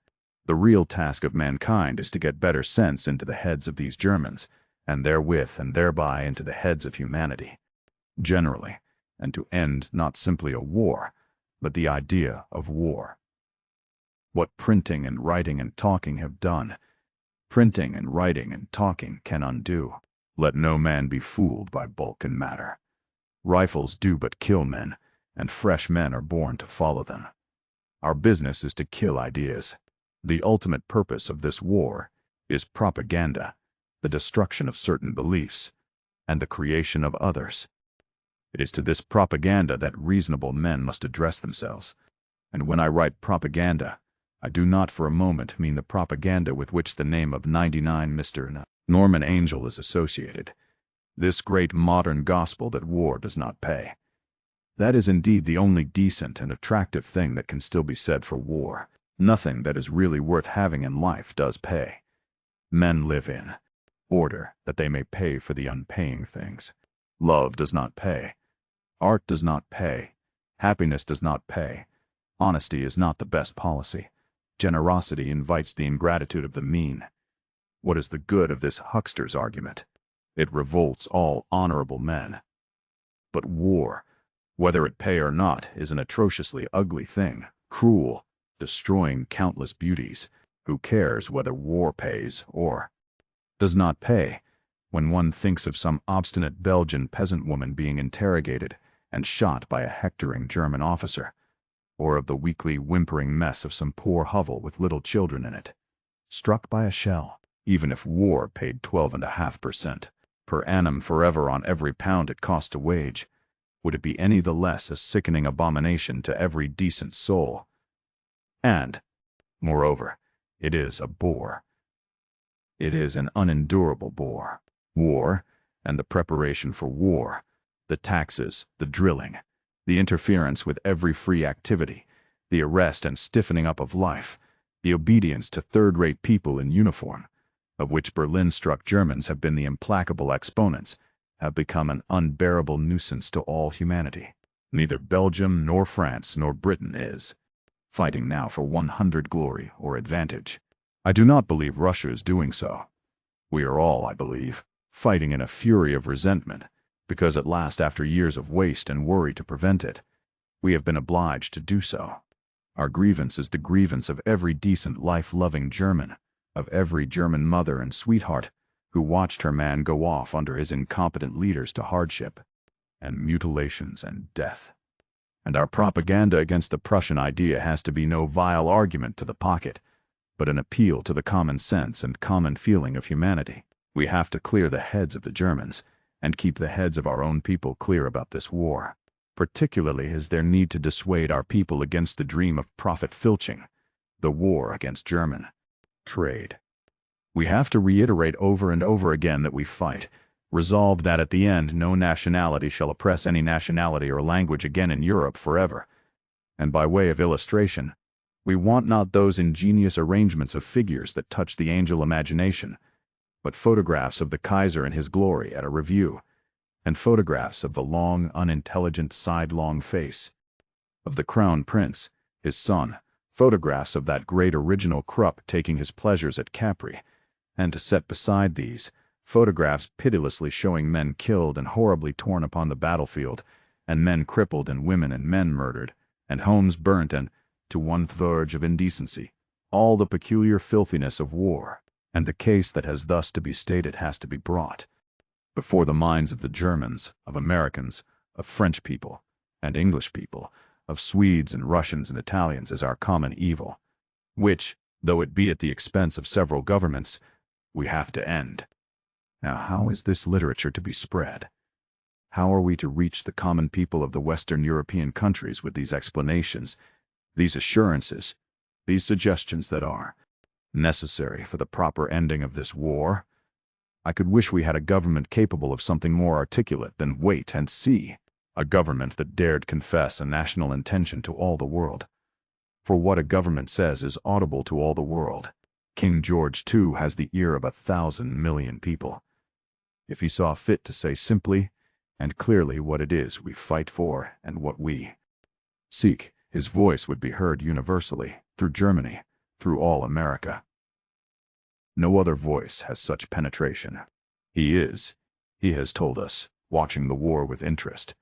The real task of mankind is to get better sense into the heads of these Germans, and therewith and thereby into the heads of humanity generally, and to end not simply a war, but the idea of war. What printing and writing and talking have done, printing and writing and talking can undo. Let no man be fooled by bulk and matter. Rifles do but kill men, and fresh men are born to follow them. Our business is to kill ideas. The ultimate purpose of this war is propaganda, the destruction of certain beliefs, and the creation of others. It is to this propaganda that reasonable men must address themselves. And when I write propaganda, I do not for a moment mean the propaganda with which the name of 99 Mr. Norman Angell is associated. This great modern gospel that war does not pay. That is indeed the only decent and attractive thing that can still be said for war. Nothing that is really worth having in life does pay. Men live in order that they may pay for the unpaying things. Love does not pay. Art does not pay. Happiness does not pay. Honesty is not the best policy. Generosity invites the ingratitude of the mean. What is the good of this huckster's argument? It revolts all honorable men. But war, whether it pay or not, is an atrociously ugly thing, cruel, destroying countless beauties. Who cares whether war pays or does not pay? When one thinks of some obstinate Belgian peasant woman being interrogated and shot by a hectoring German officer, or of the weakly whimpering mess of some poor hovel with little children in it, struck by a shell, even if war paid 12.5% per annum forever on every pound it cost to wage, would it be any the less a sickening abomination to every decent soul? And, moreover, it is a bore. It is an unendurable bore. War, and the preparation for war, the taxes, the drilling, the interference with every free activity, the arrest and stiffening up of life, the obedience to third-rate people in uniform, of which Berlin-struck Germans have been the implacable exponents, have become an unbearable nuisance to all humanity. Neither Belgium nor France nor Britain is fighting now for 100 glory or advantage. I do not believe Russia is doing so. We are all, I believe, fighting in a fury of resentment, because at last, after years of waste and worry to prevent it, we have been obliged to do so. Our grievance is the grievance of every decent life-loving German, of every German mother and sweetheart who watched her man go off under his incompetent leaders to hardship and mutilations and death. And our propaganda against the Prussian idea has to be no vile argument to the pocket, but an appeal to the common sense and common feeling of humanity. We have to clear the heads of the Germans and keep the heads of our own people clear about this war. Particularly is there need to dissuade our people against the dream of profit filching, the war against German trade. We have to reiterate over and over again that we fight, resolve that at the end no nationality shall oppress any nationality or language again in Europe forever. And by way of illustration, we want not those ingenious arrangements of figures that touch the angel imagination, but photographs of the Kaiser in his glory at a review, and photographs of the long, unintelligent, sidelong face of the Crown Prince, his son, photographs of that great original Krupp taking his pleasures at Capri, and to set beside these, photographs pitilessly showing men killed and horribly torn upon the battlefield, and men crippled and women and men murdered, and homes burnt, and, to one verge of indecency, all the peculiar filthiness of war. And the case that has thus to be stated has to be brought before the minds of the Germans, of Americans, of French people, and English people, of Swedes and Russians and Italians as our common evil, which, though it be at the expense of several governments, we have to end. Now, how is this literature to be spread? How are we to reach the common people of the Western European countries with these explanations, these assurances, these suggestions that are necessary for the proper ending of this war? I could wish we had a government capable of something more articulate than wait and see, a government that dared confess a national intention to all the world. For what a government says is audible to all the world. King George, too, has the ear of 1,000 million people. If he saw fit to say simply and clearly what it is we fight for and what we seek, his voice would be heard universally, through Germany, through all America. No other voice has such penetration. He has told us, watching the war with interest.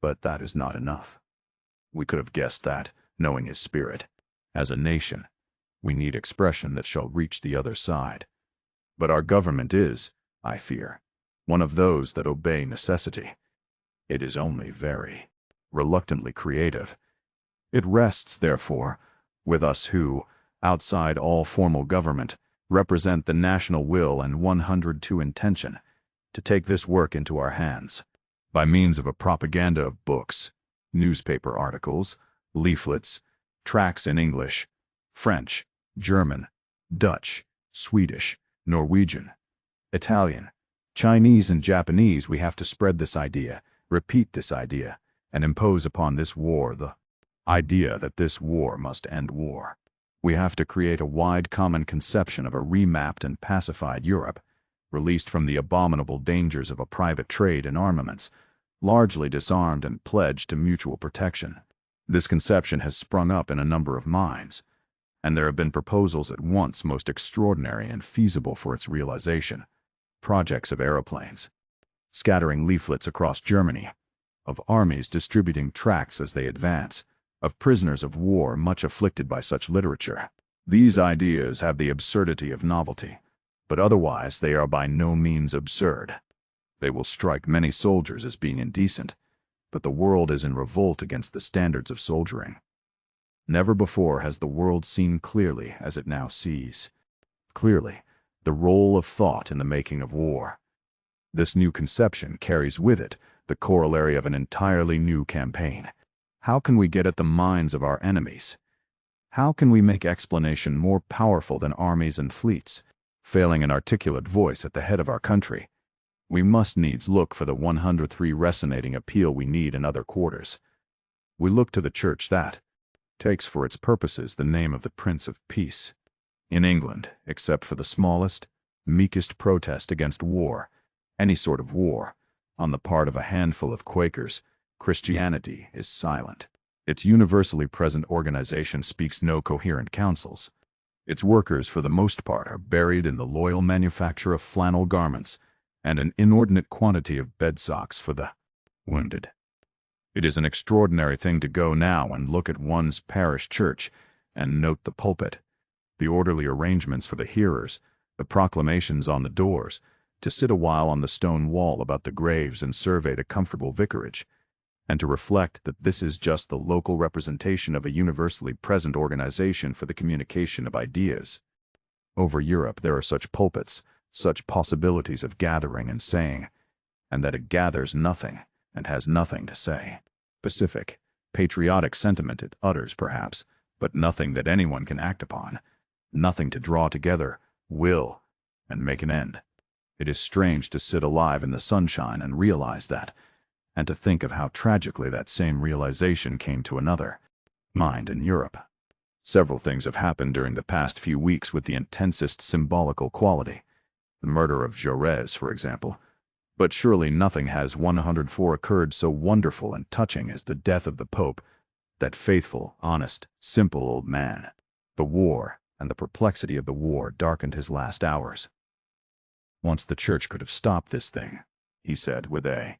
But that is not enough. We could have guessed that, knowing his spirit. As a nation, we need expression that shall reach the other side. But our government is, I fear, one of those that obey necessity. It is only very reluctantly creative. It rests, therefore, with us who, outside all formal government, represent the national will and 102 intention, to take this work into our hands, by means of a propaganda of books, newspaper articles, leaflets, tracts in English, French, German, Dutch, Swedish, Norwegian, Italian, Chinese, and Japanese. We have to spread this idea, repeat this idea, and impose upon this war the idea that this war must end war. We have to create a wide common conception of a remapped and pacified Europe, released from the abominable dangers of a private trade in armaments, largely disarmed and pledged to mutual protection. This conception has sprung up in a number of minds, and there have been proposals at once most extraordinary and feasible for its realization. Projects of aeroplanes scattering leaflets across Germany, of armies distributing tracts as they advance, of prisoners of war much afflicted by such literature. These ideas have the absurdity of novelty, but otherwise they are by no means absurd. They will strike many soldiers as being indecent, but the world is in revolt against the standards of soldiering. Never before has the world seen clearly as it now sees. Clearly, the role of thought in the making of war. This new conception carries with it the corollary of an entirely new campaign. How can we get at the minds of our enemies? How can we make explanation more powerful than armies and fleets? Failing an articulate voice at the head of our country, we must needs look for the 103 resonating appeal we need in other quarters. We look to the Church that takes for its purposes the name of the Prince of Peace. In England, except for the smallest, meekest protest against war, any sort of war, on the part of a handful of Quakers, Christianity is silent. Its universally present organization speaks no coherent counsels. Its workers, for the most part, are buried in the loyal manufacture of flannel garments and an inordinate quantity of bed socks for the wounded. It is an extraordinary thing to go now and look at one's parish church and note the pulpit, the orderly arrangements for the hearers, the proclamations on the doors, to sit a while on the stone wall about the graves and survey the comfortable vicarage, and to reflect that this is just the local representation of a universally present organization for the communication of ideas. Over Europe there are such pulpits, such possibilities of gathering and saying, and that it gathers nothing and has nothing to say. Pacific, patriotic sentiment it utters perhaps, but nothing that anyone can act upon, nothing to draw together, will, and make an end. It is strange to sit alive in the sunshine and realize that, and to think of how tragically that same realization came to another mind in Europe. Several things have happened during the past few weeks with the intensest symbolical quality. The murder of Jaurès, for example. But surely nothing has 104 occurred so wonderful and touching as the death of the Pope, that faithful, honest, simple old man. The war and the perplexity of the war darkened his last hours. Once the Church could have stopped this thing, he said, with a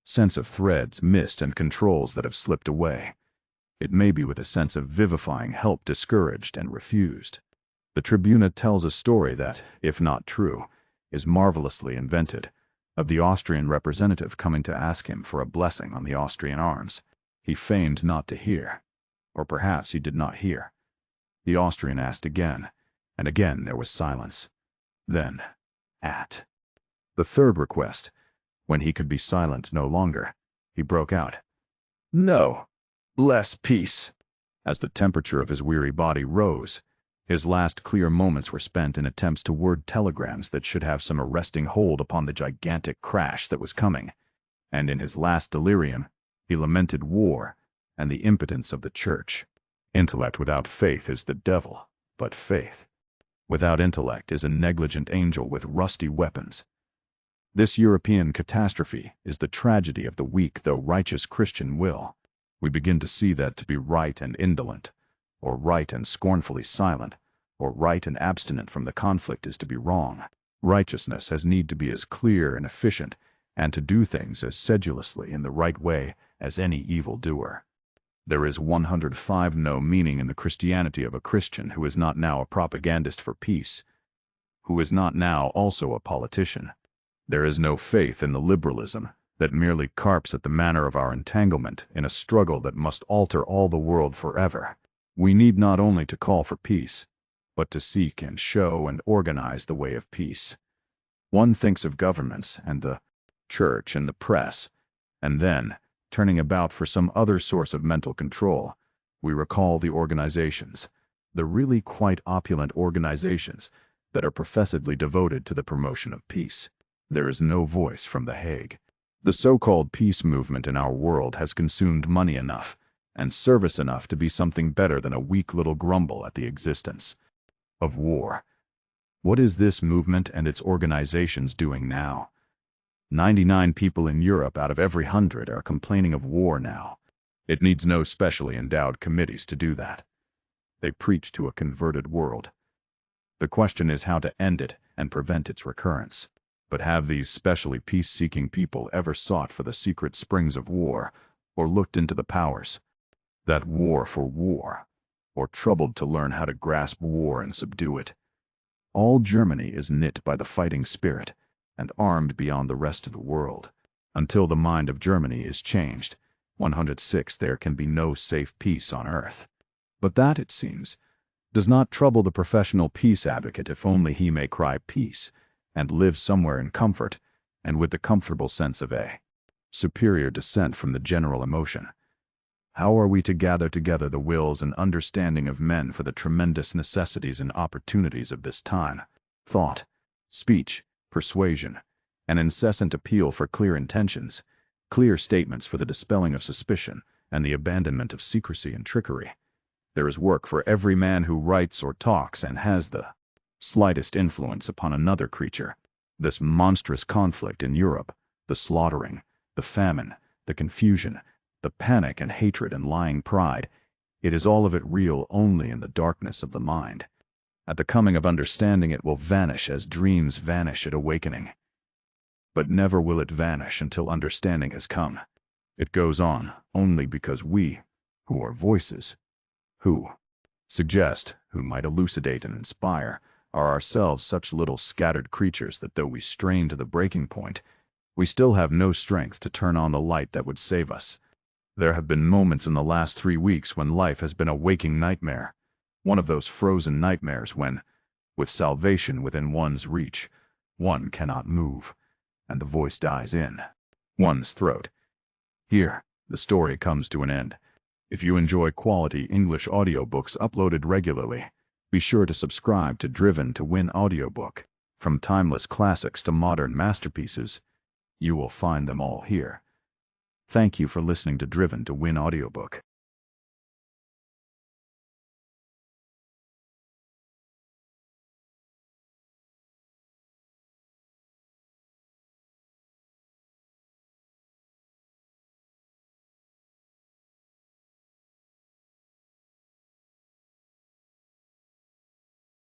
sense of threads missed and controls that have slipped away. It may be with a sense of vivifying help discouraged and refused. The Tribuna tells a story that, if not true, is marvelously invented, of the Austrian representative coming to ask him for a blessing on the Austrian arms. He feigned not to hear, or perhaps he did not hear. The Austrian asked again, and again there was silence. Then, at the third request, when he could be silent no longer, he broke out, "No, bless peace." As the temperature of his weary body rose, his last clear moments were spent in attempts to word telegrams that should have some arresting hold upon the gigantic crash that was coming, and in his last delirium, he lamented war and the impotence of the Church. Intellect without faith is the devil, but faith without intellect is a negligent angel with rusty weapons. This European catastrophe is the tragedy of the weak though righteous Christian will. We begin to see that to be right and indolent, or right and scornfully silent, or right and abstinent from the conflict is to be wrong. Righteousness has need to be as clear and efficient, and to do things as sedulously in the right way as any evildoer. There is 105 no meaning in the Christianity of a Christian who is not now a propagandist for peace, who is not now also a politician. There is no faith in the liberalism that merely carps at the manner of our entanglement in a struggle that must alter all the world forever. We need not only to call for peace, but to seek and show and organize the way of peace. One thinks of governments and the Church and the press, and then, turning about for some other source of mental control, we recall the organizations, the really quite opulent organizations that are professedly devoted to the promotion of peace. There is no voice from The Hague. The so-called peace movement in our world has consumed money enough and service enough to be something better than a weak little grumble at the existence of war. What is this movement and its organizations doing now? 99 people in Europe out of every 100 are complaining of war now. It needs no specially endowed committees to do that. They preach to a converted world. The question is how to end it and prevent its recurrence. But have these specially peace-seeking people ever sought for the secret springs of war, or looked into the powers that war for war, or troubled to learn how to grasp war and subdue it? All Germany is knit by the fighting spirit, and armed beyond the rest of the world. Until the mind of Germany is changed, 106 there can be no safe peace on earth. But that, it seems, does not trouble the professional peace advocate if only he may cry peace, and live somewhere in comfort, and with the comfortable sense of a superior descent from the general emotion. How are we to gather together the wills and understanding of men for the tremendous necessities and opportunities of this time? Thought, speech, persuasion, an incessant appeal for clear intentions, clear statements for the dispelling of suspicion, and the abandonment of secrecy and trickery. There is work for every man who writes or talks and has the slightest influence upon another creature. This monstrous conflict in Europe, the slaughtering, the famine, the confusion, the panic and hatred and lying pride, it is all of it real only in the darkness of the mind. At the coming of understanding it will vanish as dreams vanish at awakening. But never will it vanish until understanding has come. It goes on only because we, who are voices, who suggest, who might elucidate and inspire, are ourselves such little scattered creatures that though we strain to the breaking point, we still have no strength to turn on the light that would save us. There have been moments in the last 3 weeks when life has been a waking nightmare, one of those frozen nightmares when, with salvation within one's reach, one cannot move, and the voice dies in one's throat. Here, the story comes to an end. If you enjoy quality English audiobooks uploaded regularly, be sure to subscribe to Driven to Win Audiobook. From timeless classics to modern masterpieces, you will find them all here. Thank you for listening to Driven to Win Audiobook.